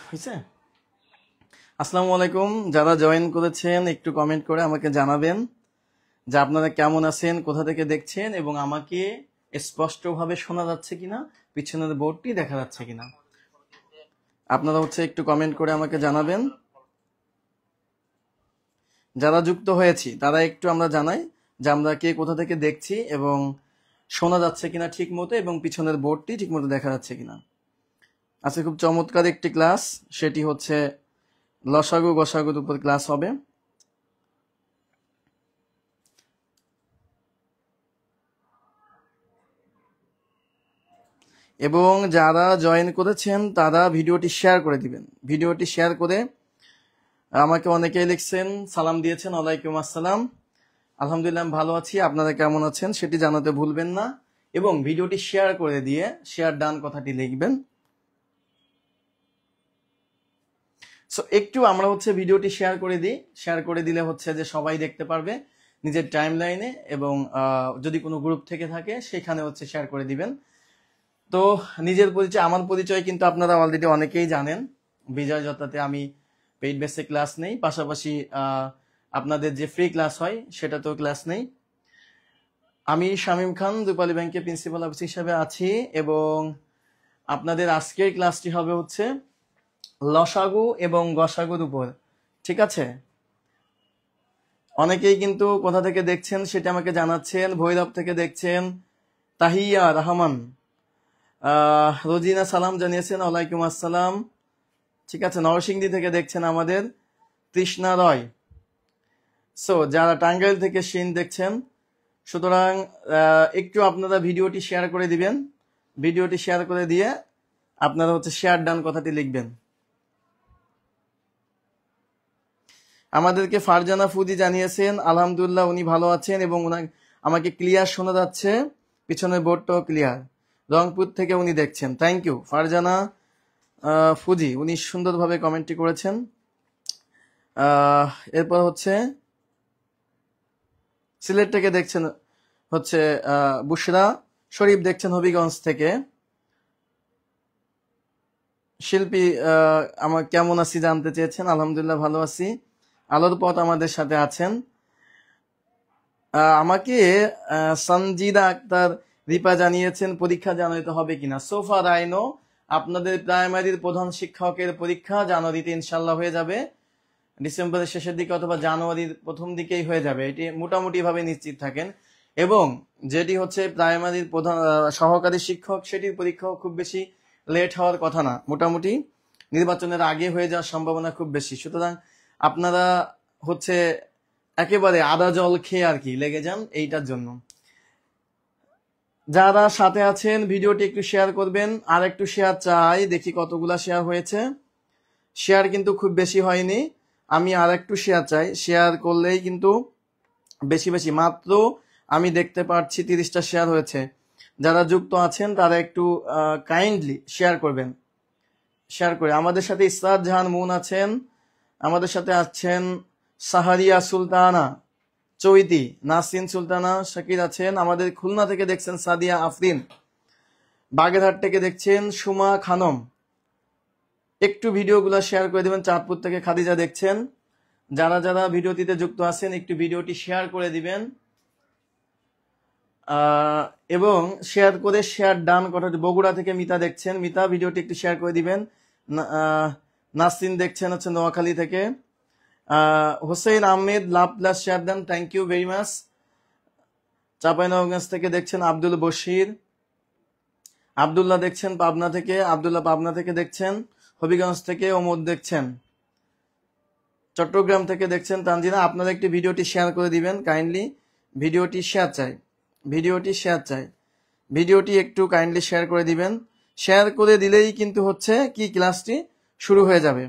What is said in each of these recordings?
হয়েছে। আসসালামু আলাইকুম, যারা জয়েন করেছেন একটু কমেন্ট করে আমাকে জানাবেন যে আপনারা কেমন আছেন, কোথা থেকে দেখছেন এবং আমাকে স্পষ্টভাবে শোনা যাচ্ছে কিনা, পিছনের বোর্ডটি দেখা যাচ্ছে কিনা। আপনারা একটু কমেন্ট করে আমাকে জানাবেন। যারা যুক্ত হয়েছি তারা একটু আমরা জানাই যে আমরা কে কোথা থেকে দেখছি এবং শোনা যাচ্ছে কিনা ঠিক মতো এবং পিছনের বোর্ডটি ঠিক মতো দেখা যাচ্ছে কিনা। আজকে খুব চমৎকার একটি ক্লাস, সেটি হচ্ছে লসাগু গসাগুর উপর ক্লাস হবে। এবং যারা জয়েন করেছেন তারা ভিডিওটি শেয়ার করে দিবেন। ভিডিওটি শেয়ার করে আমাকে অনেকেই লিখছেন, সালাম দিয়েছেন, ওয়ালাইকুম আসসালাম, আলহামদুলিল্লাহ ভালো আছি, আপনারা কেমন আছেন সেটি জানাতে ভুলবেন না। এবং ভিডিওটি শেয়ার করে দিয়ে শেয়ার ডান কথাটি লিখবেন। সো একটু আমরা ভিডিওটি শেয়ার করে দিই। শেয়ার করে দিলে যে সবাই দেখতে পারবে নিজের টাইম লাইনে, এবং যদি কোনো গ্রুপ থেকে থাকে সেখানে শেয়ার করে দিবেন। তো নিজের পরিচয়, আমার পরিচয় কিন্তু আপনারা অলরেডি অনেকেই জানেন। বিজয় যত্রাতে আমি পেইড বেসে ক্লাস নেই, পাশাপাশি আপনাদের যে ফ্রি ক্লাস হয় সেটাতেও ক্লাস নেই। আমি শামীম খান রূপালী ব্যাংকে প্রিন্সিপাল অফিসার হিসেবে আছি, এবং আপনাদের আজকের ক্লাসটি হবে লসাগু এবং গসাগুর উপর। ঠিক আছে, অনেকেই কিন্তু কোথা থেকে দেখছেন সেটা আমাকে জানাচ্ছেন। ভৈরব থেকে দেখছেন তাহিয়া রহমান, রোজিনা সালাম জানিয়েছেন, ওয়ালাইকুম আসসালাম। ঠিক আছে, নরসিংদী থেকে দেখছেন আমাদের তৃষ্ণা রয়। সো যারা টাঙ্গাইল থেকে শিন দেখছেন, সুতরাং একটু আপনারা ভিডিওটি শেয়ার করে দিবেন। ভিডিওটি শেয়ার করে দিয়ে আপনারা শেয়ার ডান কথাটি লিখবেন। আমাদেরকে ফারজানা ফুদি জানিয়েছেন আলহামদুলিল্লাহ উনি ভালো আছেন এবং আমাকে ক্লিয়ার শোনা যাচ্ছে, পিছনের বোর্ডটাও ক্লিয়ার। রংপুর থেকে উনি দেখছেন, থ্যাংক ইউ ফারজানা ফুজি, উনি সুন্দরভাবে কমেন্টটি করেছেন। এরপর সিলেট থেকে দেখছেন বুশরা শরীফ দেখছেন হবিগঞ্জ থেকে। শিল্পী আমার কেমন আছি জানতে চেয়েছেন, আলহামদুলিল্লাহ ভালো আছি। আলোর পথ আমাদের সাথে আছেন। আমাকে সঞ্জিদা আক্তার রিপা জানিয়েছেন পরীক্ষা জানুয়ারিতে হবে কিনা। সোফা রাইনো, আপনাদের প্রাইমারির প্রধান শিক্ষকের পরীক্ষা জানুয়ারিতে ইনশাল্লাহ হয়ে যাবে, ডিসেম্বরের শেষের দিকে অথবা জানুয়ারির প্রথম দিকেই হয়ে যাবে, এটি মোটামুটি ভাবে নিশ্চিত থাকেন। এবং যেটি প্রাইমারির প্রধান সহকারী শিক্ষক, সেটির পরীক্ষাও খুব বেশি লেট হওয়ার কথা না, মোটামুটি নির্বাচনের আগে হয়ে যাওয়ার সম্ভাবনা খুব বেশি। সুতরাং আপনারা একেবারে আদা জল খেয়ে আর কি লেগে যান এইটার জন্য। যারা সাথে আছেন ভিডিওটি একটু শেয়ার করবেন। আর একটু শেয়ার চাই, দেখি কতগুলা শেয়ার হয়েছে। শেয়ার কিন্তু খুব বেশি হয়নি, আমি আর একটু শেয়ার চাই। শেয়ার করলেই কিন্তু বেশি বেশি, মাত্র আমি দেখতে পাচ্ছি 30টা শেয়ার হয়েছে। যারা যুক্ত আছেন তারা একটু কাইন্ডলি শেয়ার করবেন। শেয়ার করে আমাদের সাথে ইসরাত জাহান মুন আছেন, আমাদের সাথে আছেন সাহারিয়া সুলতানা চৈতি, নাসরিন সুলতানা শাকির আছেন, আমাদের খুলনা থেকে দেখছেন সাদিয়া আফরিন, বাগেরহাট থেকে দেখছেন সুমা খানম। একটু ভিডিওগুলো শেয়ার করে দিবেন। চাঁদপুর থেকে খাদিজা দেখছেন। যারা যারা ভিডিওটিতে যুক্ত আছেন একটু ভিডিওটি শেয়ার করে দিবেন, এবং শেয়ার করে শেয়ার ডান কথাটি। বগুড়া থেকে মিতা দেখছেন, মিতা ভিডিওটি একটু শেয়ার করে দিবেন। নাসরিন দেখছেন নোয়াখালী থেকে। Hossain Ahmed love plus share দেন, thank you very much. Chapainawabganj থেকে দেখছেন আব্দুল বশির। আবদুল্লাহ দেখছেন পাবনা থেকে, আবদুল্লাহ পাবনা থেকে দেখছেন। হবিগঞ্জ থেকে ওমর দেখছেন। চট্টগ্রাম থেকে দেখছেন তানজিনা। আপনারা একটি ভিডিওটি শেয়ার করে দিবেন কাইন্ডলি। ভিডিওটি শেয়ার চাই, ভিডিওটি শেয়ার চাই, ভিডিওটি একটু কাইন্ডলি শেয়ার করে দিবেন। শেয়ার করে দিলেই কিন্তু কি ক্লাসটি শুরু হয়ে যাবে।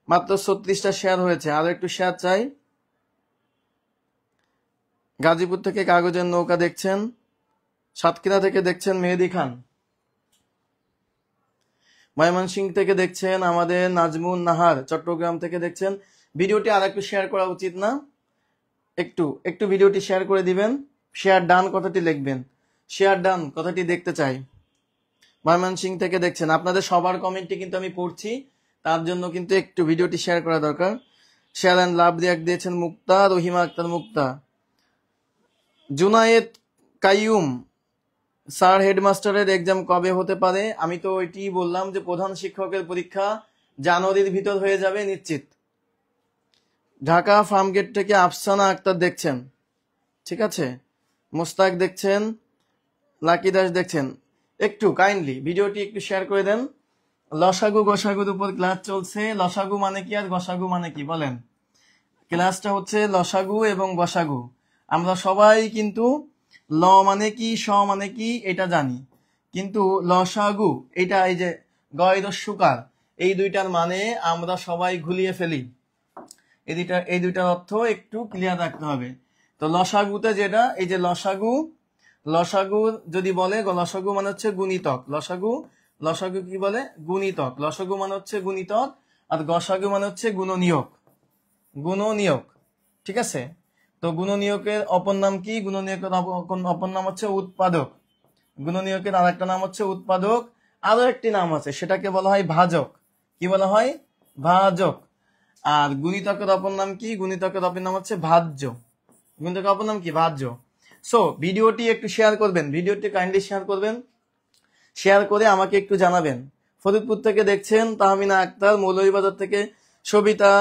মাত্র 36টা শেয়ার হয়েছে, আরো একটু শেয়ার চাই। গাজীপুর থেকে কাগজের নৌকা দেখছেন। সাতক্ষীরা থেকে দেখছেন মেহেদি খান। ময়মনসিংহ থেকে দেখছেন আমাদের নাজমুন নাহার। চট্টগ্রাম থেকে দেখছেন। ভিডিওটি আর একটু শেয়ার করা উচিত না? একটু একটু ভিডিওটি শেয়ার করে দিবেন। শেয়ার ডান কথাটি লিখবেন, শেয়ার ডান কথাটি দেখতে চাই। ময়মনসিংহ থেকে দেখছেন। আপনাদের সবার কমেন্টটি কিন্তু আমি পড়ছি, তার জন্য কিন্তু একটু ভিডিওটি শেয়ার করা দরকার। শেয়ার অ্যান্ড লাভ রিয়াক্ট দিয়েছেন মুক্তা, রহিমা আক্তার মুক্তা। জুনায়েদ কাইয়ুম, স্যার হেডমাস্টারের এক্সাম কবে হতে পারে? আমি তো ওইটি বললাম যে প্রধান শিক্ষকের পরীক্ষা জানুয়ারির ভিতর হয়ে যাবে নিশ্চিত। ঢাকা ফার্মগেট থেকে আফসানা আক্তার দেখছেন, ঠিক আছে, মুস্তাক দেখছেন, লাকি দাস দেখছেন। একটু কাইন্ডলি ভিডিওটি একটু শেয়ার করে দেন। লসাগু গসাগুর উপর ক্লাস চলছে। লসাগু মানে কি আর গসাগু মানে কি বলেন? ক্লাসটা হচ্ছে লসাগু এবং গসাগু। আমরা সবাই কিন্তু ল মানে কি স মানে কি এটা জানি, কিন্তু লসাগু এটা এই যে গয়রস্যুকার এই দুইটার মানে আমরা সবাই ঘুলিয়ে ফেলি। এই দুইটার অর্থ একটু ক্লিয়ার রাখতে হবে। তো লসাগুতে যেটা এই যে লসাগু, লসাগু যদি বলে লসাগু মানে হচ্ছে গুণিতক। লসাগু কি বলে? গুণিতক। লসাগু মানে হচ্ছে গুণিতক, আর গসাগু মানে হচ্ছে গুণনীয়ক। ঠিক আছে। তো গুণনীয়কের অপর নাম কি? গুণনীয়কের অপর নাম হচ্ছে উৎপাদক। গুণনীয়কের আর একটা নাম হচ্ছে উৎপাদক। আরো একটি নাম আছে, সেটাকে বলা হয় ভাজক। কি বলা হয়? ভাজক। আর গুণিতকের অপর নাম কি? গুণিতকের অপর নাম হচ্ছে ভাজ্য। গুণিতকের অপর নাম কি? ভাজ্য। সো ভিডিওটি একটু শেয়ার করবেন, ভিডিওটি কাইন্ডলি শেয়ার করবেন। শেয়ার করে আমাকে একটু জানাবেন। ফরিদপুর থেকে দেখছেন তাহমিনা আক্তার, মৌলভীবাজার থেকে সবিতা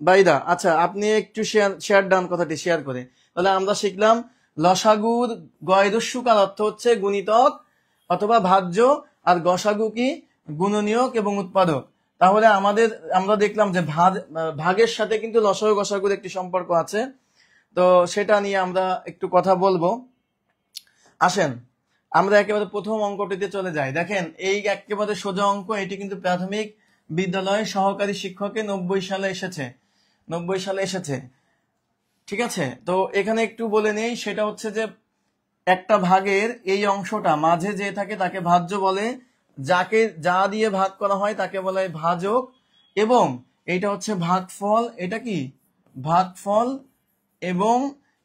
বাইদা। আচ্ছা, আপনি একটু শেয়ার ডান কথাটি শেয়ার করে। তাহলে আমরা শিখলাম লসাগুর গয়রস্যুকার অর্থ হচ্ছে গুণিতক অথবা ভাজ্য, আর গসাগু কি? গুণনীয়ক এবং উৎপাদক। তাহলে আমরা দেখলাম যে ভাগের সাথে কিন্তু লসাগু গসাগুর একটি সম্পর্ক আছে। তো সেটা নিয়ে আমরা একটু কথা বলবো। আসেন আমরা একেবারে প্রথম অঙ্কটিতে চলে যাই। দেখেন এই একেবারে সোজা অঙ্ক, এটি কিন্তু প্রাথমিক বিদ্যালয়ে সহকারী শিক্ষকে 90 সালে এসেছে। ঠিক আছে। তো এখানে একটু বলে নেই, সেটা হচ্ছে যে একটা ভাগের এই অংশটা মাঝে যে থাকে তাকে ভাজ্য বলে, যা দিয়ে ভাগ করা হয় তাকে বলা হয় ভাজক, এবং এইটা হচ্ছে ভাগফল। এটা কি? ভাগফল। এবং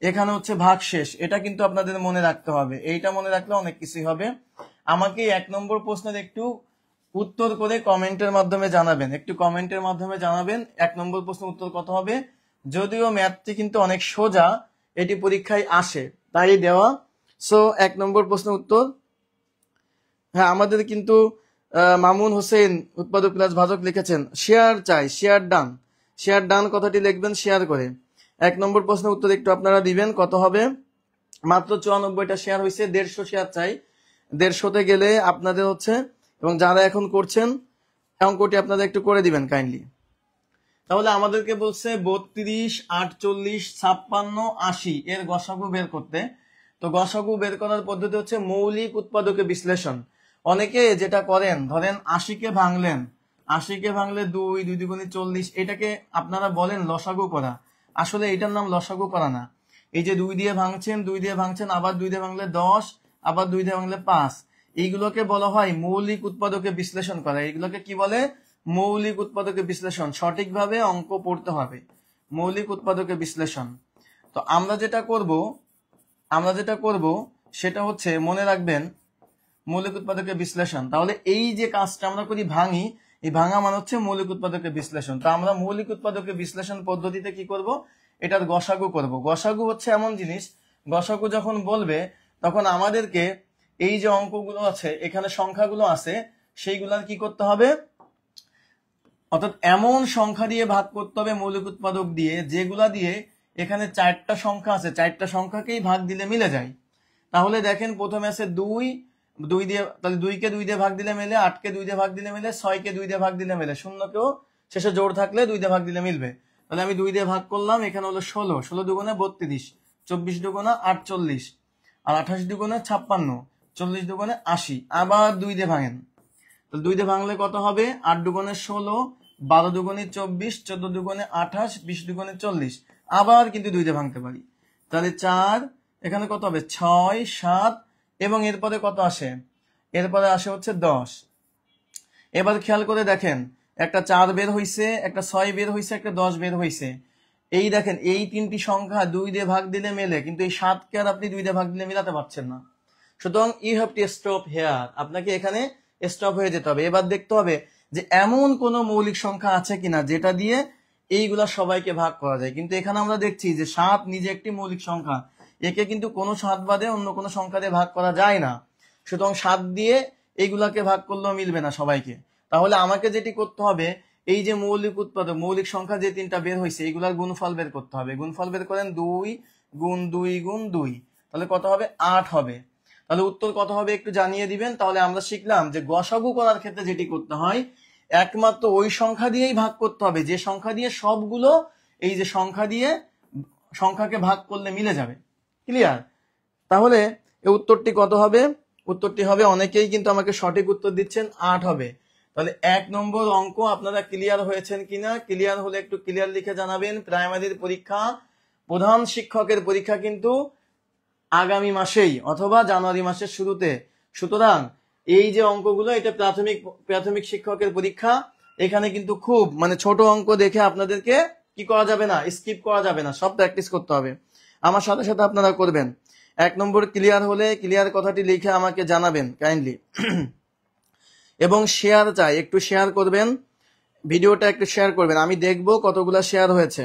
এখানে হচ্ছে ভাগশেষ। এটা কিন্তু আপনাদের মনে রাখতে হবে, এইটা মনে রাখলে অনেক কিছুই হবে। আমাকে 1 নম্বর প্রশ্নের একটু উত্তর করে কমেন্টের মাধ্যমে জানাবেন, 1 নম্বর প্রশ্নের উত্তর কত হবে। যদিও ম্যাথটি কিন্তু অনেক সোজা, এটি পরীক্ষায় আসে তাই দেওয়া। সো 1 নম্বর প্রশ্নের উত্তর, হ্যাঁ আমাদের কিন্তু মামুন হোসেন উৎপাদক প্লাস ভাজক লিখেছেন। শেয়ার চাই, শেয়ার ডান কথাটি লিখবেন শেয়ার করে। 1 নম্বর প্রশ্নের উত্তর একটু আপনারা দিবেন, কত হবে? মাত্র 94টা শেয়ার হয়েছে, 150 শেয়ার চাই। 150তে গেলে আপনাদের হচ্ছে, এবং যারা এখন করছেন অঙ্কটি আপনারা একটু করে দিবেন কাইন্ডলি। তাহলে আমাদেরকে বলছে 32, 48, 56, 80 এর গসাগু বের করতে। তো গসাগু বের করার পদ্ধতি হচ্ছে মৌলিক উৎপাদকের বিশ্লেষণ। অনেকে যেটা করেন, ধরেন 80কে ভাঙলেন, 2 দুগুণে 40, এটাকে আপনারা বলেন লসাগু করা। আসলে এটার নাম লসাগু করা না। এই যে 2 দিয়ে ভাঙছেন, আবার 2 দিয়ে ভাঙলে 10, আবার 2 দিয়ে ভাঙলে 5, এইগুলোকে বলা হয় মৌলিক উৎপাদকের বিশ্লেষণ করা। এইগুলোকে কি বলে? মৌলিক উৎপাদকের বিশ্লেষণ। সঠিকভাবে অঙ্ক পড়তে হবে, মৌলিক উৎপাদকের বিশ্লেষণ। তো আমরা যেটা করব সেটা হচ্ছে মনে রাখবেন মৌলিক উৎপাদকের বিশ্লেষণ। তাহলে এই যে কাজটা আমরা করি ভাঙি, এই ভাঙা মানে হচ্ছে মৌলিক উৎপাদকের বিশ্লেষণ। তো আমরা মৌলিক উৎপাদকের বিশ্লেষণ পদ্ধতিতে কি করব? এটার গসাগু করব। গসাগু হচ্ছে এমন জিনিস, গসাগু যখন বলবে তখন আমাদেরকে এই যে অঙ্কগুলো আছে, এখানে সংখ্যাগুলো আছে, সেইগুলার কি করতে হবে? অর্থাৎ এমন সংখ্যা দিয়ে ভাগ করতে হবে মৌলিক উৎপাদক দিয়ে, যেগুলা দিয়ে এখানে 4টা সংখ্যা আছে, 4টা সংখ্যাকেই ভাগ দিলে মিলে যায়। তাহলে দেখেন প্রথমে আছে 2 দিয়ে, তাহলে 2কে 2 দিয়ে ভাগ দিলে মেলে, 8কে 2 দিয়ে ভাগ দিলে মেলে, 6কে 2 দিয়ে ভাগ দিলে মেলে, 0কেও শেষে জোড় থাকলে 2 দিয়ে ভাগ দিলে মিলবে। তাহলে আমি 2 দিয়ে ভাগ করলাম, এখানে হলো 16 দুগুণে 32, 24 দুগুণে 48, আর 28 দুগুণে 56, 40 দুগুণে 80। আবার 2 দিয়ে ভাঙেন, তাহলে 2 দিয়ে ভাঙলে কত হবে? 8 দুগুণে 16, 12 দুগুণে 24, 14 দুগুণে 28, 20 দুগুণে 40। আবার কিন্তু 2 দিয়ে ভাঙতে পারি, তাহলে 4, এখানে কত হবে? 6, 7, এবং এরপরে কত আসে? এরপরে আসে হচ্ছে 10। এবার খেয়াল করে দেখেন, একটা 4 বের হইছে, একটা 6 বের হইছে, একটা 10 বের হইছে। এই দেখেন এই 3টি সংখ্যা 2 দিয়ে ভাগ দিলে মেলে, কিন্তু এই 7কে আর আপনি 2 দিয়ে ভাগ দিলে মিলাতে পারছেন না। সুতরাং you have to stop here, আপনাকে এখানে স্টপ হয়ে যেতে হবে। এবার দেখতে হবে যে এমন কোনো মৌলিক সংখ্যা আছে কিনা যেটা দিয়ে এইগুলা সবাইকে ভাগ করা যায়। কিন্তু এখানে আমরা দেখছি যে 7 নিজে একটি মৌলিক সংখ্যা, একে কিন্তু কোনো 7 বাদে অন্য কোনো সংখ্যা দিয়ে ভাগ করা যায় না। সুতরাং 7 দিয়ে এইগুলাকে ভাগ করলেও মিলবে না সবাইকে। তাহলে আমাকে যেটি করতে হবে, এই যে মৌলিক উৎপাদক মৌলিক সংখ্যা যে 3টা বের হয়েছে এইগুলার গুণফল বের করতে হবে। গুণফল বের করেন 2 গুণ 2 গুণ 2, তাহলে কত হবে? 8 হবে। তাহলে উত্তর কত হবে একটু জানিয়ে দিবেন। তাহলে আমরা শিখলাম যে গসাগু করার ক্ষেত্রে যেটি করতে হয়, একমাত্র ওই সংখ্যা দিয়েই ভাগ করতে হবে যে সংখ্যা দিয়ে সবগুলো এই যে সংখ্যা দিয়ে সংখ্যাকে ভাগ করলে মিলে যাবে। ক্লিয়ার? তাহলে এই উত্তরটি কত হবে? উত্তরটি হবে, অনেকেই কিন্তু আমাকে সঠিক উত্তর দিচ্ছেন, 8 হবে। তাহলে 1 নম্বর অঙ্ক আপনারা ক্লিয়ার হয়েছেন কিনা? ক্লিয়ার হলে একটু ক্লিয়ার লিখে জানাবেন। প্রাইমারির পরীক্ষা, প্রধান শিক্ষকের পরীক্ষা কিন্তু আগামী মাসেই অথবা জানুয়ারি মাসের শুরুতে। সুতরাং এই যে অঙ্কগুলো, এটা প্রাথমিক শিক্ষকের পরীক্ষা। এখানে কিন্তু খুব ছোট অঙ্ক দেখে আপনাদেরকে কি করা যাবে না, স্কিপ করা যাবে না, সব প্র্যাকটিস করতে হবে। আমার সাথে সাথে আপনারা করবেন। 1 নম্বর ক্লিয়ার হলে ক্লিয়ার কথাটি লিখে আমাকে জানাবেন কাইন্ডলি। এবং শেয়ার চাই, একটু শেয়ার করবেন, ভিডিওটা একটু শেয়ার করবেন। আমি দেখব কতগুলা শেয়ার হয়েছে।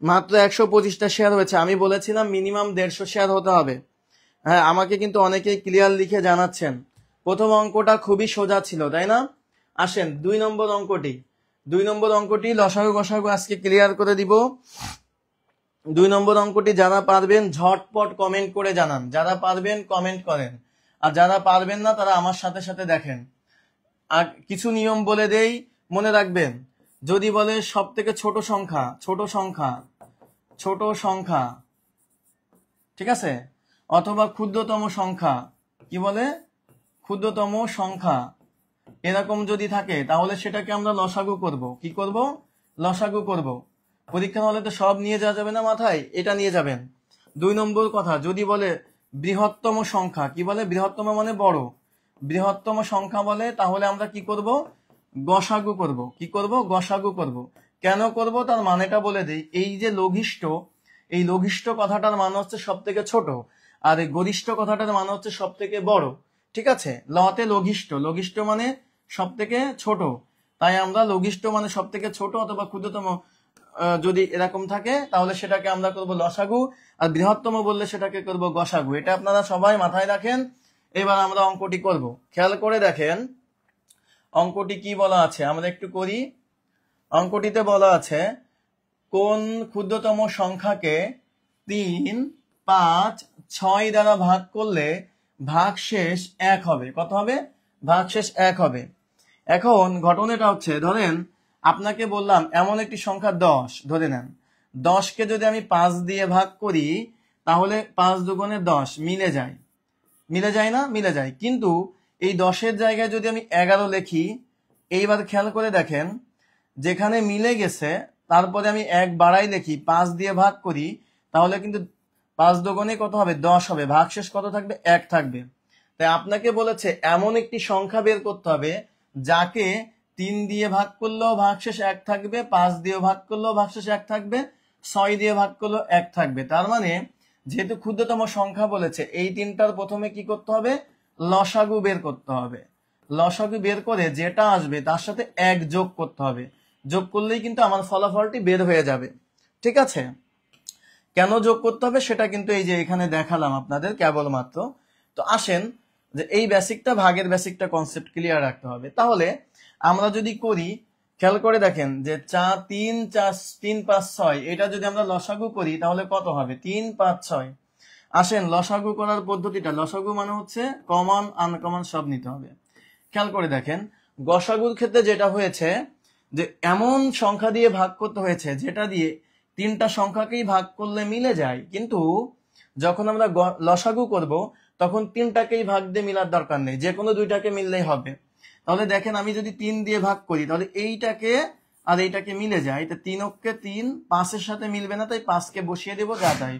মাত্র 125টা শেয়ার হয়েছে। আমি বলেছিলাম মিনিমাম 150 শেয়ার হতে হবে। হ্যাঁ, আমাকে কিন্তু অনেকেই ক্লিয়ার লিখে জানাচ্ছেন। প্রথম অঙ্কটা খুবই সোজা ছিল, তাই না? আসেন 2 নম্বর অঙ্কটি লসাগু গসাগু আজকে ক্লিয়ার করে দিব। 2 নম্বর অঙ্কটি যারা পারবেন ঝটপট কমেন্ট করে জানান। যারা পারবেন কমেন্ট করেন, আর যারা পারবেন না তারা আমার সাথে সাথে দেখেন। আর কিছু নিয়ম বলে দেই, মনে রাখবেন। যদি বলে সব থেকে ছোট সংখ্যা, ঠিক আছে, অথবা ক্ষুদ্রতম সংখ্যা, কি বলে? ক্ষুদ্রতম সংখ্যা, এরকম যদি থাকে তাহলে সেটাকে আমরা লসাগু করব। কি করব? লসাগু করব। পরীক্ষা হলে তো সব নিয়ে যাওয়া যাবে না মাথায়, এটা নিয়ে যাবেন। 2 নম্বর কথা, যদি বলে বৃহত্তম সংখ্যা, কি বলে? বৃহত্তম মানে বড়, বৃহত্তম সংখ্যা বলে, তাহলে আমরা কি করব? গসাগু করব। কি করব? গসাগু করব। কেন করব তার মানেটা বলে দেই। এই যে লঘিষ্ঠ, এই লঘিষ্ঠ কথাটার মানে হচ্ছে সব থেকে ছোট, আর এই গরিষ্ঠ কথাটার মানে হচ্ছে সব থেকে বড়। ঠিক আছে? লতে লঘিষ্ঠ মানে সব থেকে ছোট, তাই আমরা লঘিষ্ঠ মানে সব থেকে ছোট অথবা ক্ষুদ্রতম যদি এরকম থাকে তাহলে সেটাকে আমরা করব লসাগু, আর বৃহত্তম বললে সেটাকে করব গসাগু। এটা আপনারা সবাই মাথায় রাখেন। এবার আমরা অঙ্কটি করব। খেয়াল করে দেখেন অঙ্কটি কি বলা আছে, আমরা একটু করি। অঙ্কটিতে বলা আছে কোন ক্ষুদ্রতম সংখ্যাকে 3, 5, 6 দ্বারা ভাগ করলে ভাগশেষ 1 হবে। কত হবে? ভাগশেষ 1 হবে। এখন ঘটনাটা হচ্ছে, ধরেন আপনাকে বললাম এমন একটি সংখ্যা 10 ধরে নেন। 10কে যদি আমি 5 দিয়ে ভাগ করি তাহলে 5 দুগুণে 10 মিলে যায় না? মিলে যায়। কিন্তু এই 10-এর জায়গায় যদি আমি 11 লিখি, এইবার খেয়াল করে দেখেন, যেখানে মিলে গেছে তারপরে আমি 1 বাড়াই লিখি, 5 দিয়ে ভাগ করি, তাহলে কিন্তু 5 দুগুণে কত হবে? 10 হবে। ভাগশেষ কত থাকবে? 1 থাকবে। তাই আপনাকে বলেছে এমন একটি সংখ্যা বের করতে হবে যাকে 3 দিয়ে ভাগ করলেও ভাগশেষ 1 থাকবে, 5 দিয়ে ভাগ করলেও ভাগশেষ 1 থাকবে, 6 দিয়ে ভাগ করলেও 1 থাকবে। তার মানে যেহেতু ক্ষুদ্রতম সংখ্যা বলেছে, এই 3টার প্রথমে কি করতে হবে? লসাগু বের করতে হবে। লসাগু বের করে যেটা আসবে তার সাথে 1 যোগ করতে হবে। যোগ করলেই কিন্তু আমার ফলাফলটি বের হয়ে যাবে। ঠিক আছে? কেন যোগ করতে হবে সেটা কিন্তু এই যে এখানে দেখালাম আপনাদের কেবলমাত্র। তো আসেন যে এই বেসিকটা, ভাগের বেসিকটা কনসেপ্ট ক্লিয়ার রাখতে হবে। তাহলে আমরা যদি করি, খেয়াল করে দেখেন যে 3, 5, 6, এটা যদি আমরা লসাগু করি তাহলে কত হবে? 3, 5, 6। আসেন লসাগু করার পদ্ধতিটা, লসাগু মানে হচ্ছে কমন আনকমন সব নিতে হবে। খেয়াল করে দেখেন গসাগুর ক্ষেত্রে যেটা হয়েছে যে এমন সংখ্যা দিয়ে ভাগ করতে হয়েছে যেটা দিয়ে 3টা সংখ্যাকেই ভাগ করলে মিলে যায়, কিন্তু যখন আমরা লসাগু করব তখন 3টাকেই ভাগ দিয়ে মিলার দরকার নেই, যে কোনো 2টাকে মিললেই হবে। তাহলে দেখেন আমি যদি 3 দিয়ে ভাগ করি তাহলে এইটাকে আর এইটাকে মিলে যায়, তো 3 অক্ষে 3, 5-এর সাথে মিলবে না, তাই 5কে বসিয়ে দেবো, যা তাই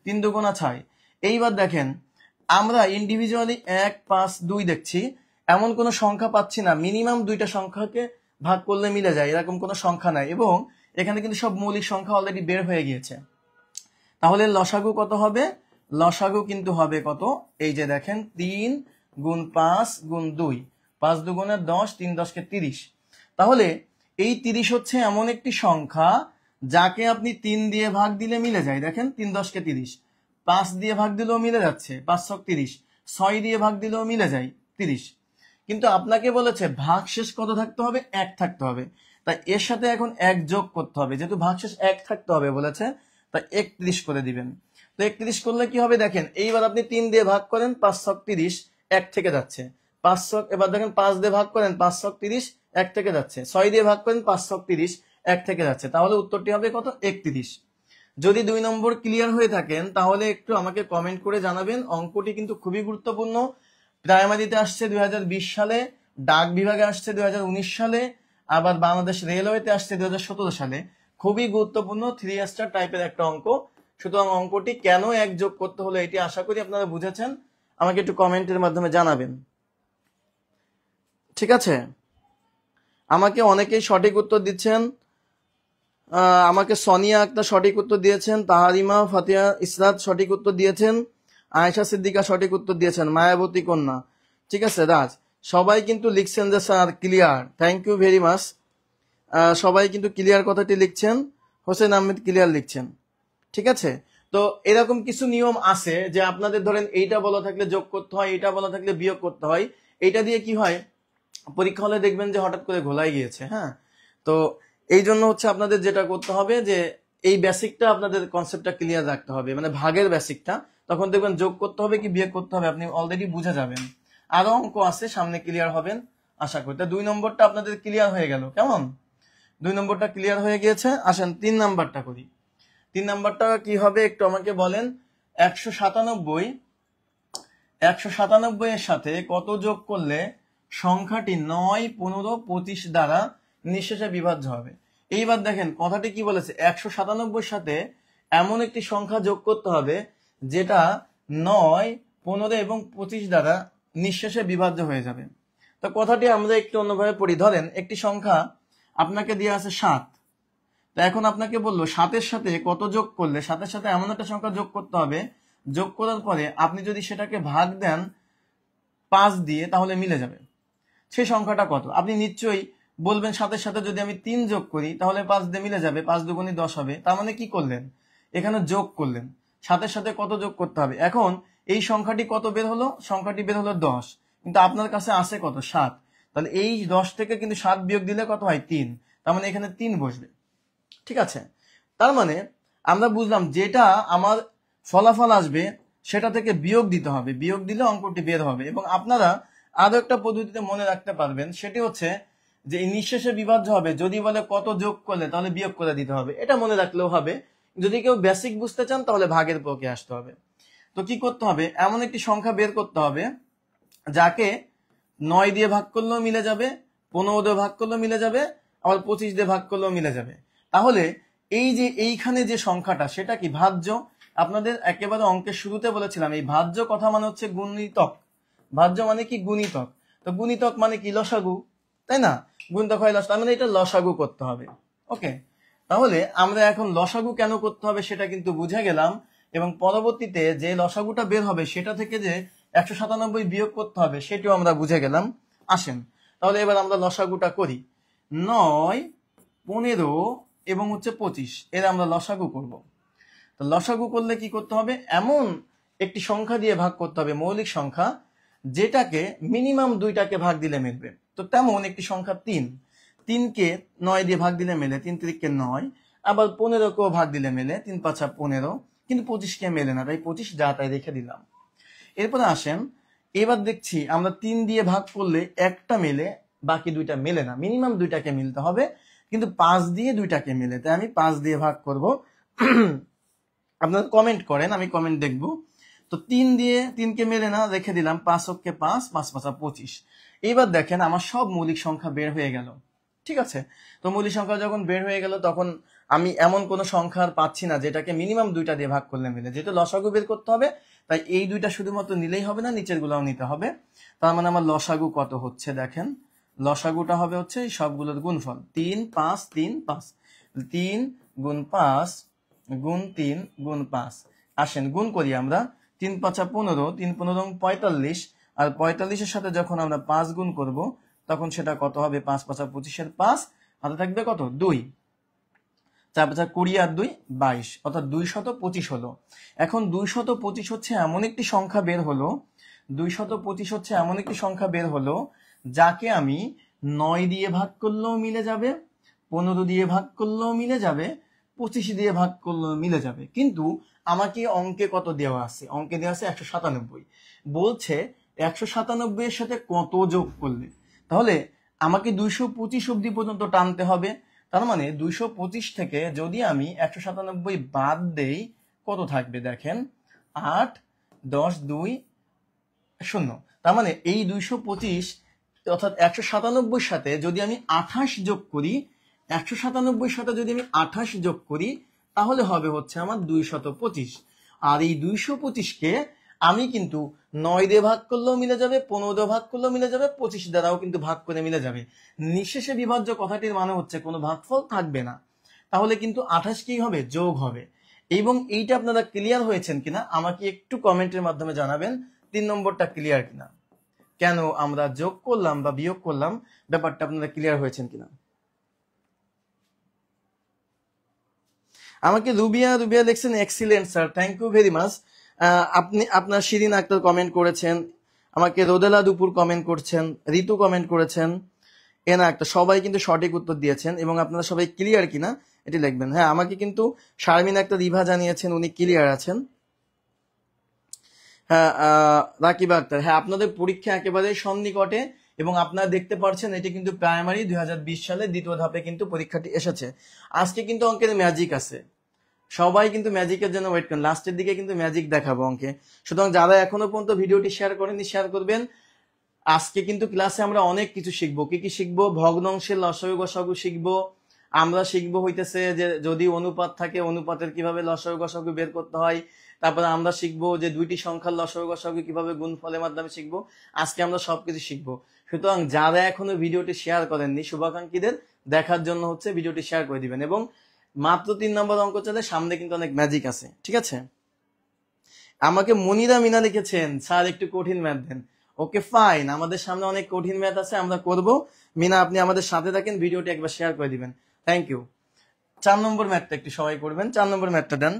3 দুগুণা 6। এইবার দেখেন আমরা ইন্ডিভিজুয়ালি 1, 5, 2 দেখছি, এমন কোনো সংখ্যা পাচ্ছি না মিনিমাম 2টা সংখ্যাকে ভাগ করলে মিলে যায়, এরকম কোনো সংখ্যা নাই। এবং এখানে কিন্তু সব মৌলিক সংখ্যা অলরেডি বের হয়ে গিয়েছে। তাহলে লসাগু কত হবে? লসাগু কিন্তু হবে কত? এই যে দেখেন 3 গুণ 5 গুণ 2, 5 দুগুণে 10, 3 10 কে 30। তাহলে এই 30 হচ্ছে এমন একটি সংখ্যা যাকে আপনি 3 দিয়ে ভাগ দিলে মিলে যায়। দেখেন 3 10 কে 30, 5 দিয়ে ভাগ দিলেও মিলে যাচ্ছে 5 ছক 30, 6 দিয়ে ভাগ দিলেও মিলে যায় 30। কিন্তু আপনাকে বলেছে ভাগশেষ কত থাকতে হবে? 1 থাকতে হবে। তাই এর সাথে এখন 1 যোগ করতে হবে, যেহেতু ভাগশেষ 1 থাকতে হবে বলেছে, তাই 31 করে দিবেন। তো 31 করলে কি হবে দেখেন, এইবার আপনি 3 দিয়ে ভাগ করেন, 5 ছক 30, 1 থেকে যাচ্ছে 5 ছক। এবার দেখেন 5 দিয়ে ভাগ করেন, 5 ছক 30, 1 থেকে যাচ্ছে। 6 দিয়ে ভাগ করেন, 5 ছক 30, 1 থেকে যাচ্ছে। তাহলে উত্তরটি হবে কত? 31। যদি 2 নম্বর ক্লিয়ার হয়ে থাকেন তাহলে একটু আমাকে কমেন্ট করে জানাবেন। অঙ্কটি কিন্তু খুবই গুরুত্বপূর্ণ। প্রাইমারিতে আসছে 2020 সালে, ডাক বিভাগে আসছে 2019 সালে, আবার বাংলাদেশ রেলওয়েতে আসছে 2017 সালে। খুবই গুরুত্বপূর্ণ 3 স্টার টাইপের একটা অঙ্ক। সুতরাং অঙ্কটি কেন 1 যোগ করতে হলো এটি আশা করি আপনারা বুঝেছেন। আমাকে একটু কমেন্টের মাধ্যমে জানাবেন, ঠিক আছে? আমাকে অনেকেই সঠিক উত্তর দিচ্ছেন। আমাকে সোনিয়া আক্তার সঠিক উত্তর দিয়েছেন, তাহারিমা ফাতিয়া ইসরাত সঠিক উত্তর দিয়েছেন, আয়েশা সিদ্দিকা সঠিক উত্তর দিয়েছেন, মায়াবতী কন্যা, ঠিক আছে, রাজ, সবাই কিন্তু লিখছেন যে sir clear. Thank you very much. সবাই কিন্তু ক্লিয়ার কথাটি লিখছেন। হোসেন আহমেদ ক্লিয়ার লিখছেন, ঠিক আছে। তো এরকম কিছু নিয়ম আছে যে আপনাদের ধরেন এইটা বলা থাকলে যোগ করতে হয়, এইটা বলা থাকলে বিয়োগ করতে হয়। এইটা দিয়ে কি হয়, পরীক্ষা হলে দেখবেন যে হঠাৎ করে ঘোলাই গিয়েছে। হ্যাঁ, তো এই জন্য হচ্ছে আপনাদের যেটা করতে হবে যে এই বেসিকটা আপনাদের কনসেপ্টটা ক্লিয়ার রাখতে হবে, মানে ভাগের বেসিকটা। তখন দেখবেন যোগ করতে হবে কি বিয়োগ করতে হবে আপনি অলরেডি বুঝে যাবেন। আরো অঙ্ক আছে সামনে, ক্লিয়ার হবেন আশা করি। তা 2 নম্বরটা আপনাদের ক্লিয়ার হয়ে গেল, কেমন? 2 নম্বরটা ক্লিয়ার হয়ে গিয়েছে। আসেন 3 নাম্বারটা করি। 3 নাম্বারটা কি হবে একটু আমাকে বলেন। 197 এর সাথে কত যোগ করলে সংখ্যাটি 9, 15, 25 দ্বারা নিঃশেষে বিভাজ্য হবে? এইবার দেখেন কথাটি কি বলেছে, 197 সাথে এমন একটি সংখ্যা যোগ করতে হবে যেটা 9, 15 এবং 25 দ্বারা নিঃশেষে বিভাজ্য হয়ে যাবে। তো কথাটি আমরা একটু অন্যভাবে পড়ি। ধরেন একটি সংখ্যা আপনাকে দিয়ে আছে 7। তো এখন আপনাকে বললো 7-এর সাথে কত যোগ করলে, 7-এর সাথে এমন একটা সংখ্যা যোগ করতে হবে, যোগ করার পরে আপনি যদি সেটাকে ভাগ দেন 5 দিয়ে তাহলে মিলে যাবে। সেই সংখ্যাটা কত? আপনি নিশ্চয়ই বলবেন 7-এর সাথে যদি আমি 3 যোগ করি তাহলে 5 দিয়ে মিলে যাবে, 5 দুগুণে 10 হবে। তার মানে কি করলেন, এখানে যোগ করলেন। 7-এর সাথে কত যোগ করতে হবে? এখন এই সংখ্যাটি কত বের হলো? সংখ্যাটি বের হলো 10, কিন্তু আপনার কাছে আছে কত? 7। তাহলে এই 10 থেকে কিন্তু 7 বিয়োগ দিলে কত হয়? 3। তার মানে এখানে 3 বসবে, ঠিক আছে। তার মানে আমরা বুঝলাম যেটা আমার ফলাফল আসবে সেটা থেকে বিয়োগ দিতে হবে, বিয়োগ দিলে অঙ্কটি বের হবে। এবং আপনারা আরো একটা পদ্ধতিতে মনে রাখতে পারবেন, সেটি হচ্ছে যে এই নিঃশেষে বিভাজ্য হবে, যদি বলে কত যোগ করলে তাহলে বিয়োগ করে দিতে হবে, এটা মনে রাখলেও হবে। যদি কেউ বেসিক বুঝতে চান তাহলে ভাগের পক্ষে আসতে হবে। তো কি করতে হবে, এমন একটি সংখ্যা বের করতে হবে যাকে 9 দিয়ে ভাগ করলেও মিলে যাবে, 15 দিয়ে ভাগ করলেও মিলে যাবে, আবার 25 দিয়ে ভাগ করলেও মিলে যাবে। তাহলে এই যে এইখানে যে সংখ্যাটা সেটা কি ভাজ্য। আপনাদের একেবারে অঙ্কের শুরুতে বলেছিলাম এই ভাজ্য কথা মানে হচ্ছে গুণিতক। ভাজ্য মানে কি? গুণিতক। তো গুণিতক মানে কি? লসাগু, তাই না? গুণিতক হয় লসাগু, মানে এটা লসাগু করতে হবে। ওকে, তাহলে আমরা এখন লসাগু কেন করতে হবে সেটা কিন্তু বুঝে গেলাম। এবং পরবর্তীতে যে লসাগুটা বের হবে সেটা থেকে যে 197 বিয়োগ করতে হবে সেটিও আমরা বুঝে গেলাম। আসেন তাহলে এবার আমরা লসাগুটা করি। 9, 15 এবং হচ্ছে 25 এর আমরা লসাগু করব। তো লসাগু করলে কি করতে হবে, এমন একটি সংখ্যা দিয়ে ভাগ করতে হবে, মৌলিক সংখ্যা, যেটাকে মিনিমাম 2টাকে ভাগ দিলে মিলবে। তো তেমন একটি সংখ্যা 3, 3কে 9 দিয়ে ভাগ দিলে মেলে, 3 3 9। আবার 15কেও ভাগ দিলে মেলে, 3 5 15, কিন্তু 25কে মেলে না, তাই 25 যা তাই রেখে দিলাম। এরপরে আসেন, এবার দেখছি আমরা 3 দিয়ে ভাগ করলে একটা মেলে, বাকি 2টা মেলে না, মিনিমাম 2টাকে মিলতে হবে, কিন্তু 5 দিয়ে 2টাকে মেলে, তাই আমি 5 দিয়ে ভাগ করব। আপনারা কমেন্ট করেন, আমি কমেন্ট দেখব। তো 3 দিয়ে 3কে মেলে না, রেখে দিলাম, 5 কে 5, 5 5 25। এইবার দেখেন আমার সব মৌলিক সংখ্যা বের হয়ে গেল, ঠিক আছে। তো মৌলিক সংখ্যা যখন বের হয়ে গেল তখন আমি এমন কোন সংখ্যা আর পাচ্ছি না যেটাকে মিনিমাম 2টা দিয়ে ভাগ করলে মিলে। যেহেতু লসাগু বের করতে হবে তাই এই 2টা শুধুমাত্র নিলেই হবে না, নিচের গুলাও নিতে হবে। তার মানে আমার লসাগু কত হচ্ছে দেখেন, লসাগুটা হবে হচ্ছে সবগুলোর গুণফল, 3 5 3 5, 3 গুণ 5 গুণ 3 গুণ 5। আসেন গুণ করি আমরা, 3 5 15, 3 15 45, আর 45-এর সাথে যখন আমরা 5 গুণ করব তখন সেটা কত হবে? 5 5 25-এর 5, হাতে থাকবে কত? 2। 4 5 20 আর 2 22, অর্থাৎ 225 হলো। এখন 225 হচ্ছে এমন একটি সংখ্যা বের হলো, 225 হচ্ছে এমন একটি সংখ্যা বের হলো যাকে আমি 9 দিয়ে ভাগ করলেও মিলে যাবে, 15 দিয়ে ভাগ করলেও মিলে যাবে, 25 দিয়ে ভাগ করলেও মিলে যাবে। কিন্তু আমাকে অঙ্কে কত দেওয়া আছে? অঙ্কে দেওয়া আছে 197। বলছে 197 এর সাথে কত যোগ করলে, তাহলে আমাকে 225 অব্দি পর্যন্ত টানতে হবে। তার মানে 225 থেকে যদি আমি 197 বাদ দেই কত থাকবে? দেখেন 8 10 2 0। তার মানে এই 225 অর্থাৎ 197 সাথে যদি আমি 28 যোগ করি, 197 সাথে যদি আমি 28 যোগ করি তাহলে হবে হচ্ছে আমার 225। আর এই 225কে আমি কিন্তু 9 দিয়ে ভাগ করলেও মিলে যাবে, 15 দিয়ে ভাগ করলেও মিলে যাবে, 25 দ্বারাও কিন্তু ভাগ করে মিলে যাবে। নিঃশেষে বিভাজ্য কথাটির মানে হচ্ছে কোনো ভাগফল থাকবে না, তাহলে কিন্তু 28 কি হবে? যোগ হবে। এবং এইটা আপনারা ক্লিয়ার হয়েছেন কিনা আমাকে একটু কমেন্টের মাধ্যমে জানাবেন, 3 নম্বরটা ক্লিয়ার কিনা, কেন আমরা যোগ করলাম বা বিয়োগ করলাম, ব্যাপারটা আপনারা ক্লিয়ার হয়েছেন কিনা। আমাকে রুবিয়া লিখছেন excellent sir, thank you very much. আপনি আপনার শিরিন আক্তার কমেন্ট করেছেন, আমাকে রোদেলা দুপুর কমেন্ট করছেন, ঋতু কমেন্ট করেছেন, এনা একটা, সবাই কিন্তু সঠিক উত্তর দিয়েছেন এবং আপনারা সবাই ক্লিয়ার কিনা এটি লিখবেন। হ্যাঁ, আমাকে কিন্তু শারমিন একটা রিভা জানিয়েছেন উনি ক্লিয়ার আছেন। হ্যাঁ, রাকিবা আক্তার, হ্যাঁ আপনাদের পরীক্ষা একেবারে সন্নিকটে এবং আপনারা দেখতে পাচ্ছেন এটি কিন্তু প্রাইমারি 2020 সালে দ্বিতীয় ধাপে কিন্তু পরীক্ষাটি এসেছে। আজকে কিন্তু অঙ্কের ম্যাজিক আছে, সবাই কিন্তু ম্যাজিকের জন্য ওয়েট করেন, লাস্টের দিকে কিন্তু ম্যাজিক দেখাবো অঙ্কে। সুতরাং যারা এখনো পর্যন্ত ভিডিওটি শেয়ার করেননি শেয়ার করবেন। আজকে কিন্তু ক্লাসে আমরা অনেক কিছু শিখবো। কি কি শিখবো? ভগ্নাংশের লসাগু গসাগু শিখবো। আমরা শিখবো হইতেছে যে যদি অনুপাত থাকে অনুপাতের কিভাবে লসাগু গসাগু বের করতে হয়। তারপরে আমরা শিখবো যে দুইটি সংখ্যার লসাগু গসাগু কিভাবে গুণফলের মাধ্যমে শিখবো। আজকে আমরা সবকিছু শিখবো। সুতরাং যারা এখনো ভিডিওটি শেয়ার করেননি শুভাকাঙ্ক্ষীদের দেখার জন্য হচ্ছে ভিডিওটি শেয়ার করে দিবেন। এবং মাত্র 3 নম্বর অঙ্ক চলে, সামনে কিন্তু অনেক ম্যাজিক আছে, ঠিক আছে। আমাকে মনিরা মিনা লিখেছেন স্যার একটু কঠিন ম্যাথ দেন। ওকে ফাইন, আমাদের সামনে অনেক কঠিন ম্যাথ আছে, আমরা করব। মিনা আপনি আমাদের সাথে থাকেন, ভিডিওটি একবার শেয়ার করে দিবেন, থ্যাংক ইউ। 4 নম্বর ম্যাথটা একটু সবাই করবেন, 4 নম্বর ম্যাথটা দেন।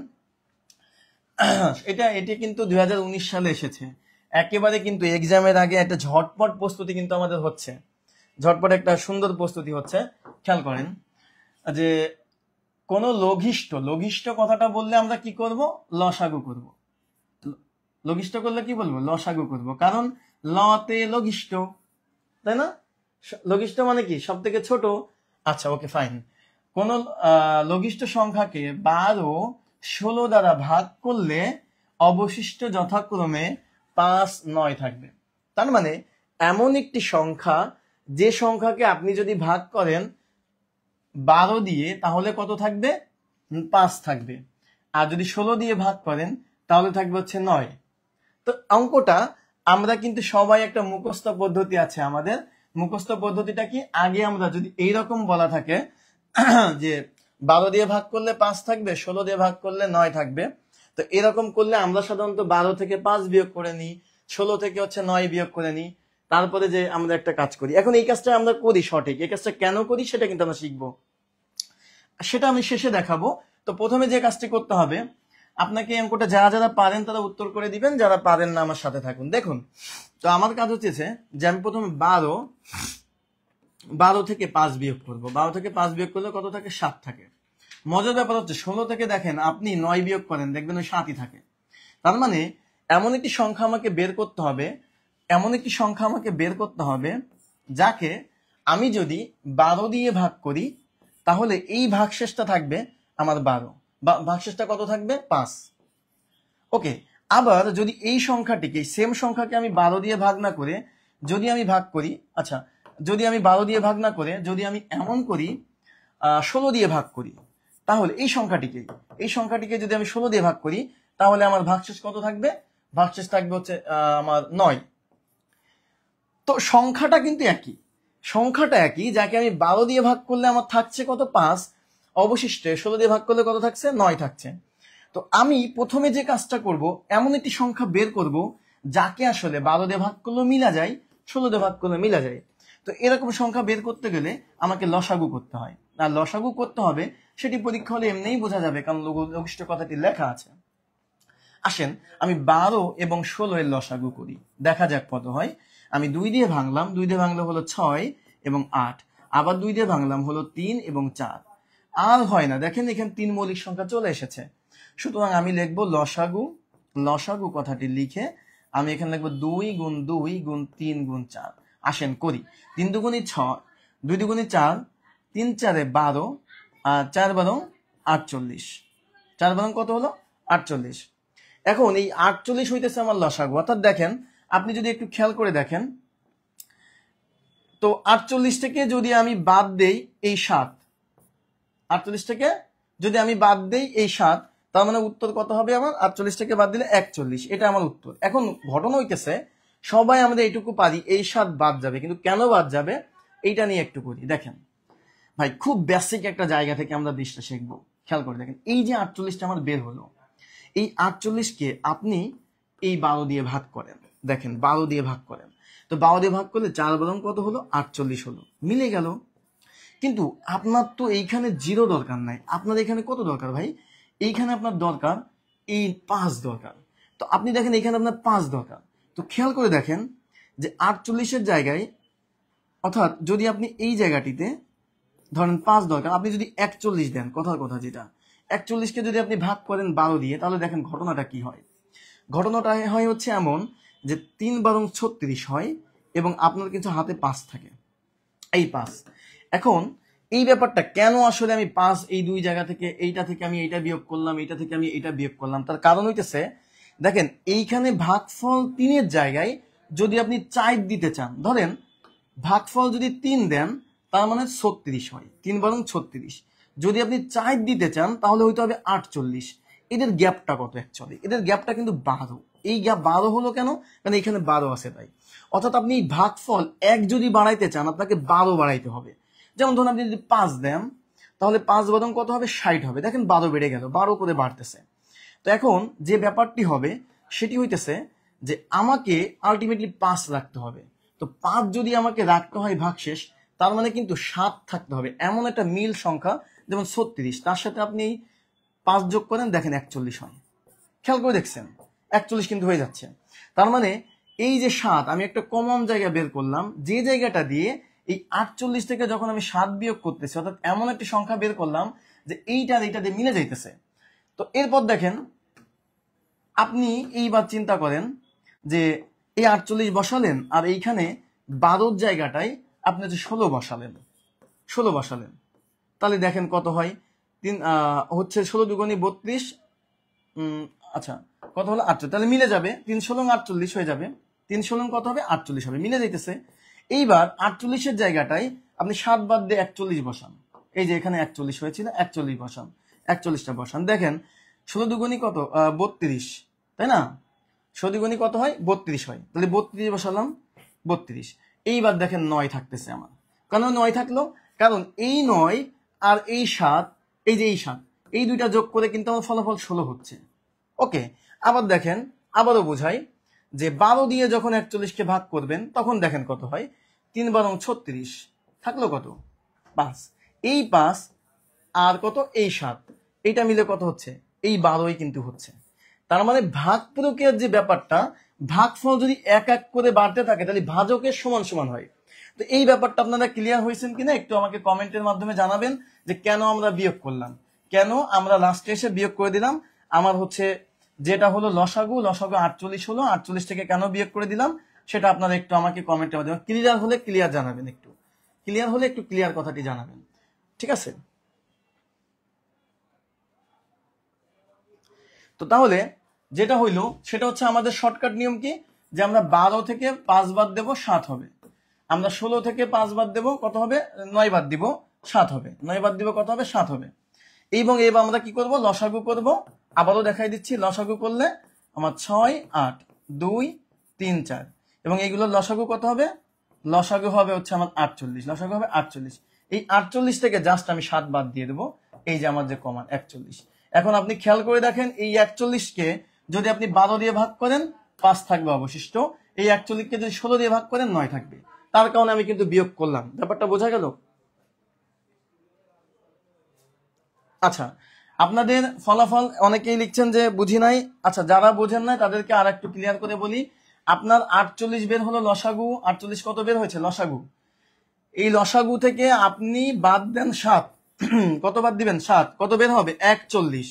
এটি কিন্তু 2019 সালে এসেছে, একেবারে কিন্তু এক্সামের আগে একটা ঝটপট প্রস্তুতি কিন্তু আমাদের হচ্ছে, ঝটপট একটা সুন্দর প্রস্তুতি হচ্ছে। খেয়াল করেন যে কোন লঘিষ্ঠ কথাটা বললে আমরা কি করব? লসাগু করব। লঘিষ্ঠ করলে কি বলবো? লসাগু করব, কারণ লতে লঘিষ্ঠ, তাই না? লঘিষ্ঠ মানে কি? সব থেকে ছোট। আচ্ছা ওকে ফাইন, কোন লঘিষ্ঠ সংখ্যাকে 12 16 দ্বারা ভাগ করলে অবশিষ্ট যথাক্রমে 5 9 থাকবে। তার মানে এমন একটি সংখ্যা যে সংখ্যাকে আপনি যদি ভাগ করেন 12 দিয়ে তাহলে কত থাকবে? 5 থাকবে। আর যদি 16 দিয়ে ভাগ করেন তাহলে থাকবে হচ্ছে 9। তো অঙ্কটা আমরা কিন্তু সবাই একটা মুখস্থ পদ্ধতি আছে আমাদের। মুখস্থ পদ্ধতিটা কি? আগে আমরা যদি এইরকম বলা থাকে যে 12 দিয়ে ভাগ করলে 5 থাকবে, 16 দিয়ে ভাগ করলে 9 থাকবে, তো এরকম করলে আমরা সাধারণত 12 থেকে 5 বিয়োগ করে নিই, 16 থেকে হচ্ছে 9 বিয়োগ করে নিই, তারপরে যে আমরা একটা কাজ করি। এখন এই কাজটা আমরা করি সঠিক, এই কাজটা কেন করি সেটা কিন্তু আমরা শিখবো, সেটা আমি শেষে দেখাবো। তো প্রথমে যে কাজটি করতে হবে, আপনাকে অঙ্কটা যারা যারা পারেন তারা উত্তর করে দিবেন, যারা পারেন না আমার সাথে থাকুন। দেখুন, তো আমার কাজ হচ্ছে যে আমি প্রথমে 12 থেকে 5 বিয়োগ করবো। 12 থেকে 5 বিয়োগ করলে কত থাকে? 7 থাকে। মজার ব্যাপার হচ্ছে 16 থেকে দেখেন আপনি 9 বিয়োগ করেন, দেখবেন ওই 7ই থাকে। তার মানে এমন একটি সংখ্যা আমাকে বের করতে হবে, এমন একটি সংখ্যা আমাকে বের করতে হবে যাকে আমি যদি 12 দিয়ে ভাগ করি তাহলে এই ভাগশেষটা থাকবে আমার 12, বা ভাগশেষটা কত থাকবে? 5। ওকে, আবার যদি এই সংখ্যাটিকে, সেম সংখ্যাকে আমি 12 দিয়ে ভাগ না করে যদি আমি ভাগ করি, আচ্ছা যদি আমি 12 দিয়ে ভাগ না করে যদি আমি এমন করি 16 দিয়ে ভাগ করি, তাহলে এই সংখ্যাটিকে যদি আমি 16 দিয়ে ভাগ করি তাহলে আমার ভাগশেষ কত থাকবে? ভাগশেষ থাকবে হচ্ছে আমার 9। তো সংখ্যাটা কিন্তু একই, সংখ্যাটা একই, যাকে আমি 12 দিয়ে ভাগ করলে আমার থাকছে কত? 5। অবশিষ্টে 16 দিয়ে ভাগ করলে কত থাকছে? 9 থাকছে। তো আমি প্রথমে যে কাজটা করব, এমন একটি সংখ্যা বের করব যাকে আসলে 12 দিয়ে ভাগ করলেও মিলা যায়, 16 দিয়ে ভাগ করলে মিলা যায়। তো এরকম সংখ্যা বের করতে গেলে আমাকে লসাগু করতে হয়, আর লসাগু করতে হবে সেটি পরীক্ষা হলে এমনিই বোঝা যাবে, কারণ লঘিষ্ঠ কথাটি লেখা আছে। আসেন আমি 12 এবং 16 এর লসাগু করি, দেখা যাক কত হয়। আমি 2 দিয়ে ভাঙলাম, 2 দিয়ে ভাঙলে হলো 6 এবং 8, আবার 2 দিয়ে ভাঙলাম হলো 3 এবং 4, আর হয় না। দেখেন এখানে 3 মৌলিক সংখ্যা চলে এসেছে। সুতরাং আমি লিখবো লসাগু, লসাগু কথাটি লিখে আমি এখানে লিখবো 2 গুণ 2 গুণ 3 গুণ 4। আসেন করি। 3 দুগুণে 6, 2 দুগুণে 4, 3 4 12, আর 4 12 48, 4 12 কত হলো 48। এখন এই 48 হইতেছে আমার লসাগু। অর্থাৎ দেখেন আপনি যদি একটু খেয়াল করে দেখেন, তো 48 থেকে যদি আমি বাদ দেই এই 7, 48 থেকে যদি আমি বাদ দেই এই 7, তার মানে উত্তর কত হবে আমার? 48 থেকে বাদ দিলে 41, এটা আমার উত্তর। এখন ঘটনা হইতেছে সবাই আমাদের এইটুকু পারি, এই 7 বাদ যাবে, কিন্তু কেন বাদ যাবে এইটা নিয়ে একটু করি। দেখেন ভাই, খুব বেসিক একটা জায়গা থেকে আমরা জিনিসটা শিখবো। খেয়াল করে দেখেন, এই যে 48টা আমার বের হলো, এই 48কে আপনি এই 12 দিয়ে ভাগ করেন। দেখেন 12 দিয়ে ভাগ করেন, তো 12 দিয়ে ভাগ করলে 4 বরং কত হলো 48 হলো, মিলে গেল। কিন্তু আপনার তো এইখানে 0 দরকার নাই, আপনার এখানে কত দরকার ভাই? এইখানে আপনার দরকার এই 5 দরকার। তো আপনি দেখেন এখানে আপনার 5 দরকার। তো খেয়াল করে দেখেন যে 48-এর জায়গায়, অর্থাৎ যদি আপনি এই জায়গাটিতে ধরেন 5 দরকার, আপনি যদি 41 দেন, কথার কথা যেটা, 41কে যদি আপনি ভাগ করেন 12 দিয়ে, তাহলে দেখেন ঘটনাটা কি হয়। ঘটনাটা হয় হচ্ছে এমন যে 3 বরং 36 হয় এবং আপনার কিছু হাতে 5 থাকে, এই 5। এখন এই ব্যাপারটা কেন আসলে আমি 5 এই দুই জায়গা থেকে, এইটা থেকে আমি এইটা বিয়োগ করলাম, এইটা থেকে আমি এইটা বিয়োগ করলাম, তার কারণ হইতেছে দেখেন এইখানে ভাগফল 3-এর জায়গায় যদি আপনি 4 দিতে চান, ধরেন ভাগফল যদি 3 দেন তার মানে 36 হয়, 3 বরং 36। যদি আপনি 4 দিতে চান তাহলে হইতে হবে 48। এদের গ্যাপটা কত? অ্যাকচুয়ালি এদের গ্যাপটা কিন্তু 12। এই গ্যাপ 12 হলো কেন? কারণ এখানে 12 আছে তাই। অর্থাৎ আপনি এই ভাগফল 1 যদি বাড়াইতে চান আপনাকে 12 বাড়াইতে হবে। যেমন ধরুন আপনি যদি 5 দেন তাহলে 5 বরং কত হবে 60 হবে। দেখেন 12 বেড়ে গেল, 12 করে বাড়তেছে। তো এখন যে ব্যাপারটি হবে সেটি হইতেছে যে আমাকে আলটিমেটলি 5 রাখতে হবে। তো 5 যদি আমাকে রাখতে হয় ভাগশেষ, তার মানে কিন্তু 7 থাকতে হবে, এমন একটা মিল সংখ্যা, যেমন 36, তার সাথে আপনি 5 যোগ করেন, দেখেন 41 হয়। খেয়াল করে দেখছেন 41 কিন্তু হয়ে যাচ্ছে। তার মানে এই যে 7, আমি একটা কমন জায়গা বের করলাম, যে জায়গাটা দিয়ে এই 48 থেকে যখন আমি 7 বিয়োগ করতেছি, অর্থাৎ এমন একটি সংখ্যা বের করলাম যে এইটা এইটা দিয়ে মিলে যাইতেছে। তো এরপর দেখেন আপনি এইবার চিন্তা করেন যে এই 48 বসালেন আর এইখানে 12 জায়গাটায় আপনি যে 16 বসালেন, 16 বসালেন, তাহলে দেখেন কত হয়। হচ্ছে 16 দুগুণে 32, আচ্ছা কত হলো 48, তাহলে মিলে যাবে 3 16 48 হয়ে যাবে। 3 16 কত হবে 48 হবে, মিলে যাইতেছে। এইবার 48-এর জায়গাটায় আপনি 7 বাদ দিয়ে 41 বসান, এই যে এখানে 41 হয়েছিল, 41 বসান, 41টা বসান। দেখেন 16 দুগুণী কত 32, তাই না? 16 দুগুণী কত হয় 32 হয়, তাহলে 32 বসালাম, 32। এইবার দেখেন 9 থাকতেছে আমার। কেন 9 থাকলো? কারণ এই 9 আর এই 7, এই যে এই 7, এই দুইটা যোগ করে কিন্তু আমার ফলাফল 16 হচ্ছে। ওকে, আবার দেখেন আবারও বোঝাই যে 12 দিয়ে যখন 41কে ভাগ করবেন তখন দেখেন কত হয়, 3 বরং 36, থাকলো কত 5। এই 5 আর কত এই 7, এইটা মিলে কত হচ্ছে এই 12ই কিন্তু হচ্ছে। তার মানে ভাগ প্রক্রিয়ার যে ব্যাপারটা, ভাগফল যদি এক এক করে বাড়তে থাকে তাহলে ভাজকের সমান সমান হয়। তো এই ব্যাপারটা আপনারা ক্লিয়ার হয়েছেন কিনা একটু আমাকে কমেন্টের মাধ্যমে জানাবেন, যে কেন আমরা বিয়োগ করলাম, কেন আমরা লাস্টে এসে বিয়োগ করে দিলাম। আমার হচ্ছে যেটা হলো লসাগু, লসাগু 48 হলো, 48 থেকে কেন বিয়োগ করে দিলাম সেটা আপনারা একটু আমাকে কমেন্টের মাধ্যমে ক্লিয়ার হলে ক্লিয়ার জানাবেন, একটু ক্লিয়ার হলে একটু ক্লিয়ার কথাটি জানাবেন, ঠিক আছে? তো তাহলে যেটা হইলো সেটা হচ্ছে আমাদের শর্টকাট নিয়ম কি, যে আমরা 12 থেকে 5 বাদ দেবো 7 হবে, আমরা 16 থেকে 5 বাদ দেবো কত হবে 9 বাদ দিব 7 হবে, 9 বাদ দিব কত হবে 7 হবে। এবং এবার আমরা কি করব লসাগু করব, আবারও দেখাই দিচ্ছি। লসাগু করলে আমার 6 8 2 3 4, এবং এইগুলোর লসাগু কত হবে, লসাগু হবে হচ্ছে আমার 48, লসাগু হবে 48। এই 48 থেকে জাস্ট আমি 7 বাদ দিয়ে দেবো, এই যে আমার যে কমান 41। এখন আপনি খেয়াল করে দেখেন এই 41কে যদি আপনি 12 দিয়ে ভাগ করেন 5 থাকবে অবশিষ্ট। এই 41কে যদি 16 দিয়ে ভাগ করেন 9 থাকবে, তার কারণে আমি কিন্তু বিয়োগ করলাম। ব্যাপারটা বোঝা গেল? আচ্ছা, আপনাদের ফলাফল অনেকেই লিখছেন যে বুঝি নাই। আচ্ছা, যারা বোঝেন নাই তাদেরকে আর একটু ক্লিয়ার করে বলি। আপনার 48 বের হলো লসাগু। 48 কত বের হয়েছে? লসাগু। এই লসাগু থেকে আপনি বাদ দেন 7। কত বাদ দিবেন? 7। কত বের হবে? 41।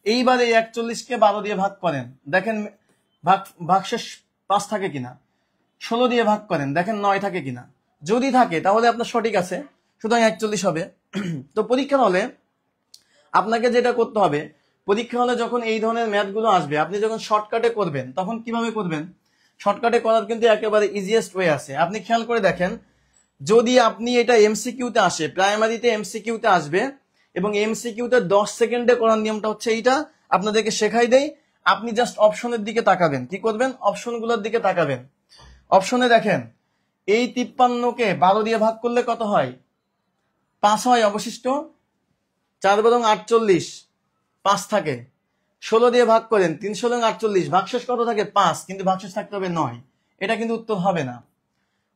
এইবার এই 41কে 12 দিয়ে ভাগ করেন, দেখেন ভাগশেষ 5 থাকে কিনা। 16 দিয়ে ভাগ করেন, দেখেন 9 থাকে কিনা। যদি থাকে তাহলে আপনার সঠিক আছে, সুতরাং 41 হবে। তো পরীক্ষার হলে আপনাকে যেটা করতে হবে, পরীক্ষা হলে যখন এই ধরনের ম্যাথগুলো আসবে, আপনি যখন শর্টকাটে করবেন তখন কিভাবে করবেন? শর্টকাটে করার কিন্তু একেবারে ইজিয়েস্ট ওয়ে আছে। আপনি খেয়াল করে দেখেন, যদি আপনি এটা এমসিকিউতে আসে, প্রাইমারিতে এমসিকিউতে আসবে, এবং এমসিকিউতে 10 সেকেন্ডে করার নিয়মটা হচ্ছে এইটা, আপনাদেরকে শেখাই দেই। আপনি জাস্ট অপশনের দিকে তাকাবেন। কি করবেন? অপশনগুলোর দিকে তাকাবেন। অপশনে দেখেন, এই 53কে 12 দিয়ে ভাগ করলে কত হয়? 5 হয় অবশিষ্ট। 4 বরং 48, 5 থাকে। 16 দিয়ে ভাগ করেন, 3 16 48, ভাগশেষ কত থাকে? 5, কিন্তু ভাগশেষ থাকতে হবে 9। এটা কিন্তু উত্তর হবে না।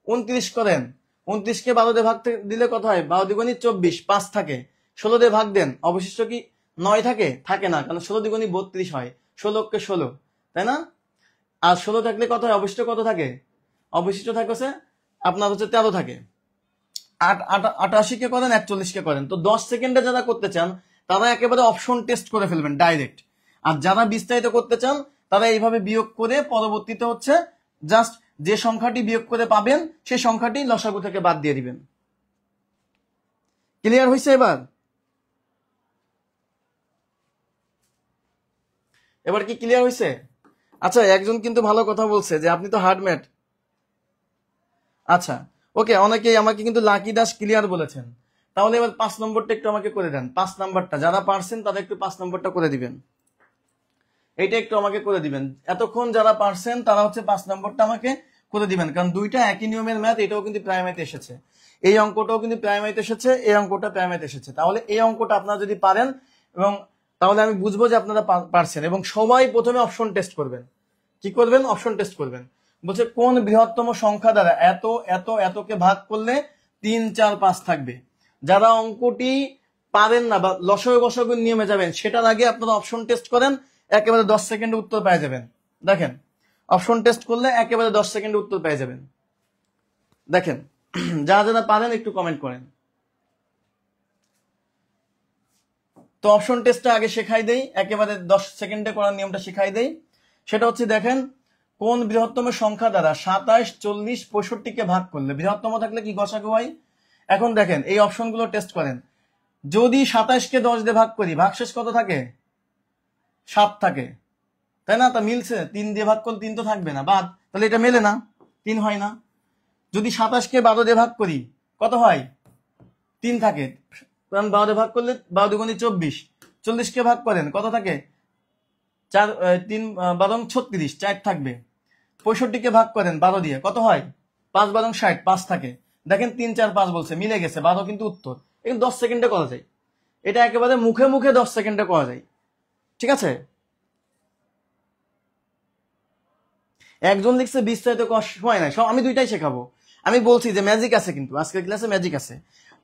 29 করেন, 29কে 12 দিয়ে ভাগ দিলে কত হয়? 12 দ্বিগুণী 24, 5 থাকে। 16 দিয়ে ভাগ দেন, অবশিষ্ট কি 9 থাকে? থাকে না, কারণ 16 দ্বিগুণী 32 হয়। 16কে 16, তাই না? আর 16 থাকলে কত হয়? অবশিষ্ট কত থাকে? অবশিষ্ট থাকে আপনার 13 থাকে। 88কে করেন, 41কে করেন। তো 10 সেকেন্ডে যারা করতে চান তারা একেবারে অপশন টেস্ট করে ফেলবেন ডাইরেক্ট। আর যারা বিস্তারিত করতে চান তারা এইভাবে বিয়োগ করে পরবর্তীতে জাস্ট যে সংখ্যাটি বিয়োগ করে পাবেন সেই সংখ্যাটি লসাগু থেকে বাদ দিয়ে দিবেন। ক্লিয়ার হয়েছে এবার? এবার কি ক্লিয়ার হয়েছে? আচ্ছা, একজন কিন্তু ভালো কথা বলছে যে আপনি তো হার্ডম্যাট। আচ্ছা, ওকে, অনেকেই আমাকে কিন্তু লাকি দাস ক্লিয়ার বলেছেন। তাহলে এবার 5 নম্বরটা একটু আমাকে করে দেন। 5 নম্বরটা যারা পারছেন তারা একটু 5 নম্বরটা করে দিবেন। এইটা একটু আমাকে করে দিবেন। এতক্ষণ যারা পারছেন তারা 5 নম্বরটা আমাকে করে দিবেন, কারণ দুইটা একই নিয়মের ম্যাথ। এটাও কিন্তু প্রাইমারিতে এসেছে, এই অঙ্কটাও কিন্তু প্রাইমারিতে এসেছে, এই অঙ্কটা প্রাইমারিতে এসেছে। তাহলে এই অঙ্কটা আপনারা যদি পারেন, এবং তাহলে আমি বুঝবো যে আপনারা পারছেন। এবং সবাই প্রথমে অপশন টেস্ট করবেন। কি করবেন? অপশন টেস্ট করবেন। বলছে কোন বৃহত্তম সংখ্যা দ্বারা এত এত এতকে ভাগ করলে 3 4 5 থাকবে। যারা অঙ্কটি পারেন না বা লসাগু গসাগুর নিয়মে যাবেন, সেটার আগে আপনারা অপশন টেস্ট করেন, একেবারে 10 সেকেন্ডে উত্তর পেয়ে যাবেন। দেখেন, অপশন টেস্ট করলে একেবারে 10 সেকেন্ডে উত্তর পেয়ে যাবেন। দেখেন, যারা যারা পারেন একটু কমেন্ট করেন। তো অপশন টেস্টটা আগে শেখাই দেই, একেবারে 10 সেকেন্ডে করার নিয়মটা শেখাই দেই। সেটা দেখেন, কোন বৃহত্তম সংখ্যা দ্বারা 27 40 65কে ভাগ করলে, বৃহত্তম থাকলে কি গসাগু হয়? এখন দেখেন এই অপশনগুলো টেস্ট করেন। যদি 27কে 10 দিয়ে ভাগ করি, ভাগশেষ কত থাকে? 7 থাকে, তাই না? তা মিলছে? 3 দিয়ে ভাগ করলে 3 তো থাকবে না, বাদ। তাহলে এটা মেলে না, 3 হয় না। যদি 27কে 12 দিয়ে ভাগ করি, কত হয়? 3 থাকে, কারণ 12 দিয়ে ভাগ করলে 12 দুগুণী 24। 40কে ভাগ করেন, কত থাকে? 4 3 12 36, 4 থাকবে। 65কে ভাগ করেন 12 দিয়ে, কত হয়? 5 12 60, 5 থাকে। দেখেন 3 4 5 বলছে, মিলে গেছে। 12 কিন্তু উত্তর। কিন্তু 10 সেকেন্ডে করা যায়। এটা একেবারে মুখে মুখে 10 সেকেন্ডে করা যায়। ঠিক আছে? একজন লিখছে বিস্তারিত করার সময় নাই, সব আমি দুইটাই শেখাবো। আমি বলছি যে ম্যাজিক আছে, কিন্তু আজকের ক্লাসে ম্যাজিক আছে।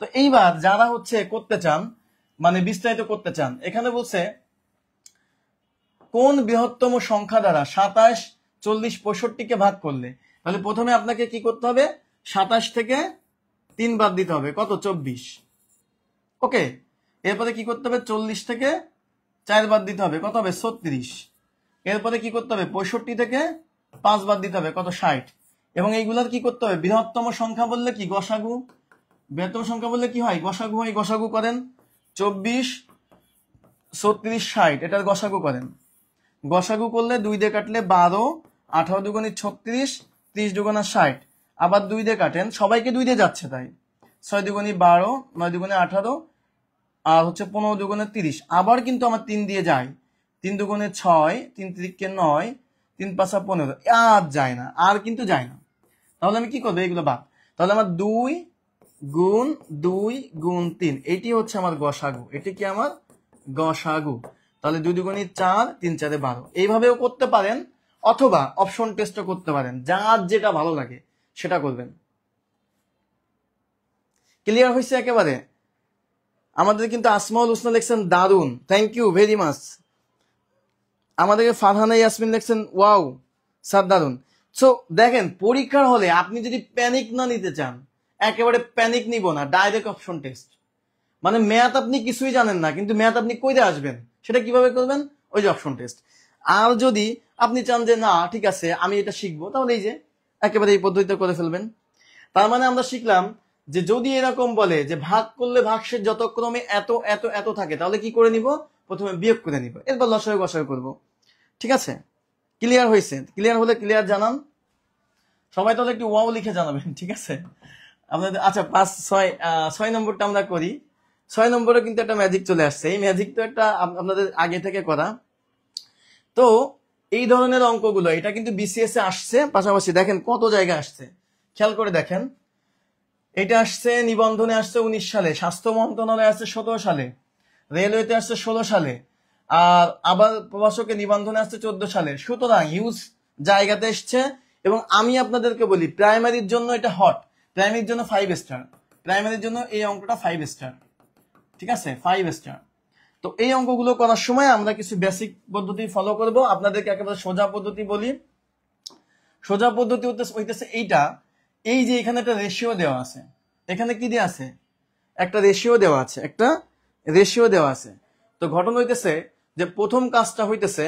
তো এইবার যারা করতে চান, মানে বিস্তারিত করতে চান, এখানে বলছে কোন বৃহত্তম সংখ্যা দ্বারা 27 40 65কে ভাগ করলে, তাহলে প্রথমে আপনাকে কি করতে হবে? 27 থেকে 3 বাদ দিতে হবে, কত? 24। ওকে, এরপরে কি করতে হবে? 40 থেকে 4 বাদ দিতে হবে, কত হবে? 36। এরপরে কি করতে হবে? 65 থেকে 5 বাদ দিতে হবে, কত? 60। এবং এইগুলার কি করতে হবে? বৃহত্তম সংখ্যা বললে কি? গসাগু। বৃহত্তম সংখ্যা বললে কি হয়? গসাগু হয়। গসাগু করেন। 24 36 60, এটার গসাগু করেন। গসাগু করলে 2 দিয়ে কাটলে 12, 18 দুগুণী 36, 30 দুগুণা 60। আবার 2 দিয়ে কাটেন, সবাইকে 2 দিয়ে যাচ্ছে, তাই 6 দুগুণী 12, 9 দুগুণে 18, আর 15 দুগুণে 30। আবার কিন্তু আমার 3 দিয়ে যায়, 3 দুগুণে 6, 3 3কে 9, 3 5 15, আর যায় না, আর কিন্তু যায় না। তাহলে আমি কি করবো? এইগুলো বাদ। তাহলে আমার 2 গুণ 2 গুণ 3, এটি আমার গসাগু। এটি কি আমার গসাগু? তাহলে 2 দুগুণী 4, 3 4 12। এইভাবেও করতে পারেন, অথবা অপশন টেস্টও করতে পারেন, যার যেটা ভালো লাগে সেটা করবেন। ক্লিয়ার হয়েছে একেবারে? আমাদের কিন্তু আসমাউল হোসনা লেখছেন দারুন, থ্যাংক ইউ ভেরি মাচ। আমাদেরকে ফারহানা ইয়াসমিন লেখছেন ওয়াও স্যার দারুন। সো দেখেন, পরীক্ষার হলে আপনি যদি প্যানিক না নিতে চান, একেবারে প্যানিক নিব না, ডাইরেক্ট অপশন টেস্ট। মানে ম্যাথ আপনি কিছুই জানেন না, কিন্তু ম্যাথ আপনি কইরে আসবেন, সেটা কিভাবে করবেন? ওই যে অপশন টেস্ট। আর যদি আপনি চান যে না ঠিক আছে আমি এটা শিখবো, তাহলে এই যে একেবারে এই পদ্ধতিতে করে ফেলবেন। তার মানে আমরা শিখলাম যে যদি এরকম বলে যে ভাগ করলে ভাগশেষ যতক্রমে এত এত এত থাকে, তাহলে কি করে নিব? প্রথমে বিয়োগ করে নিব, এরপর লসাগু গসাগু করব। ঠিক আছে? ক্লিয়ার হয়েছে? ক্লিয়ার হলে ক্লিয়ার জানান সবাই, তাহলে একটু ওয়াও লিখে জানাবেন। ঠিক আছে আপনাদের? আচ্ছা 6 নম্বরটা আমরা করি। 6 নম্বরে কিন্তু একটা ম্যাজিক চলে আসছে। এই ম্যাজিক তো একটা আপনাদের আগে থেকে করা। তো এই ধরনের অঙ্কগুলো এটা কিন্তু বিসিএস এ আসছে, পাশাপাশি দেখেন কত জায়গায় আসছে, খেয়াল করে দেখেন। এটা আসছে নিবন্ধনে আসছে 19 সালে, স্বাস্থ্য মন্ত্রণালয়ে আসছে 17 সালে, রেলওয়েতে আসছে 16 সালে, আর আবার প্রবাসকে নিবন্ধনে আসছে 14 সালে। সুতরাং হিউজ জায়গাতে এসছে। এবং আমি আপনাদেরকে বলি প্রাইমারির জন্য এটা হট, প্রাইমারির জন্য 5 স্টার, প্রাইমারির জন্য এই অঙ্কটা 5 স্টার। ঠিক আছে, 5 স্টার। তো এই অঙ্কগুলো করার সময় আমরা কিছু বেসিক পদ্ধতি ফলো করব। আপনাদেরকে একেবারে সোজা পদ্ধতি বলি। সোজা পদ্ধতি হইতেছে এইটা, এই যে এখানে একটা রেশিও দেওয়া আছে, এখানে কি দেওয়া আছে? একটা রেশিও দেওয়া আছে, একটা রেশিও দেওয়া আছে। তো ঘটনা হইতেছে যে প্রথম কাজটা হইতেছে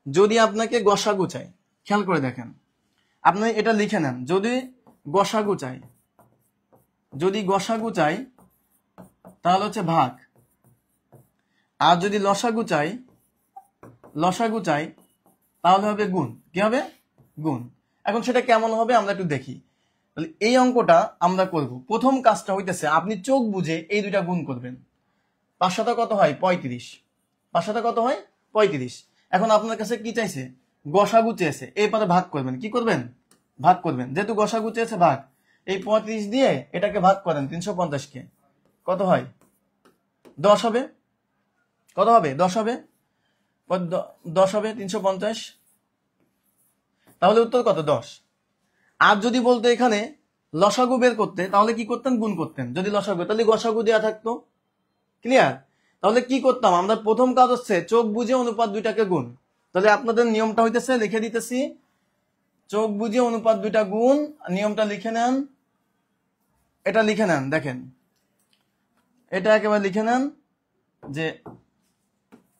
যদি আপনাকে গসাগু চাই, খেয়াল করে দেখেন, আপনি এটা লিখে নেন, যদি গসাগু চাই, যদি গসাগু চাই তাহলে হচ্ছে ভাগ, আর যদি লসাগু চাই, লসাগু চাই তাহলে হবে গুণ। কি হবে? গুণ। এখন সেটা কেমন হবে আমরা একটু দেখি। তাহলে এই অঙ্কটা আমরা করব। প্রথম কাজটা হইতেছে আপনি চোখ বুঝে এই দুইটা গুণ করবেন। 5 সাথে কত হয়? 35। 5 সাথে কত হয়? 35। এখন আপনার কাছে কি চাইছে? গসাগু চেয়েছে, এই পারে ভাগ করবেন। কি করবেন? ভাগ করবেন। যেহেতু গসাগু চেয়েছে ভাগ, এই 35 দিয়ে এটাকে ভাগ করেন 350-কে, কত হয়? 10 হবে। কত হবে? 10 হবে। 10 হবে 350। তাহলে উত্তর কত? 10। আর যদি বলতো এখানে লসাগু বের করতে, তাহলে কি করতেন? গুণ করতেন। যদি লসাগু, তাহলে গসাগু দেওয়া থাকতো। ক্লিয়ার? তাহলে কি করতাম আমরা? প্রথম কাজ হচ্ছে চোখ বুঝে অনুপাত দুইটাকে গুণ। তাহলে আপনাদের নিয়মটা হইতেছে, লিখে দিতেছি, চোখ বুঝে অনুপাত দুইটা গুণ। নিয়মটা লিখে নেন, এটা লিখে নেন, দেখেন এটা একেবারে লিখে নেন যে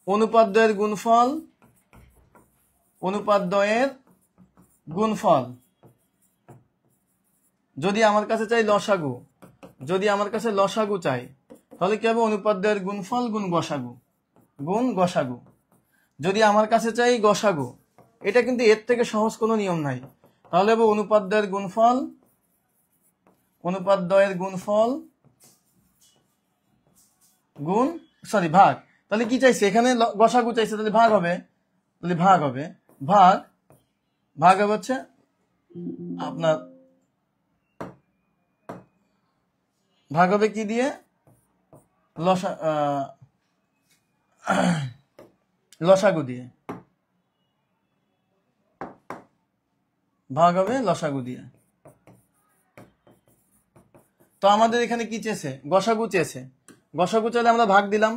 অনুপাত দ্বয়ের গুণফল, অনুপাত দ্বয়ের গুণফল যদি আমার কাছে চাই লসাগু, যদি আমার কাছে লসাগু চাই তাহলে কি হবে? অনুপাত দ্বয়ের গুণফল গুণ গসাগু, গুণ গসাগু। যদি আমার কাছে চাই গসাগু, এটা কিন্তু এর থেকে সহজ কোনো নিয়ম নাই, তাহলে হবে অনুপাত দ্বয়ের গুণফল, অনুপাত দ্বয়ের গুণফল গুণ ভাগ। তাহলে কি চাইছে? এখানে গসাগু চাইছে, তাহলে ভাগ হবে, তাহলে ভাগ হবে, ভাগ ভাগ হবে হচ্ছে আপনার, ভাগ হবে কি দিয়ে? লসাগু দিয়ে, ভাগ হবে লসাগু দিয়ে। তো আমাদের এখানে কি চেয়েছে? গসাগু চেয়েছে। গসাগু চাইলে আমরা ভাগ দিলাম।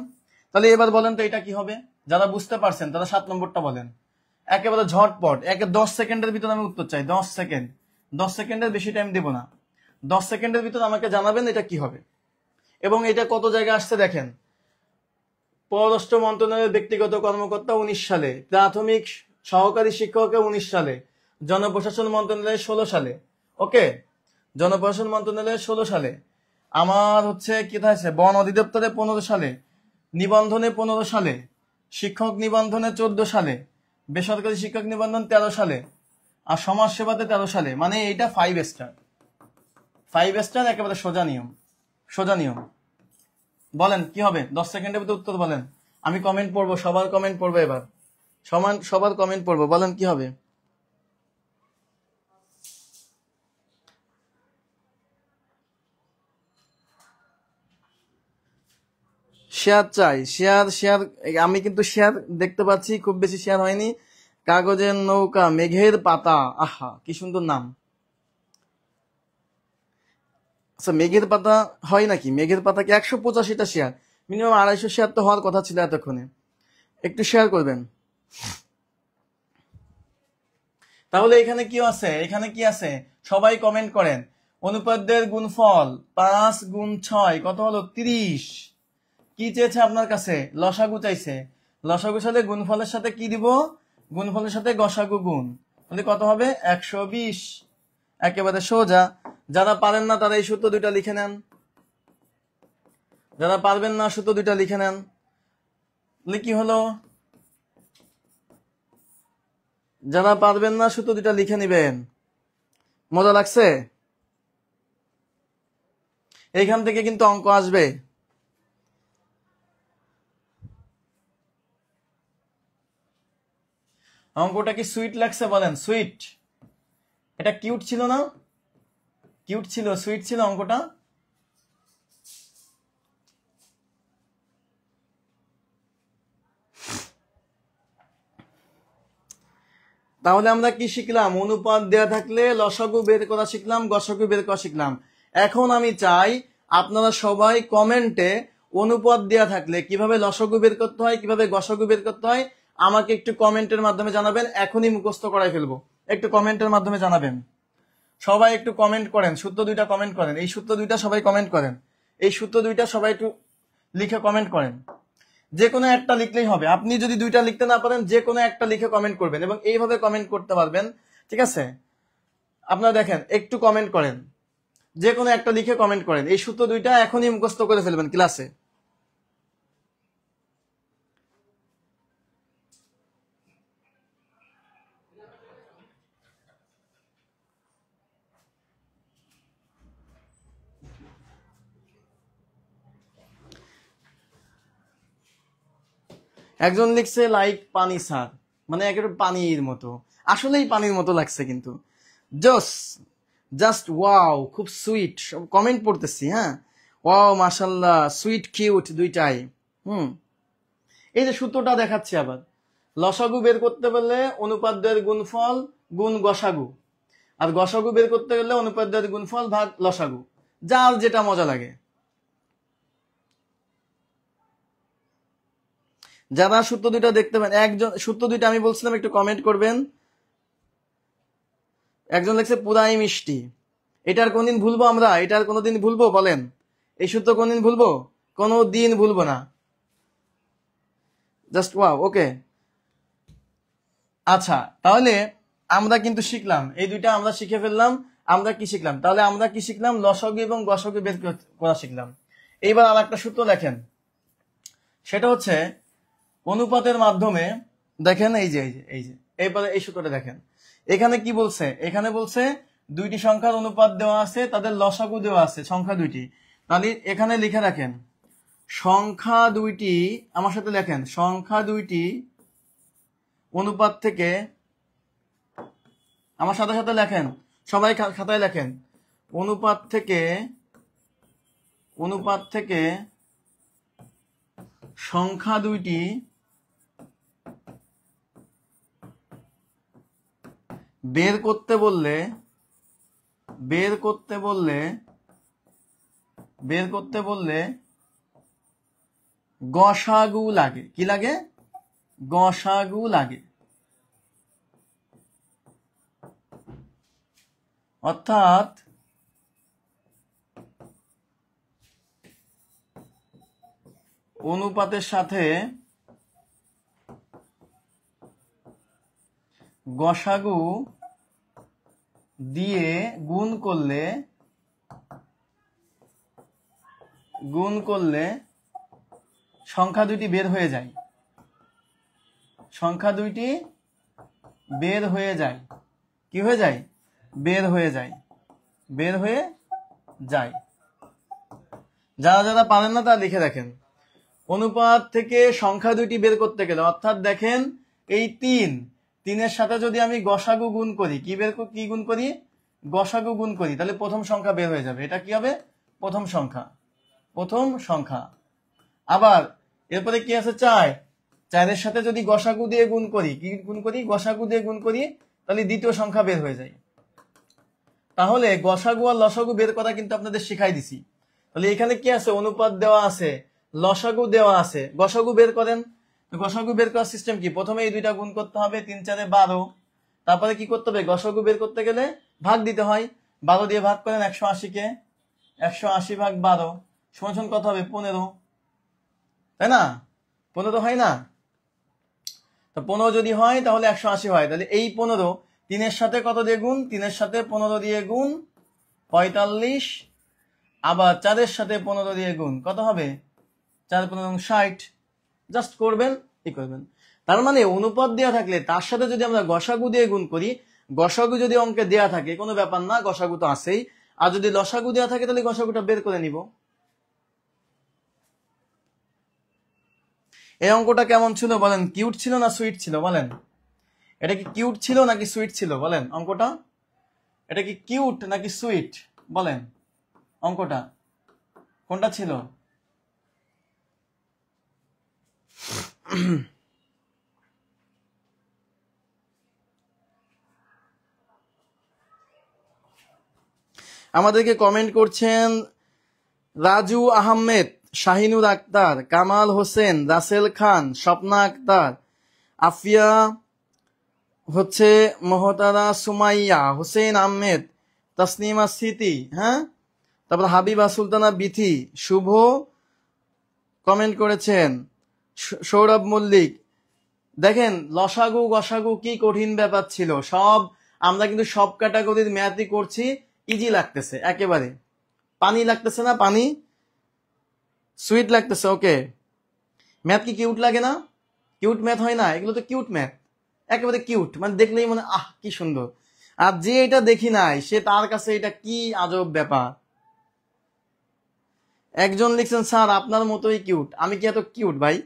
তাহলে এবার বলেন তো এটা কি হবে? যারা বুঝতে পারছেন তারা 7 নম্বরটা বলেন একেবারে ঝটপট। 10 সেকেন্ডের ভিতরে আমি উত্তর চাই, 10 সেকেন্ড, 10 সেকেন্ডের বেশি টাইম দেব না। 10 সেকেন্ডের ভিতরে আমাকে জানাবেন এটা কি হবে। এবং এটা কত জায়গায় আসছে দেখেন, পররাষ্ট্র মন্ত্রণালয়ের ব্যক্তিগত কর্মকর্তা 19 সালে, প্রাথমিক সহকারী শিক্ষককে 19 সালে, জনপ্রশাসন মন্ত্রণালয়ে 16 সালে, ওকে, জনপ্রশাসন মন্ত্রণালয়ে 16 সালে, আমার হচ্ছে কি আছে বন অধিদপ্তরে 15 সালে, নিবন্ধনে 15 সালে, শিক্ষক নিবন্ধনে 14 সালে, বেসরকারি শিক্ষক নিবন্ধন 13 সালে, আর সমাজ সেবাতে 13 সালে। মানে এইটা 5 স্টার, 5 স্টার, একেবারে সোজা নিয়ম, সোজা নিয়ম। বলেন কি হবে? 10 সেকেন্ডের ভিতরে উত্তর বলেন। আমি কমেন্ট পড়বো, সবার কমেন্ট পড়বো এবার, সবার কমেন্ট পড়বো। বলেন কি হবে? শেয়ার চাই, শেয়ার শেয়ার। আমি কিন্তু শেয়ার দেখতে পাচ্ছি, খুব বেশি শেয়ার হয়নি, কাগজের নৌকা, মেঘের পাতা, আহা কি সুন্দর নাম। আচ্ছা মেঘের পাতা হয় নাকি? মেঘের পাতা কি 185টা শেয়ার, মিনিমাম 250 শেয়ার তো হওয়ার কথা ছিল এতক্ষণে। একটু শেয়ার করবেন। তাহলে এখানে কি আছে? এখানে কি আছে? সবাই কমেন্ট করেন। অনুপাদ্যের গুণফল 5 গুণ 6 কত হলো? 30। কি চেয়েছে আপনার কাছে? লসাগু চাইছে। লসাগু সাথে গুণফলের সাথে কি দিব? গুণফলের সাথে গসাগু গুণ, তাহলে কত হবে? 120। একেবারে সোজা। যারা পারেন না তারা এই সূত্র দুইটা লিখে নেন, যারা পারবেন না সূত্র দুইটা লিখে নেন। তাহলে কি হলো? যারা পারবেন না সূত্র দুইটা লিখে নিবেন। মজা লাগছে? এইখান থেকে কিন্তু অঙ্ক আসবে। অঙ্কটা কি সুইট লাগছে বলেন? সুইট? এটা কিউট ছিল না? কিউট ছিল, সুইট ছিল অঙ্কটা। তাহলে আমরা কি শিখলাম? অনুপাত দেয়া থাকলে লসাগু বের করা শিখলাম, গসাগু বের করা শিখলাম। এখন আমি চাই আপনারা সবাই কমেন্টে অনুপাত দেয়া থাকলে কিভাবে লসাগু বের করতে হয়, কিভাবে গসাগু বের করতে হয় আমাকে একটু কমেন্টের মাধ্যমে জানাবেন। এখনই মুখস্থ করাই ফেলবো, একটু কমেন্টের মাধ্যমে জানাবেন। সবাই একটু কমেন্ট করেন, সূত্র দুইটা কমেন্ট করেন। এই সূত্র দুইটা সবাই কমেন্ট করেন। এই সূত্র দুইটা সবাই একটু লিখে কমেন্ট করেন। যে কোনো একটা লিখলেই হবে। আপনি যদি দুইটা লিখতে না পারেন যে কোনো একটা লিখে কমেন্ট করবেন এবং এইভাবে কমেন্ট করতে পারবেন। ঠিক আছে? আপনারা দেখেন একটু কমেন্ট করেন, যে কোনো একটা লিখে কমেন্ট করেন। এই সূত্র দুইটা এখনই মুখস্থ করে ফেলবেন ক্লাসে। একজন লিখছে লাইক পানি স্যার, মানে একেবারে পানির মতো। আসলেই পানির মতো লাগছে কিন্তু। জাস্ট ওয়াও, খুব সুইট। সব কমেন্ট পড়তেছি। হ্যাঁ, ওয়াও, মাশাল্লাহ, সুইট, কিউট দুইটাই। এই যে সূত্রটা দেখাচ্ছি আবার। লসাগু বের করতে পারলে অনুপাদ্যের গুণফল গুণ গসাগু, আর গসাগু বের করতে গেলে অনুপাদ্যের গুণফল ভাগ লসাগু, যার যেটা মজা লাগে। যারা সূত্র দুইটা দেখতে পান, একজন সূত্র দুইটা আমি বলছিলাম একটু কমেন্ট করবেন। একজন লিখছে পুরাই মিষ্টি। এটার কোনদিন ভুলবো আমরা? এটার কোনোদিন ভুলবো বলেন? এই সূত্র কোনদিন ভুলবো? কোনোদিন ভুলবো না। Just wow. ওকে, আচ্ছা তাহলে আমরা কিন্তু শিখলাম, এই দুইটা আমরা শিখে ফেললাম। আমরা কি শিখলাম? তাহলে আমরা কি শিখলাম? লসাগু এবং গসাগু বের করা শিখলাম। এইবার আর একটা সূত্র লেখেন, সেটা হচ্ছে অনুপাতের মাধ্যমে। দেখেন এই যে এইবারে এই সূত্রটা দেখেন। এখানে কি বলছে? এখানে বলছে দুইটি সংখ্যার অনুপাত দেওয়া আছে, তাদের লসাগু দেওয়া আছে, সংখ্যা দুইটি। তাহলে এখানে লিখে রাখেন সংখ্যা দুইটি, আমার সাথে লেখেন সংখ্যা দুইটি অনুপাত থেকে, আমার সাথে সাথে লেখেন, সবাই খাতায় লেখেন, অনুপাত থেকে সংখ্যা দুইটি বের করতে বললে গসাগু লাগে। কি লাগে? গসাগু লাগে। অর্থাৎ অনুপাতের সাথে গসাগু দিয়ে গুণ করলে সংখ্যা দুইটি বের হয়ে যায়। সংখ্যা দুইটি বের হয়ে যায়। কি হয়ে যায়? বের হয়ে যায়। যারা যারা পারেন না তারা লিখে রাখেন। অনুপাত থেকে সংখ্যা দুইটি বের করতে গেলে, অর্থাৎ দেখেন এই 3-এর সাথে যদি আমি গসাগু গুণ করি, কি গুণ করি? গসাগু গুণ করি, তাহলে প্রথম সংখ্যা বের হয়ে যাবে। এটা কি হবে? প্রথম সংখ্যা। আবার এরপরে কি আছে? 4 এর সাথে যদি গসাগু দিয়ে গুণ করি, কি গুণ করি? গসাগু দিয়ে গুণ করি, তাহলে দ্বিতীয় সংখ্যা বের হয়ে যায়। তাহলে গসাগু আর লসাগু বের করা কিন্তু আপনাদের শিখাই দিছি। তাহলে এখানে কি আছে? অনুপাত দেওয়া আছে, লসাগু দেওয়া আছে, গসাগু বের করেন। গসাগু বের করার সিস্টেম কি? প্রথমে এই দুইটা গুণ করতে হবে, 3 4 12। তারপরে কি করতে হবে? গসাগু বের করতে গেলে ভাগ দিতে হয়। 12 দিয়ে ভাগ করেন 180 কে, 180 ভাগ 12 সমান কত হবে? 15, তাই না? 15 হয় না? তো 15 যদি হয় তাহলে 180 হয়। তাহলে এই 15 3 এর সাথে কত দিয়ে গুণ? 3 এর সাথে 15 দিয়ে গুণ 45, আবার 4 এর সাথে 15 দিয়ে গুণ কত হবে? 4 15 60। জাস্ট করবেন, কি করবেন। তার মানে অনুপাত দেওয়া থাকলে তার সাথে যদি আমরা গসাগু দিয়ে গুণ করি, গসাগু যদি অঙ্কে দেওয়া থাকে কোনো ব্যাপার না, গসাগু তো আছেই। আর যদি লসাগু দেওয়া থাকে তাহলে গসাগুটা বের করে নিব। এই অঙ্কটা কেমন ছিল বলেন? কিউট ছিল না সুইট ছিল বলেন? এটা কি কিউট ছিল নাকি সুইট ছিল বলেন? অঙ্কটা এটা কি কিউট নাকি সুইট বলেন? অঙ্কটা কোনটা ছিল? আমাদেরকে কমেন্ট করছেন রাজু আহমেদ, শাহিনুর আক্তার, কামাল হোসেন, রাসেল খান, স্বপ্না আক্তার, আফিয়া হচ্ছে মহতারা, সুমাইয়া, হোসেন আহমেদ, তাসনিমা স্মৃতি, হ্যাঁ, তারপর হাবিবা সুলতানা বিথি, শুভ কমেন্ট করেছেন, সৌরভ মল্লিক। দেখেন লসাগু গসাগু কি কঠিন ব্যাপার ছিল। সব আমরা কিন্তু সব ক্যাটাগরির ম্যাথই করছি, ইজি লাগতেছে একেবারে। পানি লাগতেছে না? পানি সুইট লাগতেছে। ওকে, ম্যাথ কি কিউট লাগে না? কিউট ম্যাথ হয় না? এগুলো তো কিউট ম্যাথ, একেবারে কিউট, মানে দেখলেই মনে আহ কি সুন্দর। আর যে এটা দেখি নাই সে তার কাছে এটা কি আজব ব্যাপার। একজন লিখছেন স্যার আপনার মতোই কিউট। আমি কি এত কিউট ভাই?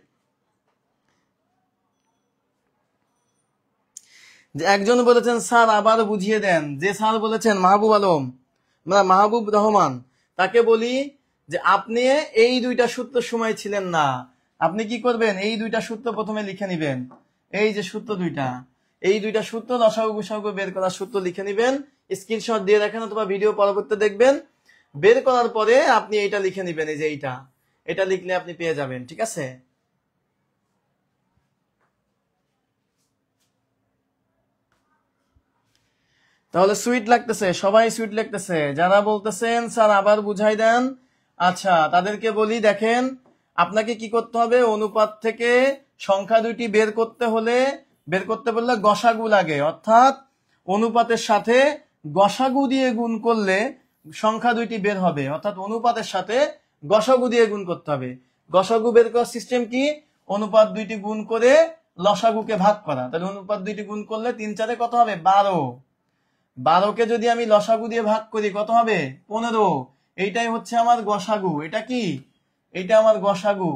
যে একজন বলেছেন স্যার আবার বুঝিয়ে দেন। যে স্যার বলেছেন মাহবুব আলম, মাহবুব রহমান, তাকে বলি যে আপনি এই দুইটা সূত্র সময় ছিলেন না। আপনি কি করবেন? এই দুইটা সূত্র প্রথমে লিখে নিবেন। এই যে সূত্র দুইটা, এই দুইটা সূত্র লসাগু গসাগু বের করার সূত্র লিখে নিবেন, স্ক্রিনশট দিয়ে রাখেন অথবা ভিডিও পরবর্তীতে দেখবেন। বের করার পরে আপনি এইটা লিখে নিবেন, এই যে এটা লিখলে আপনি পেয়ে যাবেন। ঠিক আছে? তাহলে সুইট লাগতেছে, সবাই সুইট লাগতেছে। যারা বলতেছেন স্যার আবার বুঝাই দেন, আচ্ছা তাদেরকে বলি, দেখেন আপনাকে কি করতে হবে? অনুপাত থেকে সংখ্যা দুইটি বের করতে বললে গসাগু লাগে, অর্থাৎ অনুপাতের সাথে গসাগু দিয়ে গুণ করলে সংখ্যা দুইটি বের হবে, অর্থাৎ অনুপাতের সাথে গসাগু দিয়ে গুণ করতে হবে। গসাগু বের করার সিস্টেম কি? অনুপাত দুইটি গুণ করে লসাগুকে ভাগ করা। তাহলে অনুপাত দুইটি গুণ করলে 3 4 কত হবে? 12। 12কে যদি আমি লসাগু দিয়ে ভাগ করি কত হবে? 15। এইটাই হচ্ছে আমার গসাগু। এটা কি? এইটা আমার গসাগু।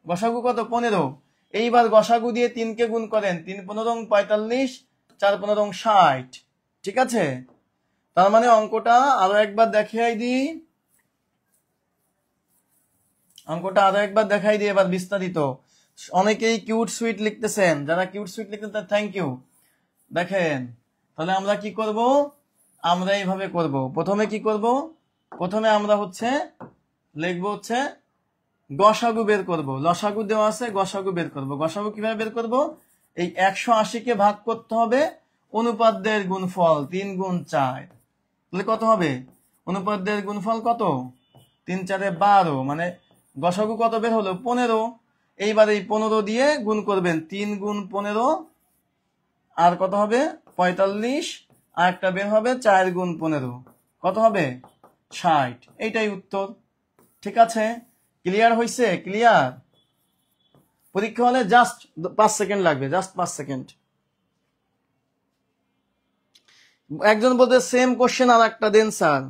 গসাগু কত? 15। এইবার গসাগু দিয়ে 3কে গুণ করেন, 3 15 45, 4 15 60। ঠিক আছে? তার মানে অঙ্কটা আরো একবার দেখাই দিই, এবার বিস্তারিত। অনেকেই কিউট সুইট লিখতেছেন, যারা কিউট সুইট লিখতেছেন থ্যাংক ইউ। দেখেন তাহলে আমরা কি করব? আমরা এইভাবে করব। প্রথমে কি করব? প্রথমে আমরা হচ্ছে লিখবো হচ্ছে গসাগু বের করব। লসাগু দেওয়া আছে, গসাগু বের করব। গসাগু কিভাবে বের করব? এই 180কে ভাগ করতে হবে অনুপাতদের গুণফল, 3 গুণ 4। তাহলে কত হবে? অনুপাতদের গুণফল কত? 3 4 12, মানে গসাগু কত বের হলো? 15। এইবার এই 15 দিয়ে গুণ করবেন, 3 গুণ 15, আর কত হবে? 45, আর একটা বের হবে 4 গুণ 15, কত হবে? 60। এইটাই উত্তর। ঠিক আছে? ক্লিয়ার হয়েছে? ক্লিয়ার? পরীক্ষা হলে জাস্ট 5 সেকেন্ড লাগবে, জাস্ট 5 সেকেন্ড। একজন বলতে সেম কোশ্চেন আর একটা দেন স্যার।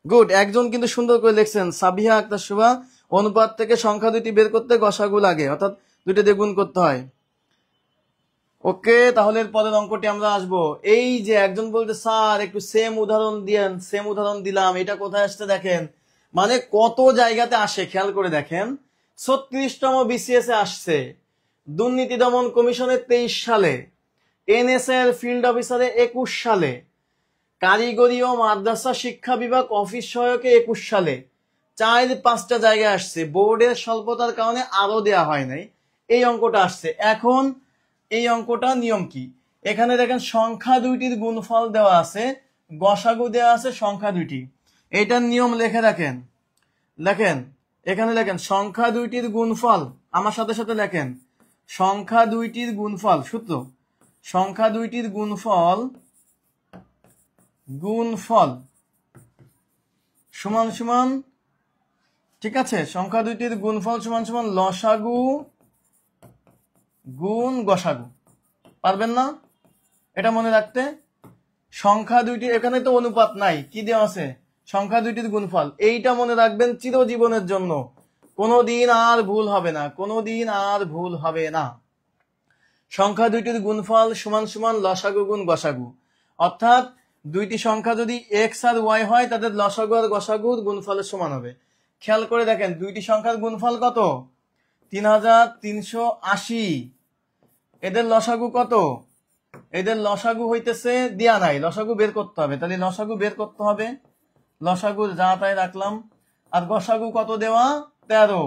গুড, একজন কিন্তু সুন্দর করে লিখছেন, সাবিহা আক্তার শুভা, অনুপাত থেকে সংখ্যা দুটি বের করতে গসাগু লাগে, অর্থাৎ দুইটা দিয়ে গুণ করতে হয়। ওকে, তাহলে পরের অঙ্কটি আমরা আসবো। এই যে একজন বলতে স্যার একটু সেম উদাহরণ দিয়েন, সেম উদাহরণ দিলাম, এটা কোথায় আসছে দেখেন। মানে কত জায়গাতে আসে খেয়াল করে দেখেন। 36তম BCS এ আসছে, দুর্নীতি দমন কমিশনে 23 সালে, NSA এর ফিল্ড অফিসারে 21 সালে, কারিগরি ও মাদ্রাসা শিক্ষা বিভাগ অফিস সহায়কে 21 সালে। 4-5টা জায়গায় আসছে, বোর্ডের স্বল্পতার কারণে আরো দেয়া হয় নাই, এই অঙ্কটা আসছে। এখন এই অঙ্কটা নিয়ম কি, এখানে দেখেন সংখ্যা দুইটির গুণফল দেওয়া আছে, গসাগু দেওয়া আছে সংখ্যা দুইটি। এটার নিয়ম লিখে রাখেন, লেখেন এখানে লেখেন সংখ্যা দুইটির গুণফল, আমার সাথে সাথে লেখেন সংখ্যা দুইটির গুণফল, সূত্র সংখ্যা দুইটির গুণফল সমান সমান, ঠিক আছে, সংখ্যা দুইটির গুণফল সমান সমান লসাগু গুণ গসাগু। পারবেন না এটা মনে রাখতে? সংখ্যা দুইটি, এখানে তো অনুপাত নাই, কি দেওয়া আছে, সংখ্যা দুইটির গুণফল। এইটা মনে রাখবেন চিরজীবনের জন্য, কোনোদিন আর ভুল হবে না, কোনোদিন আর ভুল হবে না। সংখ্যা দুইটির গুণফল সমান সমান লসাগু গুণ গসাগু, অর্থাৎ দুইটি সংখ্যা যদি এক্স আর ওয়াই হয় তাদের লসাগু আর গসাগুর গুণফলের সমান হবে। খেয়াল করে দেখেন দুইটি সংখ্যার গুণফল কত, 3380, এদের লসাগু কত, এদের লসাগু হইতেছে দেয়া নাই, লসাগু বের করতে হবে, তাহলে লসাগু বের করতে হবে, লসাগু যা তাই রাখলাম, আর গসাগু কত দেওয়া 13,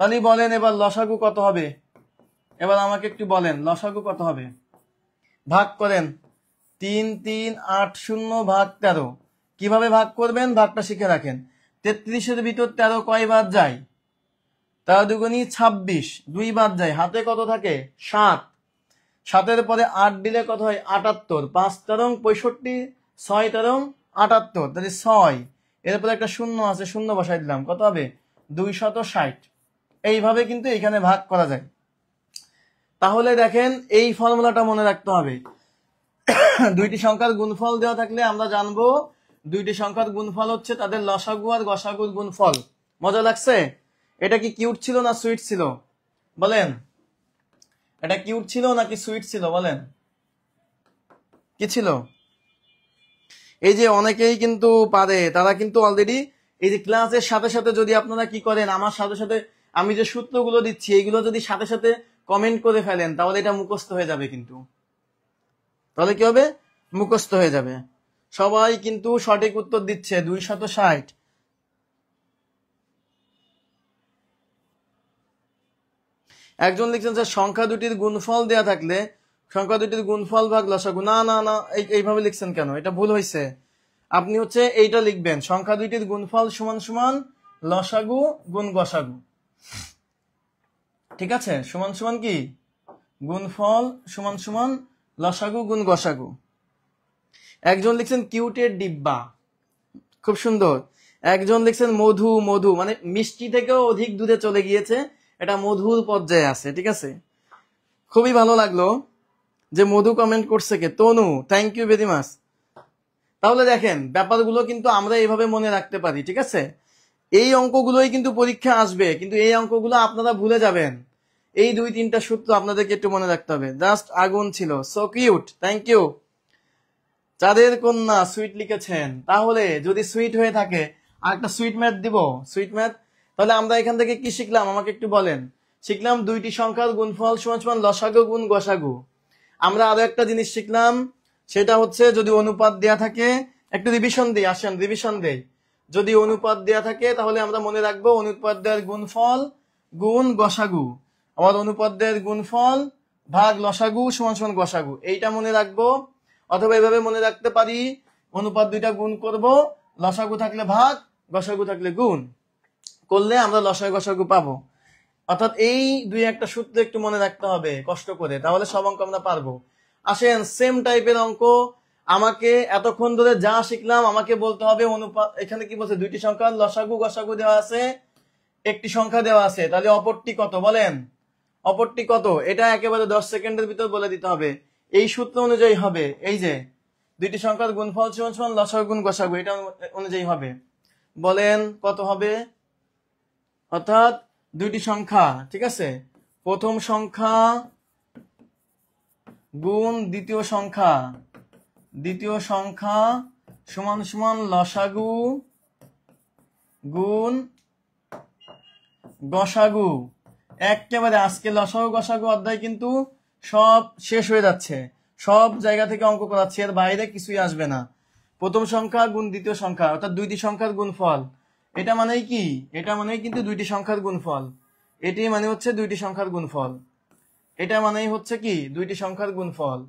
তাহলে বলেন এবার লসাগু কত হবে, এবার আমাকে একটু বলেন লসাগু কত হবে। ভাগ করেন, 3380 ভাগ 13, কিভাবে ভাগ করবেন ভাগটা শিখে রাখেন। 33-এর ভিতর 13 কয় বাদ যায়, 13 দুগুণী 26, 2 বাদ যায়, হাতে কত থাকে 7, 7-এর পরে 8 দিলে কত হয় 78, 5 13 65, 6 13 78, তাহলে 6, এরপরে একটা শূন্য আছে, শূন্য বসাই দিলাম, কত হবে 260। এইভাবে কিন্তু এখানে ভাগ করা যায়। তাহলে দেখেন এই ফর্মুলাটা মনে রাখতে হবে। দুইটি সংখ্যার গুণফল দেওয়া থাকলে আমরা জানবো দুইটি সংখ্যার গুণফল হচ্ছে তাদের লসাগু আর গসাগুর গুণফল। মজা লাগছে? এটা কি কিউট ছিল না সুইট ছিল বলেন, এটা কিউট ছিল নাকি সুইট ছিল বলেন, কি ছিল? এই যে অনেকেই কিন্তু পারে, তারা কিন্তু অলরেডি এই যে ক্লাসের সাথে সাথে যদি আপনারা কি করেন, আমার সাথে সাথে আমি যে সূত্রগুলো দিচ্ছি এইগুলো যদি সাথে সাথে কমেন্ট করে ফেলেন তাহলে এটা মুখস্থ হয়ে যাবে, কিন্তু তাহলে কি হবে মুখস্থ হয়ে যাবে। সবাই কিন্তু সঠিক উত্তর দিচ্ছে 260। একজন লিখছেন স্যার সংখ্যা দুটির গুণফল দেয়া থাকলে সংখ্যা দুটির গুণফল ভাগ লসাগু, না না না এইভাবে লিখছেন কেন, এটা ভুল হয়েছে। আপনি হচ্ছে এইটা লিখবেন সংখ্যা দুইটির গুণফল সমান সমান লসাগু গুণ গসাগু, ঠিক আছে, সমান সমান কি গুণফল সমান সমান লসাগু গুণ গসাগু। একজন লিখছেন কিউটের ডিব্বা, খুব সুন্দর। একজন লিখছেন মধু, মধু মানে মিষ্টি থেকেও অধিক দূরে চলে গিয়েছে, এটা মধুর পর্যায়ে আছে, ঠিক আছে, খুবই ভালো লাগলো যে মধু কমেন্ট করছে, কে তনু, থ্যাংক ইউ ভেরি মাচ। তাহলে দেখেন ব্যাপারগুলো কিন্তু আমরা এইভাবে মনে রাখতে পারি, ঠিক আছে। এই অঙ্কগুলোই কিন্তু পরীক্ষা আসবে, কিন্তু এই অঙ্কগুলো আপনারা ভুলে যাবেন। এই 2-3টা সূত্র আপনাদেরকে একটু মনে রাখতে হবে। জাস্ট আগুন ছিল, সো কিউট, থ্যাংক ইউ। চাঁদের কন্যা সুইট লিখেছেন, তাহলে যদি সুইট হয়ে থাকে আর একটা সুইট ম্যাথ দিব, সুইট ম্যাথ। তাহলে আমরা এখান থেকে কি শিখলাম আমাকে একটু বলেন। শিখলাম দুইটি সংখ্যার গুণফল সমান সমান লসাগু গুণ গসাগু। আমরা আরো একটা জিনিস শিখলাম, সেটা হচ্ছে যদি অনুপাত দেয়া থাকে, একটু রিভিশন দিই, আসেন রিভিশন দেই। যদি অনুপাত দেয়া থাকে তাহলে আমরা মনে রাখবো অনুপাত দেওয়ার গুণফল গুণ গসাগু, আবার অনুপাত দেওয়ার গুণফল ভাগ লসাগু সমান সমান গসাগু, এইটা মনে রাখবো। অথবা এভাবে মনে রাখতে পারি অনুপাত দুইটা গুণ করব, লসাগু থাকলে ভাগ, গসাগু থাকলে গুণ, করলে আমরা লসাগু গসাগু পাবো। অর্থাৎ এই 2-1টা সূত্র একটু মনে রাখতে হবে কষ্ট করে, তাহলে সব অঙ্ক আমরা পারবো। আসেন সেম টাইপের অঙ্ক, আমাকে এতক্ষণ ধরে যা শিখলাম আমাকে বলতে হবে অনুপাত, এখানে কি বলছে দুইটি সংখ্যার লসাগু গসাগু দেওয়া আছে, একটি সংখ্যা দেওয়া আছে, তাহলে অপরটি কত বলেন, অপরটি কত, এটা একেবারে 10 সেকেন্ডের ভিতর বলে দিতে হবে। এই সূত্র অনুযায়ী হবে, এই যে দুইটি সংখ্যার গুণফল সমান সমান লসাগু গুণ গসাগু, এটা অনুযায়ী হবে। বলেন কত হবে, অর্থাৎ দুইটি সংখ্যা, ঠিক আছে, প্রথম সংখ্যা গুণ দ্বিতীয় সংখ্যা, দ্বিতীয় সংখ্যা সমান সমান লসাগু গুণ গসাগু। একেবারে আজকে লসাগু গসাগু অধ্যায় কিন্তু সব শেষ হয়ে যাচ্ছে, সব জায়গা থেকে অঙ্ক করাচ্ছি, এর বাইরে কিছুই আসবে না। প্রথম সংখ্যা গুণ দ্বিতীয় সংখ্যা, অর্থাৎ দুইটি সংখ্যার গুণফল। এটা মানেই কি? এটা মানেই কিন্তু দুইটি সংখ্যার গুণফল। এটি মানে হচ্ছে দুইটি সংখ্যার গুণফল। এটা মানেই হচ্ছে কি? দুইটি সংখ্যার গুণফল,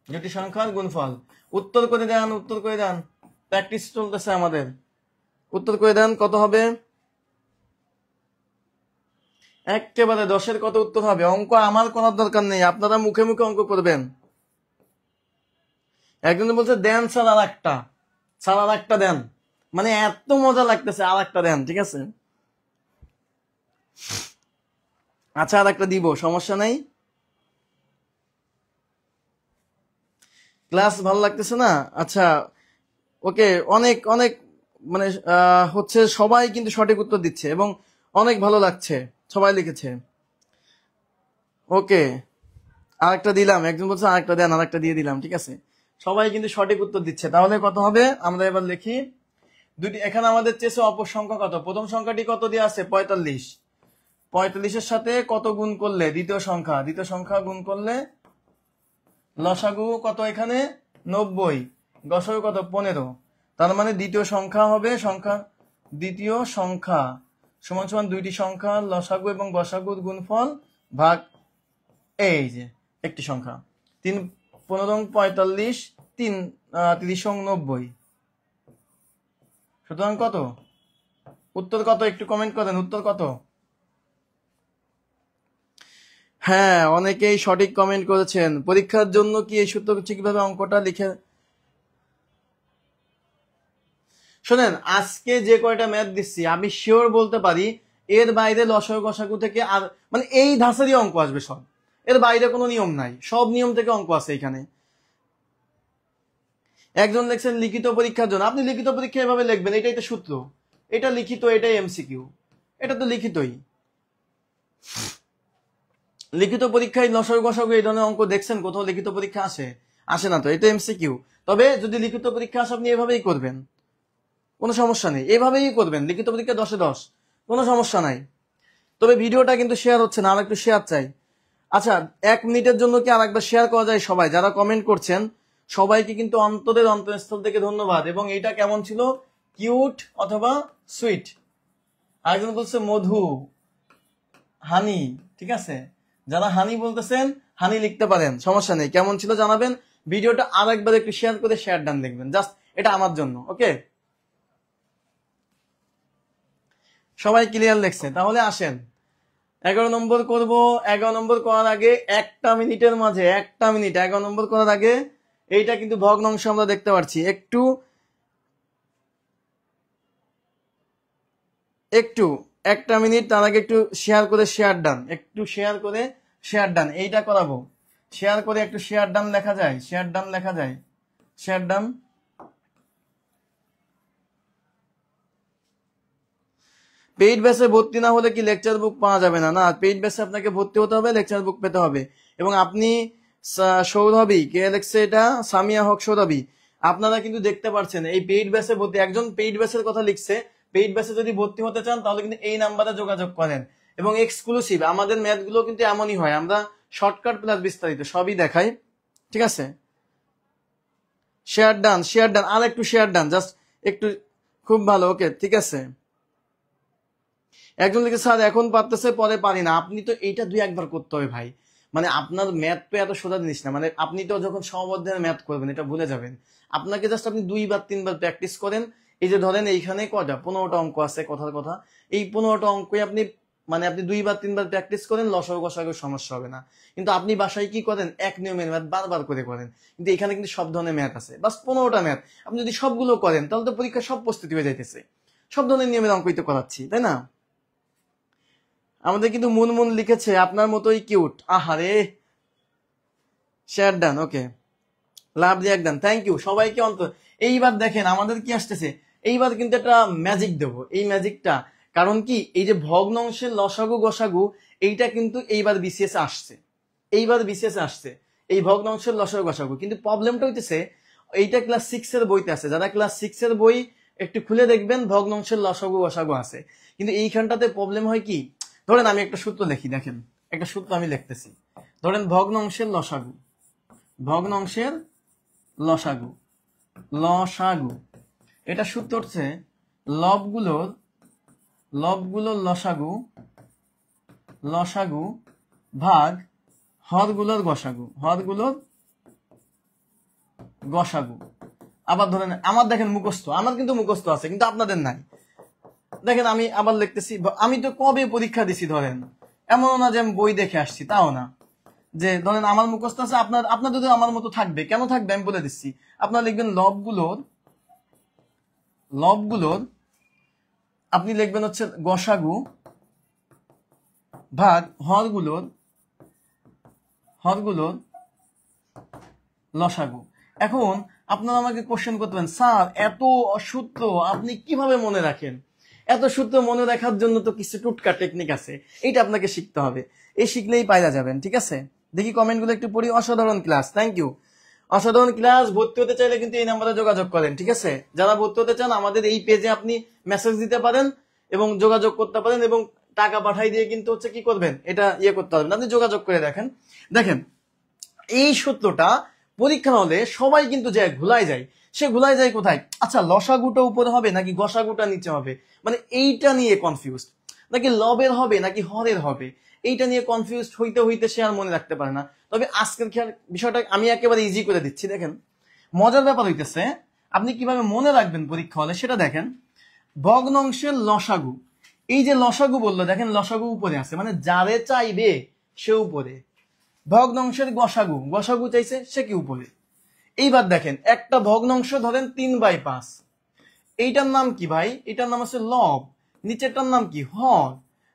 দুটি সংখ্যার গুণফল। উত্তর করে দেন, উত্তর করে দেন, প্র্যাকটিস চলতেছে আমাদের। উত্তর করে দেন, কত হবে? একেবারে 10-এর কত উত্তর হবে? অঙ্ক আমার করার দরকার নেই, আপনারা মুখে মুখে অঙ্ক করবেন। একজন বলছে দেন স্যার আর একটা, স্যার আর একটা দেন, মানে এত মজা লাগতেছে, আর একটা দেন, ঠিক আছে? আচ্ছা আর একটা দিব, সমস্যা নেই। ক্লাস ভালো লাগতেছে না? আচ্ছা ওকে, অনেক অনেক মানে হচ্ছে সবাই কিন্তু সঠিক উত্তর দিচ্ছে এবং অনেক ভালো লাগছে, সবাই লিখেছে। ওকে আরেকটা দিলাম, একজন বলছে আরেকটা দেন, আরেকটা দিয়ে দিলাম, ঠিক আছে? সবাই কিন্তু সঠিক উত্তর দিচ্ছে। তাহলে কত হবে আমরা এবার লিখি। দুটি, এখানে আমাদের চেয়েছে অপর সংখ্যা কত। প্রথম সংখ্যাটি কত দিয়ে আছে? 45। 45-এর সাথে কত গুণ করলে? দ্বিতীয় সংখ্যা, দ্বিতীয় সংখ্যা গুণ করলে লসাগু কত? এখানে 90, গসাগু কত? 15। তার মানে দ্বিতীয় সংখ্যা হবে সংখ্যা, দ্বিতীয় সংখ্যা সমান সমান দুইটি সংখ্যা লসাগু এবং গসাগুর গুণফল ভাগ এই যে একটি সংখ্যা। 3 15 45, 3 30 90। সুতরাং কত উত্তর? কত একটু কমেন্ট করেন, উত্তর কত? হ্যাঁ অনেকেই সঠিক কমেন্ট করেছেন। পরীক্ষার জন্য কি এই সূত্র ঠিকভাবে অঙ্কটা লিখে শোনেন। আজকে যে কয়টা ম্যাথ দিচ্ছি আমি শিওর বলতে পারি এর বাইরে লসাগু গসাগু থেকে আর মানে এই ধাঁচেরই অঙ্ক আসবে সব, এর বাইরে কোনো নিয়ম নাই, সব নিয়ম থেকে অঙ্ক আছে এখানে। একজন লিখছেন লিখিত পরীক্ষার জন্য, আপনি লিখিত পরীক্ষা এভাবে লিখবেন, এটাই তো সূত্র, এটা লিখিত, এটাই এমসিকিউ, এটা তো লিখিতই। লিখিত পরীক্ষায় লসাগু গসাগু এই ধরনের অঙ্ক দেখছেন কোথাও? লিখিত পরীক্ষা আসে? আসে না তো, এটা এমসিকিউ। তবে যদি লিখিত পরীক্ষা আসে আপনি এভাবেই করবেন, কোনো সমস্যা নেই, এভাবেই করবেন। লিখিত পরীক্ষা 10-এ 10, কোনো সমস্যা নাই। তবে ভিডিওটা কিন্তু শেয়ার হচ্ছে না, আর একটু শেয়ার চাই। আচ্ছা 1 মিনিটের জন্য কি আর একবার শেয়ার করা যায়? সবাই যারা কমেন্ট করছেন সবাইকে কিন্তু অন্তরের অন্তঃস্থল থেকে ধন্যবাদ। এবং এটা কেমন ছিল? কিউট অথবা সুইট। আরেকজন বলছে মধু, হানি, ঠিক আছে? যারা হানি বলতেছেন হানি লিখতে পারেন, সমস্যা নেই। কেমন ছিল জানাবেন। ভিডিওটা আর একবার একটু শেয়ার করে শেয়ার ডান লিখবেন, জাস্ট এটা আমার জন্য। ওকে সবাই ক্লিয়ার লিখছে? তাহলে আসেন 11 নম্বর করব। 11 নম্বর করার আগে একটা মিনিটের মাঝে, একটা মিনিট 11 নম্বর করার আগে এইটা কিন্তু ভগ্নাংশ আমরা দেখতে পাচ্ছি। একটু একটু একটা মিনিট তার আগে একটু শেয়ার করে শেয়ার ডান, একটু শেয়ার করে শেয়ার ডান, এইটা করাবো। শেয়ার করে একটু শেয়ার ডান লেখা যায়, শেয়ার ডান লেখা যায়, শেয়ার ডান। পেইড ব্যাচে ভর্তি না হলে কি লেকচার বুক পাওয়া যাবে না? না, পেইড ব্যাচে আপনাকে ভর্তি হতে হবে, লেকচার বুক পেতে হবে। এবং আপনি সৌরভী, কে লিখছে এটা? সামিয়া হক সৌরভী, আপনারা কিন্তু দেখতে পাচ্ছেন এই পেইড ব্যাচে ভর্তি, একজন পেইড ব্যাচের কথা লিখছে। পেইড ব্যাচে যদি ভর্তি হতে চান তাহলে কিন্তু এই নাম্বারে যোগাযোগ করেন। এবং এক্সক্লুসিভ আমাদের ম্যাথ গুলো কিন্তু এমনই হয়, আমরা শর্টকাট প্লাস বিস্তারিত সবই দেখাই, ঠিক আছে? শেয়ার ডান, শেয়ার ডান, আর একটু শেয়ার ডান, জাস্ট একটু, খুব ভালো। ওকে ঠিক আছে। একজন লিখে স্যার এখন পারতেছে পরে পারি না। আপনি তো এইটা 2-1 বার করতে হবে ভাই, মানে আপনার ম্যাথ তো এত সোজা জিনিস না। মানে আপনি তো যখন সমবর্ধনের ম্যাথ করবেন এটা ভুলে যাবেন। আপনাকে জাস্ট আপনি 2-3 বার প্র্যাকটিস করেন। এই যে ধরেন এইখানে কয়টা 15টা অঙ্ক আছে, কথার কথা, এই 15টা অঙ্কই আপনি মানে আপনি 2-3 বার প্র্যাকটিস করেন, লসাগু গসাগুর সমস্যা হবে না। কিন্তু আপনি বাসায় কি করেন? এক নিয়মের ম্যাথ বারবার করে করেন। কিন্তু এখানে কিন্তু সব ধরনের ম্যাথ আছে, বাস 15টা ম্যাথ আপনি যদি সবগুলো করেন তাহলে তো পরীক্ষার সব প্রস্তুতি হয়ে যাইতেছে। সব ধরনের নিয়মের অঙ্কই তো করাচ্ছি, তাই না? আমাদের কিন্তু মুনমুন লিখেছে আপনার মতোই কিউট। আহারে, শেয়ার ডান। ওকে লাভ দিয়ে একদম থ্যাংক ইউ সবাইকে। অন্তর এইবার দেখেন আমাদের কি আসতেছে, এইবার কিন্তু একটা ম্যাজিক দেবো। এই ম্যাজিকটা কারণ কি, এই যে ভগ্নাংশের লসাগু গসাগু এইটা কিন্তু এইবার বিসিএস আসছে, এইবার বিসিএস আসছে এই ভগ্নাংশের লসাগু গসাগু। কিন্তু প্রবলেমটা হইতেছে এইটা ক্লাস 6 এর বইতে আছে, যারা ক্লাস 6 এর বই একটু খুলে দেখবেন ভগ্নাংশের লসাগু গসাগু আছে। কিন্তু এইখানটাতে প্রবলেম হয় কি, ধরেন আমি একটা সূত্র লিখি, দেখেন একটা সূত্র আমি লিখতেছি, ধরেন ভগ্নাংশের লসাগু, ভগ্নাংশের লসাগু, লসাগু এটা সূত্র হচ্ছে লবগুলোর লসাগু, লসাগু ভাগ হরগুলোর গসাগু, হরগুলোর গসাগু। আবার ধরেন আমার দেখেন মুখস্থ, আমার কিন্তু মুখস্থ আছে কিন্তু আপনাদের নাই। দেখেন আমি আবার লিখতেছি, আমি তো কবে পরীক্ষা দিছি, ধরেন এমন না যে আমি বই দেখে আসছি, তাও না, যে ধরেন আমার মুখস্থ আছে, আপনাদের তো আমার মতো থাকবে, কেন থাকবে আমি বলে দিচ্ছি। আপনারা লিখবেন লবগুলোর আপনি লিখবেন হচ্ছে গসাগু ভাগ হরগুলোর লসাগু। এখন আপনারা আমাকে কোশ্চেন করতে পারেন, স্যার এত সূত্র আপনি কিভাবে মনে রাখেন? এত সূত্র মনে রাখার জন্য তো কিছু টুটকা টেকনিক আছে, এইটা আপনাকে শিখতে হবে, এই শিখলেই পাইরা যাবেন। ঠিক আছে, দেখি কমেন্টগুলো একটু পড়ি। অসাধারণ ক্লাস, থ্যাংক ইউ। অসাধারণ ক্লাস। ভর্তি হতে চাইলে কিন্তু এই নাম্বারে যোগাযোগ করেন। ঠিক আছে, যারা ভর্তি হতে চান আমাদের এই পেজে আপনি মেসেজ দিতে পারেন এবং যোগাযোগ করতে পারেন, এবং টাকা পাঠাই দিয়ে কিন্তু হচ্ছে কি করবেন, এটা করতে পারবেন, আপনি যোগাযোগ করে দেখেন। দেখেন এই সূত্রটা পরীক্ষা হলে সবাই কিন্তু যে ঘুলাই যায়, সে ঘুলাই যায় কোথায়, আচ্ছা লসাগুটা উপরে হবে নাকি গসাগুটা নিচে হবে, মানে এইটা নিয়ে কনফিউজ, নাকি লবের হবে নাকি হরের হবে, এইটা নিয়ে কনফিউজ হইতে হইতে সে আর মনে রাখতে পারে না। তবে আজকের বিষয়টা আমি একেবারে ইজি করে দিচ্ছি। দেখেন মজার ব্যাপার হইতেছে, আপনি কিভাবে মনে রাখবেন পরীক্ষা হলে সেটা দেখেন। ভগ্নাংশের লসাগু, এই যে লসাগু বললো, দেখেন লসাগু উপরে আছে, মানে যারে চাইবে সে উপরে। ভগ্নাংশের গসাগু, গসাগু চাইছে সে কি উপরে। এইবার দেখেন একটা ভগ্নাংশ ধরেন 3/5, এইটার নাম কি ভাই, এটার নাম আছে লব, নিচেরটার নাম কি হর।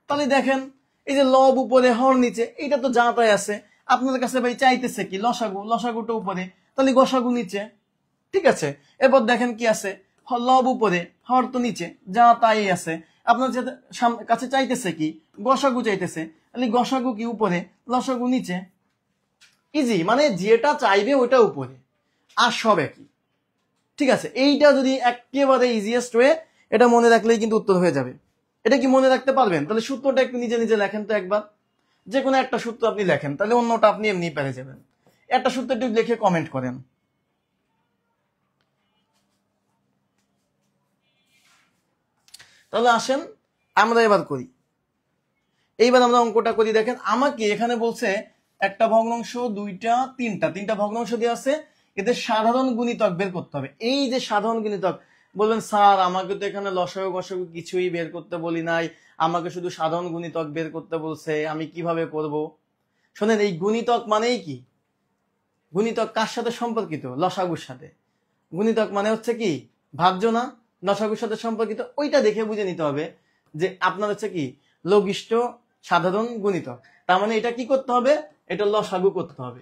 তাহলে দেখেন এই যে লব উপরে হর নিচে, এইটা তো যা তাই আছে। আপনাদের কাছে ভাই চাইতেছে কি লসাগু, লসাগুটা উপরে, তাহলে গসাগু নিচে। ঠিক আছে, এরপর দেখেন কি আছে, লব উপরে হর তো নিচে, যা তাই আছে। আপনার কাছে চাইতেছে কি গসাগু চাইতেছে, তাহলে গসাগু কি উপরে, লসাগু নিচে। ইজি, মানে যেটা চাইবে ওইটা উপরে, আর সব একই। ঠিক আছে, এইটা যদি একেবারে ইজিয়েস্ট ওয়ে, এটা মনে রাখলেই কিন্তু উত্তর হয়ে যাবে। এটা কি মনে রাখতে পারবেন? তাহলে সূত্রটা একটু নিজে নিজে লেখেন তো একবার, যে কোনো একটা সূত্র আপনি লেখেন, তাহলে অন্যটা আপনি এমনি পেরে যাবেন। একটা সূত্র একটু লিখে কমেন্ট করেন। তাহলে আসেন আমরা এবার করি, এইবার আমরা অঙ্কটা করি। দেখেন আমাকে এখানে বলছে একটা ভগ্নাংশ, তিনটা ভগ্নাংশ দেওয়া আছে, এদের সাধারণ গুণিতক বের করতে হবে। এই যে সাধারণ গুণিতক, বলবেন স্যার আমাকে তো এখানে লসাগু গসাগু কিছুই বের করতে বলি নাই, আমাকে শুধু সাধারণ গুণিতক বের করতে বলছে, আমি কিভাবে করব? শোনেন, এই গুণিতক মানেই কি, গুণিতক কার সাথে সম্পর্কিত? লসাগুর সাথে। গুণিতক মানে হচ্ছে কি ভাজ্য না, লসাগুর সাথে সম্পর্কিত, ওইটা দেখে বুঝে নিতে হবে যে আপনার হচ্ছে কি লঘিষ্ঠ সাধারণ গুণিতক। তার মানে এটা কি করতে হবে, এটা লসাগু করতে হবে,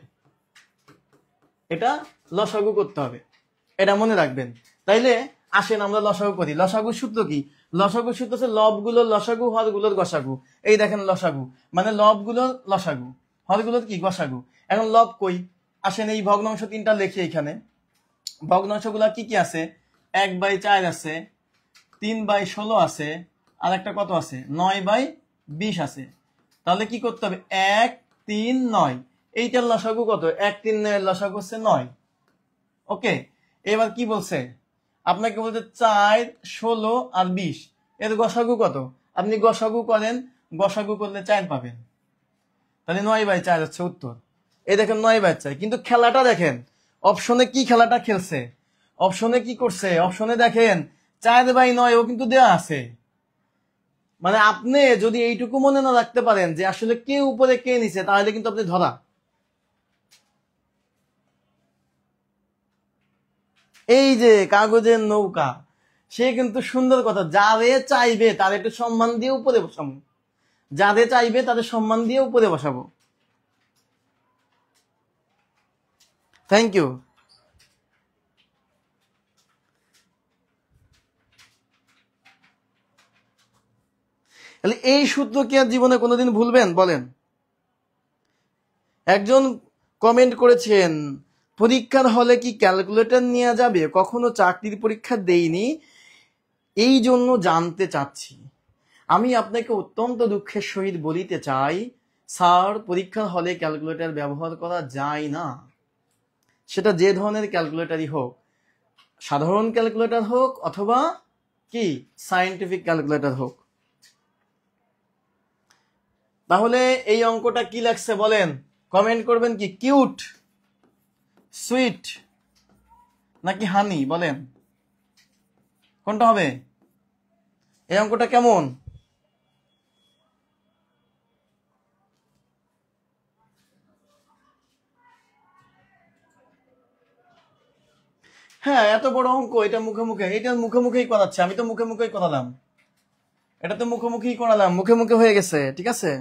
এটা লসাগু করতে হবে, এটা মনে রাখবেন। তাইলে আসেন আমরা লসাগু করি। লসাগুর সূত্র কি? লসাগুর সূত্র হচ্ছে লবগুলোর লসাগু হরগুলোর গসাগু। এই দেখেন লসাগু মানে লবগুলোর লসাগু, হরগুলোর কি গসাগু। এখন লব কই, আসেন এই ভগ্নাংশ তিনটা লেখি। এখানে ভগ্নাংশগুলা কি কি আছে, 1/4 আছে, 3/16 আছে, আর একটা কত আছে 9/20 আছে। তাহলে কি করতে হবে, 1, 3, 9, এইটার লসাগু কত, 1, 3, 9 লসাগু হচ্ছে 9। ওকে, এবার কি বলছে আপনাকে, বলতে 4, 16 আর 20 এর গসাগু কত, আপনি গসাগু করেন, গসাগু করলে 4 পাবেন, তাহলে 9/4 হচ্ছে উত্তর। এই দেখেন 9/4, কিন্তু খেলাটা দেখেন অপশনে কি খেলাটা খেলছে, অপশনে কি করছে, অপশনে দেখেন 4/9 ও কিন্তু দেওয়া আছে। মানে আপনি যদি এইটুকু মনে না রাখতে পারেন যে আসলে কে উপরে কে নিচে, তাহলে কিন্তু আপনি ধরা। এই যে কাগজের নৌকা, সে কিন্তু সুন্দর কথা, যারে চাইবে তার একটু সম্মান দিয়ে উপরে বসাবো, যাদের চাইবে তাদের সম্মান দিয়ে উপরে বসাবো। Thank you. তাহলে এই সূত্র কি আর জীবনে কোনোদিন ভুলবেন বলেন? একজন কমেন্ট করেছেন পরীক্ষার হলে কি ক্যালকুলেটর নিয়ে যাবে? কখনো চাকরির পরীক্ষা দেইনি, এই জন্য জানতে চাচ্ছি। আমি আপনাকে অত্যন্ত দুঃখের সহিত বলিতে চাই, স্যার, পরীক্ষার হলে ক্যালকুলেটর ব্যবহার করা যায় না। সেটা যে ধরনের ক্যালকুলেটরই হোক, সাধারণ ক্যালকুলেটর হোক অথবা কি সায়েন্টিফিক ক্যালকুলেটর হোক। তাহলে এই অঙ্কটা কি লাগছে বলেন? কমেন্ট করবেন কি কিউট, সুইট নাকি হানি? বলেন কোনটা হবে? এই অঙ্কটা কেমন? হ্যাঁ, এত বড় অঙ্ক, এটা মুখে মুখে, এটা মুখে মুখেই করাচ্ছে। আমি তো মুখে মুখেই করালাম, এটা তো মুখে মুখেই করালাম, মুখে মুখে হয়ে গেছে। ঠিক আছে,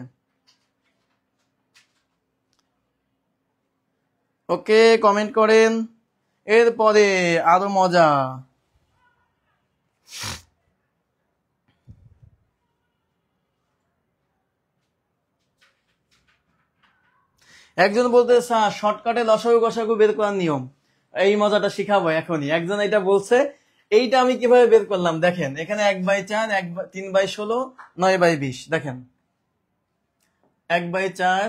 ওকে, কমেন্ট করেন। এরপরে আরো মজা। একজন বলতে, স্যার শর্টকাটে লসাগু গসাগু বের করার নিয়ম, এই মজাটা শিখাবো এখনই। একজন এটা বলছে, এইটা আমি কিভাবে বের করলাম দেখেন। এখানে 1/4, 3/16, 9/20। দেখেন 1/4,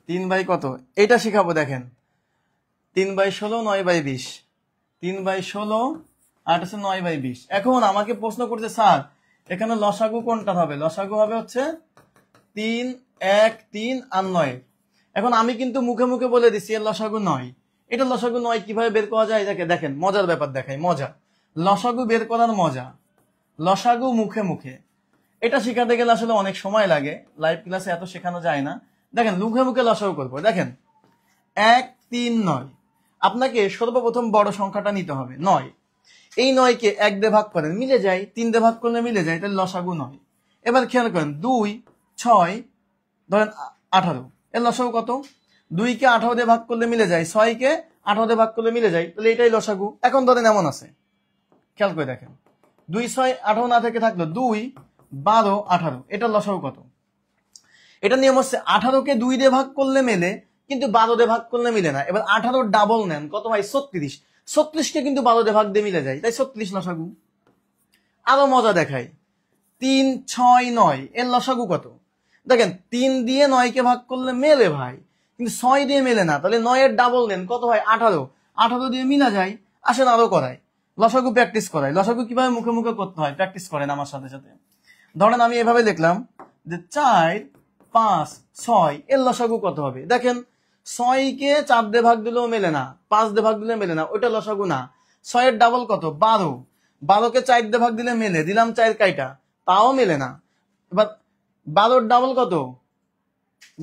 3 কত, এটা শিখাবো। দেখেন 3/16, 9/20, 3/16 আর হচ্ছে 9/20। এখন আমাকে প্রশ্ন করছে, স্যার এখানে লসাগু কোনটা হবে? লসাগু হবে হচ্ছে 3, 1, 3 আর 9। এখন আমি কিন্তু মুখে মুখে বলে দিচ্ছি এর লসাগু 9। এটা লসাগু 9 কিভাবে বের করা যায়? দেখেন মজার ব্যাপার দেখাই, মজা। লসাগু বের করার মজা, লসাগু মুখে মুখে। এটা শেখাতে গেলে আসলে অনেক সময় লাগে, লাইভ ক্লাসে এত শেখানো যায় না। দেখেন মুখে মুখে লসাগু করবো। দেখেন 1, 3, 9। আপনাকে সর্বপ্রথম বড় সংখ্যাটা নিতে হবে 9। এই 9কে 1 দিয়ে ভাগ করেন, মিলে যায়। 3 দিয়ে ভাগ করলে মিলে যায়, তাহলে লসাগু 9। এবার খেয়াল করেন 2, 6, ধরেন 18, এর লসাগু কত? 2কে 18 দিয়ে ভাগ করলে মিলে যায়, 6কে 18 দিয়ে ভাগ করলে মিলে যায়, তাহলে এটাই লসাগু। এখন ধরেন এমন আছে, খেয়াল করে দেখেন 2, 6, 18 না থেকে থাকলো 2, 12, 18, এটা লসাগু কত? এটা নিয়ম হচ্ছে 18কে 2 দিয়ে ভাগ করলে মেলে, কিন্তু 12 দিয়ে ভাগ করলে মিলে না। এবার 18 ডাবল নেন, কত হয়? 36। 36কে কিন্তু 12 দিয়ে ভাগ দিয়ে মিলে যায়, তাই 36 লসাগু। আরো মজা দেখাই, 3, 6, 9, এর লসাগু কত? দেখেন 3 দিয়ে 9কে ভাগ করলে মেলে ভাই, কিন্তু 6 দিয়ে মেলে না, তাহলে 9 এর ডাবল নেন, কত হয়? 18। 18 দিয়ে মিলা যায়। আসেন আরো করাই, লসাগু প্র্যাকটিস করাই। লসাগু কিভাবে মুখে মুখে করতে হয় প্র্যাকটিস করেন আমার সাথে সাথে। ধরেন আমি এভাবে লিখলাম যে 4, 5, 6, এর লসাগু কত হবে? দেখেন 6কে 4 দিয়ে ভাগ দিলেও মেলে না, 5 দিয়ে ভাগ দিলে মেলে না, ওইটা লসাগু না। 6 এর ডাবল কত? 12। 12কে 4 দিয়ে ভাগ দিলে মেলে, দিলাম 4 কাইটা, তাও মেলে না। এবার 12 ডাবল কত?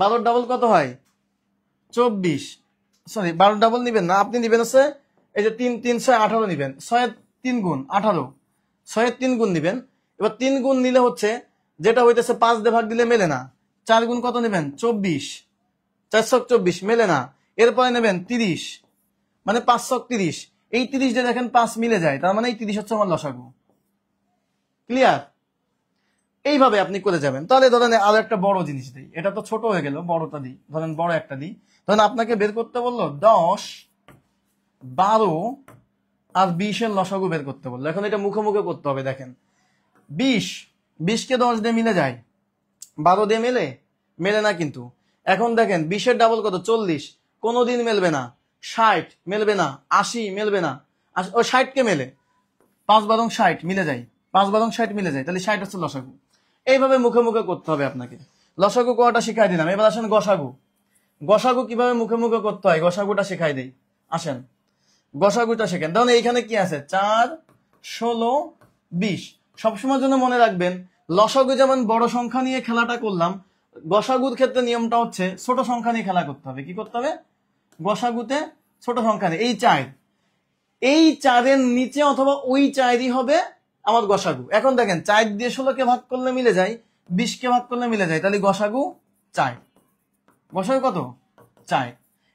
12 ডাবল কত হয়? 24। সরি, 12 ডাবল নিবেন না, আপনি নিবেন হচ্ছে এই যে 3, 3, 6, 18 নিবেন। 6 3 গুণ 18, 6 3 গুণ নিবেন। এবার 3 গুণ নিলে হচ্ছে যেটা হইতেছে 5 দিয়ে ভাগ দিলে মেলে না, 4 গুণ কত নেবেন? 24, 424, মেলে না। এরপরে নেবেন 30, মানে 530। এই 30 দিয়ে দেখেন 5 মিলে যায়, তার মানে এই 30 হচ্ছে আমার লসাগু। ক্লিয়ার? এইভাবে আপনি করে যাবেন। তাহলে ধরেন আরো একটা বড় জিনিস দিই, এটা তো ছোট হয়ে গেল, বড়টা দিই। ধরেন বড় একটা দিই, ধরেন আপনাকে বের করতে বললো 10, 12 আর 20 এর লসাগু বের করতে বললো। এখন এটা মুখে মুখে করতে হবে। দেখেন 20কে 10 দিয়ে মিলে যায়, 12 দিয়ে মেলে মেলে না কিন্তু। এখন দেখেন 20 এর ডাবল কত? 40, কোনোদিন মেলবে না। 60 মেলবে না, 80 মেলবে না, ও 60কে মেলে, 5 12 60 মিলে যায়, 5 12 60 মিলে যায়, তাহলে 60 হচ্ছে লসাগু। এইভাবে মুখে মুখে করতে হবে আপনাকে। লসাগু করাটা শিখাই দিলাম, এবার আসেন গসাগু। গসাগু কিভাবে মুখে মুখে করতে হয় গসাগুটা শিখাই দেই। আসেন গসাগুটা শেখেন। ধরুন এইখানে কি আছে? 4, 16, 20। সবসময়ের জন্য মনে রাখবেন, লসাগু যেমন বড় সংখ্যা নিয়ে খেলাটা করলাম, গসাগুর ক্ষেত্রে নিয়মটা হচ্ছে ছোট সংখ্যা নিয়ে খেলা করতে হবে। কি করতে হবে? গসাগুতে ছোট সংখ্যা নিয়ে। এই 4, এই 4-এর নিচে অথবা ওই 4ই হবে আমার গসাগু। এখন দেখেন 4 দিয়ে 16কে ভাগ করলে মিলে যায়, 20কে ভাগ করলে মিলে যায়, তাহলে গসাগু 4। গসাগু কত? 4।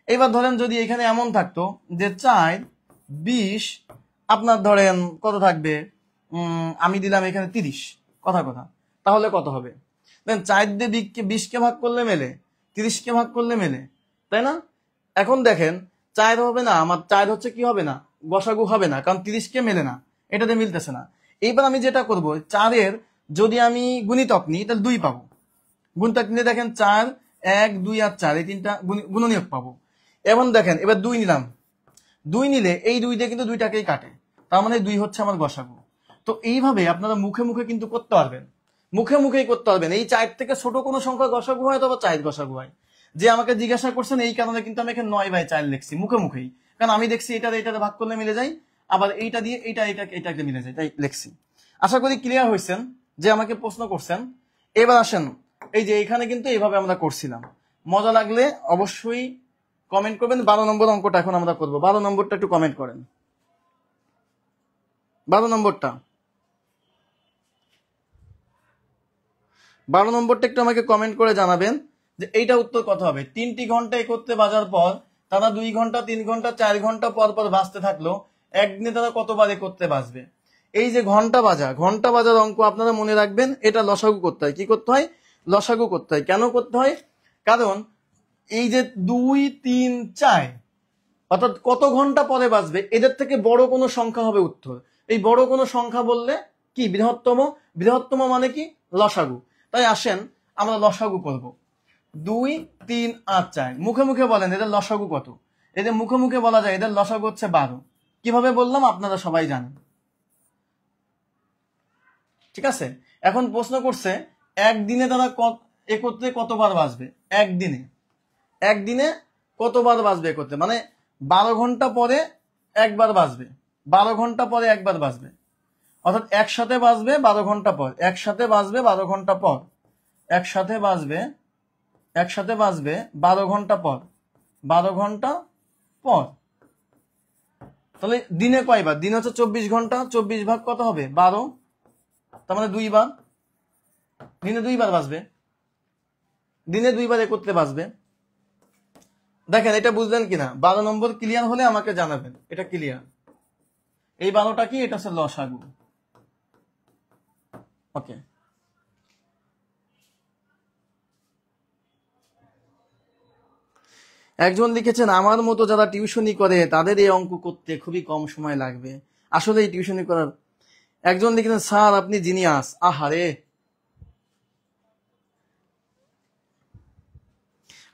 এবার ধরেন যদি এখানে এমন থাকতো যে 4, 20, আপনার ধরেন কত থাকবে? আমি দিলাম এখানে 30, কথা কথা, তাহলে কত হবে? দেন 4 দিয়ে 20কে ভাগ করলে মেলে, 30কে ভাগ করলে মেলে, তাই না? এখন দেখেন 4 হবে না, আমার 4 হচ্ছে কি হবে না, গসাগু হবে না, কারণ 30 কে মেলে না, এটাতে মিলতেছে না। এইবার আমি যেটা করব, 4-এর যদি আমি গুণিতক নিই তাহলে 2 পাবো। গুণিতক নিলে দেখেন 4, 1, 2 আর 4 এই তিনটা গুণনীয়ক পাবো। এবং দেখেন এবার 2 নিলাম, 2 নিলে এই 2 দিয়ে কিন্তু 2টাকেই কাটে, তার মানে 2 হচ্ছে আমার গসাগু। তো এইভাবে আপনারা মুখে মুখে কিন্তু করতে পারবেন, মুখে মুখেই করতে পারবেন। এই 4 থেকে ছোট কোনো সংখ্যা গসাগু হয় অথবা 4 গসাগু হয়। যে আমাকে জিজ্ঞাসা করছেন এই কারণে কিন্তু আমি এখানে 9/4 লিখছি মুখে মুখেই, কারণ আমি দেখছি এটাতে ভাগ করলে মিলে যায়, আবার এইটা দিয়ে এইটাকে মিলে যায়, তাই লিখছি। আশা করি ক্লিয়ার হয়েছেন যে আমাকে প্রশ্ন করছেন। এবার আসেন, এই যে এইখানে কিন্তু এইভাবে আমরা করছিলাম। মজা লাগলে অবশ্যই কমেন্ট করবেন। 12 নম্বর অঙ্কটা এখন আমরা করব। 12 নম্বরটা একটু কমেন্ট করেন। 12 নম্বরটা 12 নম্বরটা একটু আমাকে কমেন্ট করে জানাবেন যে এইটা উত্তর কত হবে। 3টি ঘন্টা একত্রে বাজার পর তারা 2 ঘন্টা, 3 ঘন্টা, 4 ঘন্টা পর পর বাজতে থাকলো, একদিনে তারা কতবার একত্রে বাজবে। এই যে ঘন্টা বাজার অঙ্ক আপনারা মনে রাখবেন, এটা লসাগু করতে হয়। কি করতে হয়? লসাগু করতে হয়। কেন করতে হয়? কারণ এই যে 2, 3, 4 অর্থাৎ কত ঘন্টা পরে বাজবে, এদের থেকে বড় কোনো সংখ্যা হবে উত্তর। এই বড় কোনো সংখ্যা বললে কি বৃহত্তম মানে কি লসাগু। তাই আসেন আমরা লসাগু করব। 2, 3 আর 4 মুখে মুখে বলেন এদের লসাগু কত। এদের মুখে মুখে বলা যায় এদের লসাগু হচ্ছে 12। কিভাবে বললাম আপনারা সবাই জানেন, ঠিক আছে। এখন প্রশ্ন করছে একদিনে তারা একত্রে কতবার বাজবে। একদিনে কতবার বাজবে একত্রে, মানে 12 ঘন্টা পরে একবার বাজবে, 12 ঘন্টা পরে একবার বাজবে, অর্থাৎ একসাথে বাজবে 12 ঘন্টা পর, একসাথে বাজবে 12 ঘন্টা পর, একসাথে বাজবে 12 ঘন্টা পর, 12 ঘন্টা পর। তাহলে দিনে কয়বার? দিন হচ্ছে 24 ঘন্টা, 24 ভাগ কত হবে? 12, তার মানে 2 বার। দিনে 2 বার বাজবে, দিনে 2 বার একত্রে বাজবে। দেখেন এটা বুঝলেন কিনা? 12 নম্বর ক্লিয়ার হলে আমাকে জানাবেন এটা ক্লিয়ার। এই 12টা কি? এটা হচ্ছে লসাগু। ওকে, একজন লিখেছেন আমার মতো যারা টিউশনি করে তাদের এই অঙ্ক করতে খুবই কম সময় লাগবে। আসলে এই টিউশনি করার একজন লিখেছেন স্যার আপনি জিনিয়াস। আহারে,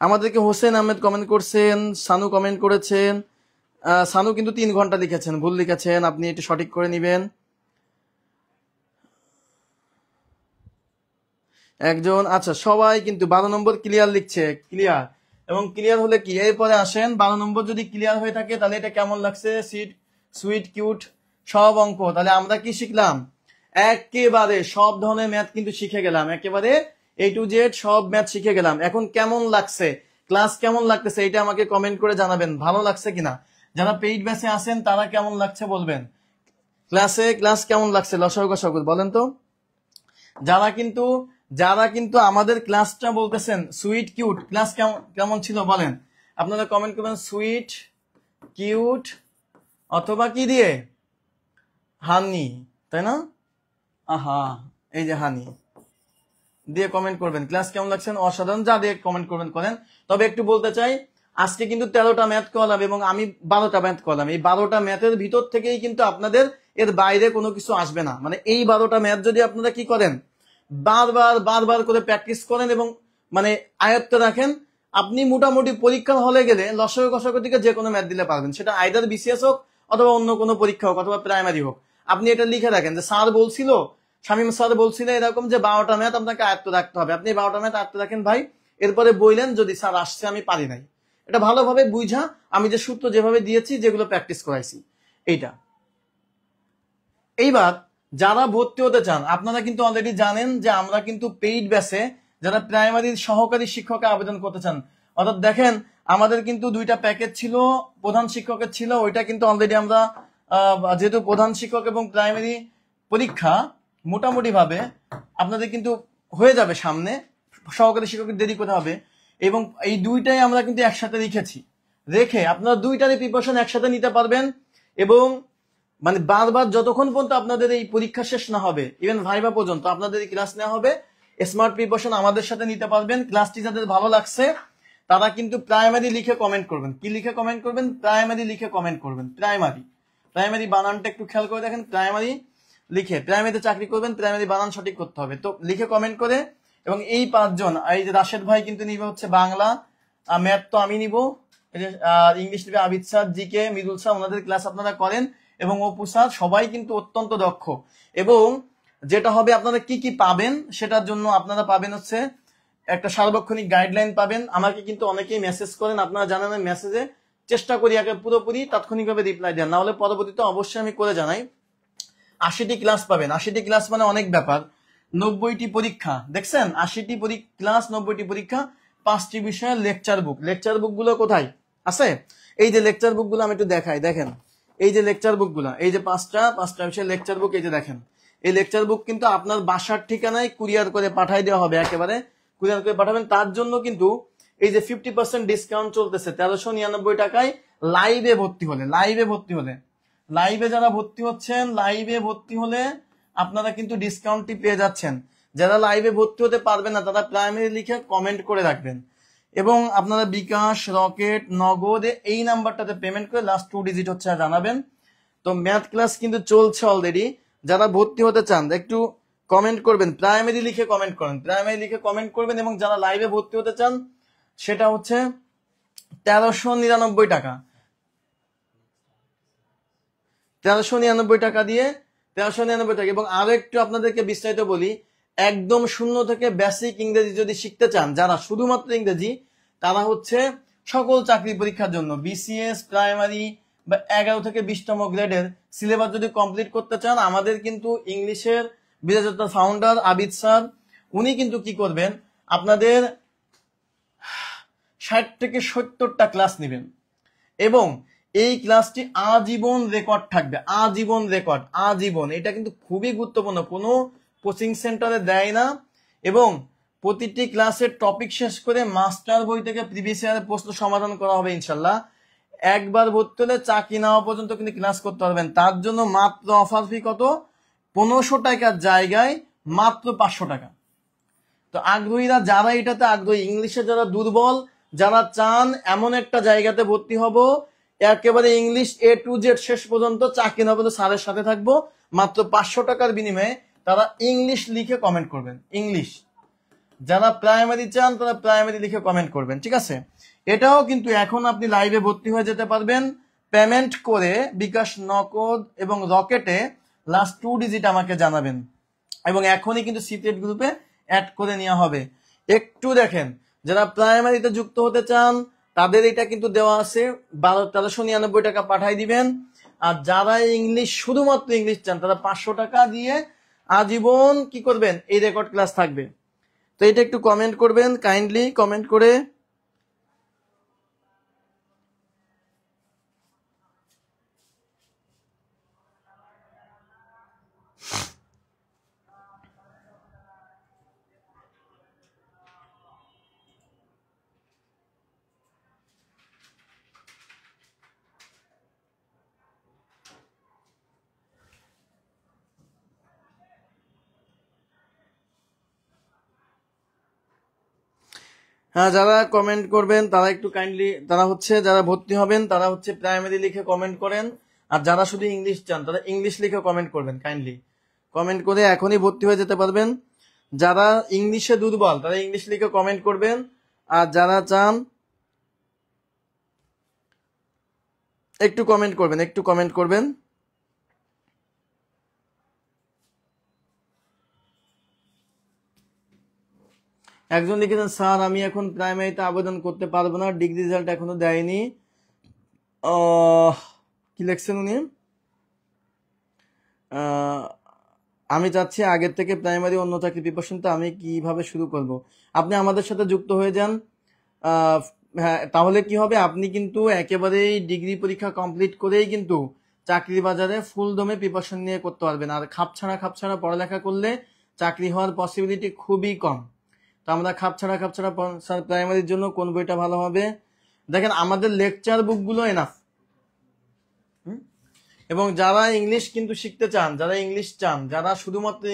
আমাদেরকে হোসেন আহমেদ কমেন্ট করছেন, সানু কমেন্ট করেছেন। সানু কিন্তু 3 ঘন্টা লিখেছেন, ভুল লিখেছেন, আপনি একটু সঠিক করে নেবেন। একজন, আচ্ছা সবাই কিন্তু 12 নম্বর ক্লিয়ার লিখছে, ক্লিয়ার। এবং ক্লিয়ার হলে কি এরপরে আসেন 12 নম্বর যদি ক্লিয়ার হয়ে থাকে তাহলে এটা কেমন লাগছে? সুইট কিউট সব অঙ্ক। তাহলে আমরা কি শিখলাম? একেবারে সব ধরনের ম্যাথ কিন্তু শিখে গেলাম, একেবারে A to Z সব ম্যাথ শিখে গেলাম। এখন কেমন লাগছে, ক্লাস কেমন লাগতেছে এটা আমাকে কমেন্ট করে জানাবেন, ভালো লাগছে কিনা। যারা পেইড ব্যাচে আছেন তারা কেমন লাগছে বলবেন। ক্লাস কেমন লাগছে লসাগু গসাগু বলেন তো। যারা কিন্তু আমাদের ক্লাসটা বলতেছেন সুইট কিউট, ক্লাস কেমন ছিল বলেন। আপনারা কমেন্ট করবেন সুইট কিউট অথবা কি দিয়ে? হানি, তাই না? আহা, এই যে হানি দিয়ে কমেন্ট করবেন। ক্লাস কেমন লাগছেন? অসাধারণ। যা দিয়ে কমেন্ট করবেন করেন। তবে একটু বলতে চাই আজকে কিন্তু 13টা ম্যাথ করলাম এবং আমি 12টা ম্যাথ করলাম। এই 12টা ম্যাথের ভিতর থেকেই কিন্তু আপনাদের এর বাইরে কোনো কিছু আসবে না। মানে এই 12টা ম্যাথ যদি আপনারা কি করেন, বারবার করে প্র্যাকটিস করেন এবং মানে আয়ত্তে রাখেন, আপনি মোটামুটি পরীক্ষার হলে গেলে লসাগু গসাগু থেকে যে কোনো ম্যাথ দিলে পারবেন। সেটা আইদার বিসিএস হোক অথবা অন্য কোনো পরীক্ষা হোক অথবা প্রাইমারি হোক। আপনি এটা লিখে রাখেন যে স্যার বলছিল, শামীম স্যার বলছিল এরকম যে 12টা ম্যাথ আপনাকে আয়ত্ত রাখতে হবে। আপনি 12টা ম্যাথ আয়ত্ত রাখেন ভাই, এরপরে বললেন যদি স্যার আসছে আমি পারি নাই, এটা ভালোভাবে বুঝা আমি যে সূত্র যেভাবে দিয়েছি যেগুলো প্র্যাকটিস করাইছি এইটা। এইবার যারা ভর্তি হতে চান আপনারা কিন্তু অলরেডি জানেন যে আমরা কিন্তু পেইড ব্যাচে যারা প্রাইমারির সহকারী শিক্ষকে আবেদন করতে চান, অর্থাৎ দেখেন আমাদের কিন্তু 2টা প্যাকেজ ছিল, প্রধান শিক্ষকের ছিল, ওইটা কিন্তু অলরেডি আমরা যেহেতু প্রধান শিক্ষক এবং প্রাইমারি পরীক্ষা মোটামুটি ভাবে আপনাদের কিন্তু হয়ে যাবে সামনে, সহকারী শিক্ষকের দেরি করতে হবে। এবং এই 2টাই আমরা কিন্তু একসাথে রেখে আপনারা 2টারই প্রিপারেশন একসাথে নিতে পারবেন। এবং মানে বারবার যতক্ষণ পর্যন্ত আপনাদের এই পরীক্ষা শেষ না হবে, ইভেন ভাইবা পর্যন্ত আপনাদের এই ক্লাস নেওয়া হবে। স্মার্ট প্রিপারেশন আমাদের সাথে নিতে পারবেন। ক্লাসটি যাদের ভালো লাগছে তারা কিন্তু প্রাইমারি লিখে কমেন্ট করবেন। কি লিখে কমেন্ট করবেন? প্রাইমারি লিখে কমেন্ট করবেন। প্রাইমারি বানানটা একটু খেয়াল করে দেখেন, প্রাইমারি লিখে, প্রাইমারিতে চাকরি করবেন, প্রাইমারি বানান সঠিক করতে হবে। তো লিখে কমেন্ট করে, এবং এই 5 জন, এই যে রাশেদ ভাই কিন্তু নিবে হচ্ছে বাংলা, ম্যাথ তো আমি নিব, ইংলিশ নিবে Abid sir, GK Mridul sir, ওনাদের ক্লাস আপনারা করেন, এবং অপু স্যার, সবাই কিন্তু অত্যন্ত দক্ষ। এবং যেটা হবে আপনারা কি কি পাবেন, সেটার জন্য আপনারা পাবেন হচ্ছে একটা সার্বক্ষণিক গাইডলাইন পাবেন। আমাকে কিন্তু অনেকেই মেসেজ করেন, আপনারা জানেন মেসেজে চেষ্টা করি আগে পুরোপুরি তাৎক্ষণিকভাবে রিপ্লাই দেন, না হলে পরবর্তীতে অবশ্যই আমি করে জানাই। 80টি ক্লাস পাবেন। 80টি ক্লাস মানে অনেক ব্যাপার। 90টি পরীক্ষা, দেখছেন 80টি ক্লাস, 90টি পরীক্ষা, 5টি বিষয়ের লেকচার বুক। লেকচার বুক গুলো কোথায় আছে? এই যে লেকচার বুক গুলো আমি একটু দেখাই, দেখেন এই যে লেকচার বুক গুলা, এই যে 5টা বিষয়ের লেকচার বুক, এই যে দেখেন এই লেকচার বুক কিন্তু আপনার বাসার ঠিকানায় কুরিয়ার করে পাঠাই দেওয়া হবে, একেবারে কুরিয়ার করে পাঠাবেন। তার জন্য কিন্তু এই যে 50% ডিসকাউন্ট চলতেছে 1399 টাকায় লাইভে ভর্তি হলে। লাইভে যারা ভর্তি হচ্ছেন, লাইভে ভর্তি হলে আপনারা কিন্তু ডিসকাউন্টটি পেয়ে যাচ্ছেন। যারা লাইভে ভর্তি হতে পারবেন না, তারা প্রাইমারি লিখে কমেন্ট করে রাখবেন, এবং আপনারা বিকাশ, রকেট, নগদ এই নাম্বারটাতে পেমেন্ট করে লাস্ট 2 ডিজিট হচ্ছে জানাবেন। তো ম্যাথ ক্লাস কিন্তু চলছে অলরেডি। যারা ভর্তি হতে চান একটু কমেন্ট করবেন, প্রাইমারি লিখে কমেন্ট করেন, প্রাইমারি লিখে কমেন্ট করবেন। এবং যারা লাইভে ভর্তি হতে চান সেটা হচ্ছে 1399 টাকা, 1399 টাকা দিয়ে, 1399 টাকা। এবং আরো একটু আপনাদেরকে বিস্তারিত বলি, একদম শূন্য থেকে বেসিক ইংরেজি যদি শিখতে চান, যারা শুধুমাত্র ইংরেজি, তারা হচ্ছে সকল চাকরি পরীক্ষার জন্য বিসিএস, প্রাইমারি বা 11 থেকে 20তম গ্রেডের সিলেবাস যদি কমপ্লিট করতে চান, আমাদের কিন্তু ইংলিশের বিরাজতা ফাউন্ডার আবিদ স্যার, উনি কিন্তু কি করবেন, আপনাদের 60 থেকে 70টা ক্লাস নেবেন, এবং এই ক্লাসটি আজীবন রেকর্ড থাকবে, আজীবন রেকর্ড, আজীবন। এটা কিন্তু খুবই গুরুত্বপূর্ণ, কোনো কোচিং সেন্টারে দেয় না। এবং প্রতিটি ক্লাসের টপিক শেষ করে মাস্টার বই থেকে প্রিভিয়াস ইয়ারের প্রশ্ন সমাধান করা হবে ইনশাল্লাহ। একবার ভর্তি হলে চাকরি নেওয়া পর্যন্ত কিন্তু ক্লাস করতে পারবেন। তার জন্য মাত্র অফার ফি কত? 1500 টাকার জায়গায় মাত্র 500 টাকা। তো আগ্রহীরা যারা এটাতে আগ্রহী, ইংলিশে যারা দুর্বল, যারা চান এমন একটা জায়গাতে ভর্তি হব, একেবারে ইংলিশ A to Z শেষ পর্যন্ত চাকরি না পর্যন্ত স্যারের সাথে থাকবো, মাত্র 500 টাকার বিনিময়ে তারা ইংলিশ লিখে কমেন্ট করবেন। ইংলিশ যারা প্রাইমারি চান তারা প্রাইমারি লিখে কমেন্ট করবেন, ঠিক আছে? এটাও কিন্তু এখন আপনি লাইভে ভর্তি হয়ে যেতে পারবেন পেমেন্ট করে, বিকাশ, নগদ এবং রকেটে লাস্ট 2 ডিজিট আমাকে জানাবেন, এবং এখনই কিন্তু সিক্রেট গ্রুপে অ্যাড করে নেওয়া হবে। একটু দেখেন, যারা প্রাইমারিতে যুক্ত হতে চান তাদের এটা কিন্তু দেওয়া আছে, 1399 টাকা পাঠাই দিবেন। আর যারা ইংলিশ, শুধুমাত্র ইংলিশ চান, তারা 500 টাকা দিয়ে আজীবন কি করবেন, এই রেকর্ড ক্লাস থাকবে। তো এটা একটু কমেন্ট করবেন, কাইন্ডলি কমেন্ট করে। হ্যাঁ, যারা কমেন্ট করবেন তারা একটু কাইন্ডলি, তারা হচ্ছে যারা ভর্তি হবেন তারা হচ্ছে প্রাইমারি লিখে কমেন্ট করেন। আর যারা শুধু ইংলিশ চান তারা ইংলিশ লিখে কমেন্ট করবেন, কাইন্ডলি কমেন্ট করে এখনই ভর্তি হয়ে যেতে পারবেন। যারা ইংলিশে দুর্বল তারা ইংলিশ লিখে কমেন্ট করবেন, আর যারা চান একটু কমেন্ট করবেন, একটু কমেন্ট করবেন। একজন লিখেছেন, স্যার আমি এখন প্রাইমারিতে আবেদন করতে পারবো না, ডিগ্রি রেজাল্ট এখনো দেয়নি। কি লিখছেন উনি? আমি চাচ্ছি আগের থেকে প্রাইমারি অন্য চাকরি প্রিপারেশনটা আমি কিভাবে শুরু করব? আপনি আমাদের সাথে যুক্ত হয়ে যান। হ্যাঁ, তাহলে কি হবে, আপনি কিন্তু একেবারেই ডিগ্রি পরীক্ষা কমপ্লিট করেই কিন্তু চাকরি বাজারে ফুল দমে প্রিপারেশন নিয়ে করতে পারবেন। আর খাপছাড়া পড়ালেখা করলে চাকরি হওয়ার পসিবিলিটি খুবই কম। তো আমরা খাপছাড়া প্রাইমারির জন্য কোন বইটা ভালো হবে? দেখেন আমাদের লেকচার বুকগুলো এনাফ। এবং যারা ইংলিশ কিন্তু শিখতে চান, যারা ইংলিশ চান, যারা শুধুমাত্র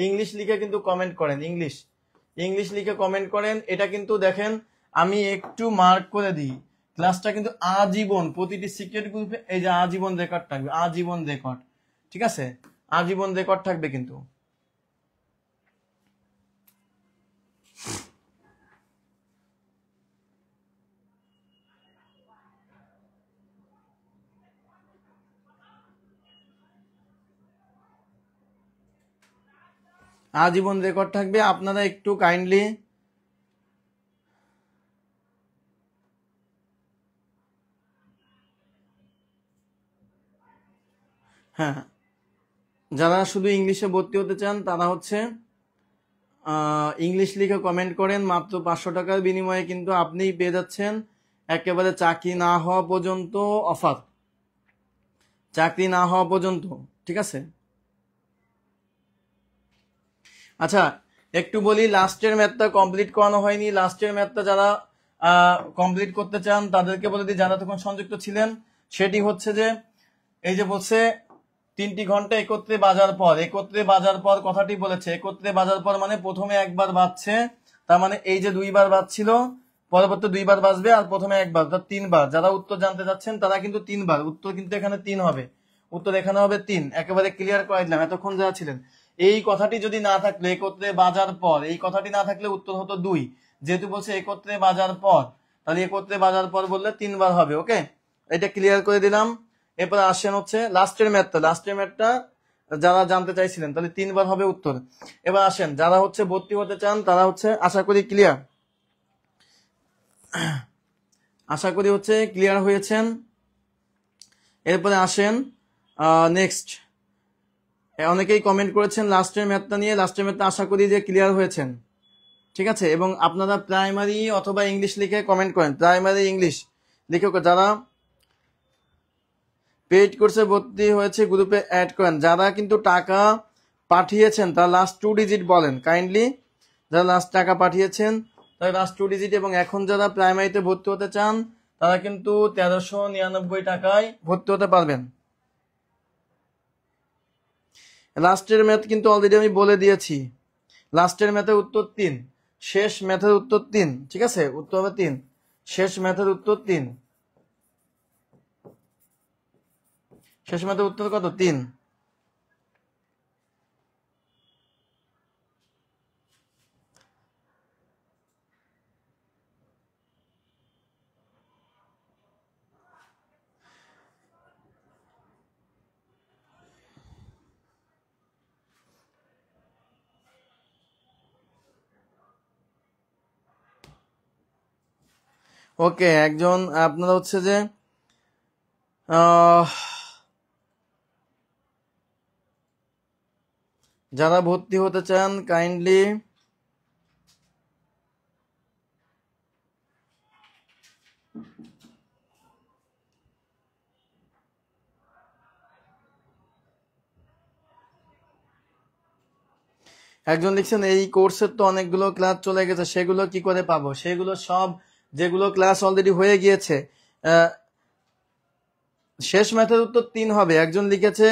ইংলিশ লিখে কিন্তু কমেন্ট করেন, ইংলিশ লিখে কমেন্ট করেন। এটা কিন্তু দেখেন আমি একটু মার্ক করে দিই, ক্লাসটা কিন্তু আজীবন প্রতিটি সিক্রেট গ্রুপে এই যে আজীবন রেকর্ড থাকবে, আজীবন রেকর্ড, ঠিক আছে, আজীবন রেকর্ড থাকবে কিন্তু। আজীবন রেকর্ড থাকবে, আপনারা একটু কাইন্ডলি হ্যাঁ, যারা শুধু ইংলিশে ভর্তি হতে চান তারা হচ্ছে ইংলিশ লিখে কমেন্ট করেন। মাত্র 500 টাকার বিনিময়ে কিন্তু আপনিই পেয়ে যাচ্ছেন একেবারে চাকরি না হওয়া পর্যন্ত অফার, চাকরি না হওয়া পর্যন্ত, ঠিক আছে। আচ্ছা একটু বলি, লাস্টের ম্যাথটা কমপ্লিট করানো হয়নি, লাস্টের ম্যাথটা যারা কমপ্লিট করতে চান তাদেরকে বলে দিই, যারা তখন সংযুক্ত ছিলেন, সেটি হচ্ছে যে এই যে বলছে 3টি ঘন্টা একত্রে বাজার পর, একত্রে বাজার পর কথাটি বলেছে, একত্রে বাজার পর মানে প্রথমে একবার বাজছে, তার মানে এই যে 2বার বাজছিল, পরবর্তী 2বার বাজবে, আর প্রথমে একবার, অর্থাৎ 3বার। যারা উত্তর জানতে যাচ্ছেন তারা কিন্তু 3বার, উত্তর কিন্তু এখানে 3 হবে, উত্তর এখানে হবে 3, একেবারে ক্লিয়ার করে দিলাম। এতক্ষণ যারা ছিলেন এই কথাটি যদি না থাকলে, একত্রে বাজার পর এই কথাটি না থাকলে উত্তর হতো 2, যেহেতু বলছে একত্রে বাজার পর, তাহলে একত্রে বাজার পর বললে 3বার হবে। ওকে, এটা ক্লিয়ার করে দিলাম। এরপর আসেন হচ্ছে লাস্টের ম্যাথটা, লাস্টের ম্যাথটা যারা জানতে চাইছিলেন তাহলে 3বার হবে উত্তর। এবার আসেন যারা হচ্ছে ভর্তি হতে চান তারা হচ্ছে আশা করি ক্লিয়ার, আশা করি হচ্ছে ক্লিয়ার হয়েছেন। এরপরে আসেন নেক্সট, অনেকেই কমেন্ট করেছেন লাস্টের ম্যাথটা নিয়ে, লাস্টের ম্যাথটা আশা করি যে ক্লিয়ার হয়েছেন, ঠিক আছে। এবং আপনারা প্রাইমারি অথবা ইংলিশ লিখে কমেন্ট করেন, প্রাইমারি ইংলিশ লিখে, যারা পেইড কোর্সে ভর্তি হয়েছে গ্রুপে অ্যাড করেন। যারা কিন্তু টাকা পাঠিয়েছেন তারা লাস্ট 2 ডিজিট বলেন কাইন্ডলি, যারা লাস্ট টাকা পাঠিয়েছেন তারা লাস্ট 2 ডিজিট। এবং এখন যারা প্রাইমারিতে ভর্তি হতে চান তারা কিন্তু 1399 টাকায় ভর্তি হতে পারবেন। লাস্টের ম্যাথ কিন্তু অলরেডি আমি বলে দিয়েছি, লাস্টের ম্যাথের উত্তর 3, শেষ ম্যাথের উত্তর 3, ঠিক আছে, উত্তর হবে 3, শেষ ম্যাথের উত্তর 3, শেষ ম্যাথের উত্তর কত, 3। ওকে, একজন আপনারা হচ্ছে যে যারা ভর্তি হতে চান কাইন্ডলি একজন লিখছেন এই কোর্সের তো অনেকগুলো ক্লাস চলে গেছে, সেগুলো কি করে পাবো? সেগুলো সব যেগুলো ক্লাস অলরেডি হয়ে গিয়েছে, শেষ ম্যাথের উত্তর 3 হবে। একজন লিখেছে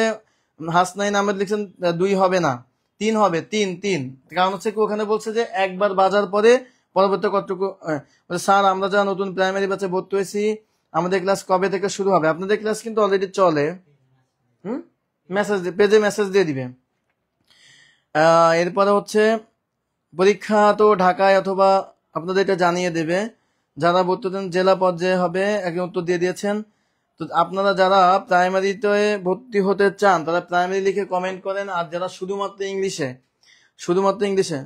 হাসনাইন আহমেদ লিখছেন 2 হবে না, 3 হবে, 3। কারণ হচ্ছে কি ওখানে বলছে যে একবার বাজার পরে পরবর্তী কতটুকু। স্যার আমরা যারা নতুন প্রাইমারি ব্যাচে ভর্তি হয়েছি আমাদের ক্লাস কবে থেকে শুরু হবে? আপনাদের ক্লাস কিন্তু অলরেডি চলে, মেসেজ পেজে মেসেজ দিয়ে দিবে। এরপরে হচ্ছে পরীক্ষা তো ঢাকায় অথবা আপনাদের এটা জানিয়ে দেবে। যারা ভর্তি হতেন জেলা পর্যায়ে হবে, একজন উত্তর দিয়ে দিয়েছেন। তো আপনারা যারা প্রাইমারিতে ভর্তি হতে চান তারা প্রাইমারি লিখে কমেন্ট করেন। আর যারা শুধুমাত্র ইংলিশে, শুধুমাত্র ইংলিশে,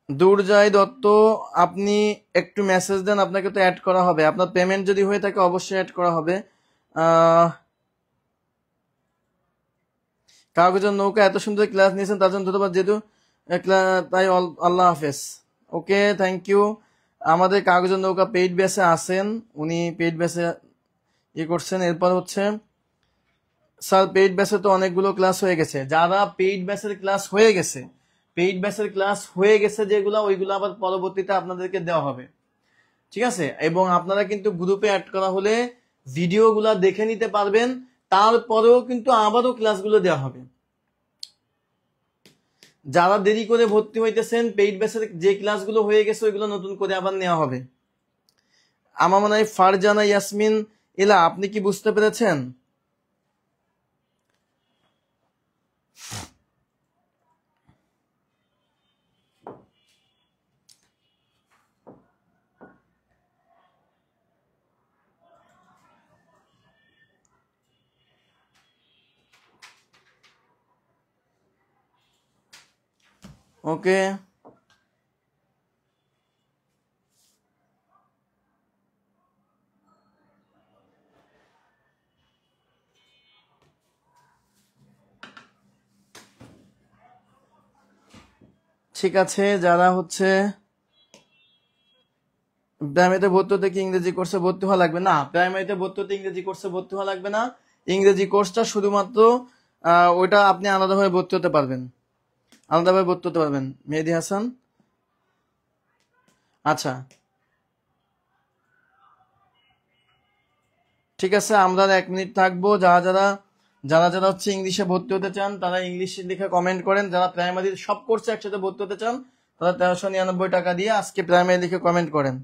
দুর্জয় দত্ত আপনি একটু মেসেজ দেন, আপনাকে তো অ্যাড করা হবে। আপনার পেমেন্ট যদি হয়ে থাকে অবশ্যই অ্যাড করা হবে। কাগজের নৌকা এত সুন্দর ক্লাস নিয়েছেন তার জন্য ধন্যবাদ, যেহেতু তাই আল্লাহ হাফেজ। ওকে, থ্যাংক ইউ। আমাদের কাগজের নৌকা পেইড ব্যাচে আছেন, উনি পেইড ব্যাচে ইয়ে করছেন। এরপর হচ্ছে স্যার পেইড ব্যাচে তো অনেকগুলো ক্লাস হয়ে গেছে। যারা পেইড ব্যাচের ক্লাস হয়ে গেছে, পেইড ব্যাচের ক্লাস হয়ে গেছে যেগুলো, ওইগুলো আবার পরবর্তীতে আপনাদেরকে দেওয়া হবে, ঠিক আছে। এবং আপনারা কিন্তু গ্রুপে অ্যাড করা হলে ভিডিওগুলো দেখে নিতে পারবেন, তারপরেও কিন্তু আবারও ক্লাসগুলো দেওয়া হবে। যারা দেরি করে ভর্তি হইতেছেন, পেইড ব্যাচের যে ক্লাসগুলো হয়ে গেছে ওইগুলো নতুন করে আবার নেওয়া হবে। আমার মনে হয় ফারজানা ইয়াসমিন ইলা, আপনি কি বুঝতে পেরেছেন? ওকে, ঠিক আছে। যারা হচ্ছে প্রাইমারিতে ভর্তি হতে কি ইংরেজি কোর্সে ভর্তি হওয়া লাগবে? না, প্রাইমারিতে ভর্তি হতে ইংরেজি কোর্সে ভর্তি হওয়া লাগবে না। ইংরেজি কোর্সটা শুধুমাত্র ওইটা আপনি আলাদাভাবে ভর্তি হতে পারবেন, আলাদাভাবে ভর্তি হতে পারবেন। মেহেদি হাসান, আচ্ছা ঠিক আছে, আমরা আর 1 মিনিট থাকবো। যারা যারা যারা যারা হচ্ছে ইংলিশে ভর্তি হতে চান তারা ইংলিশে লিখে কমেন্ট করেন। যারা প্রাইমারির সব কোর্সে একসাথে ভর্তি হতে চান তারা 1399 টাকা দিয়ে আজকে প্রাইমারি লিখে কমেন্ট করেন।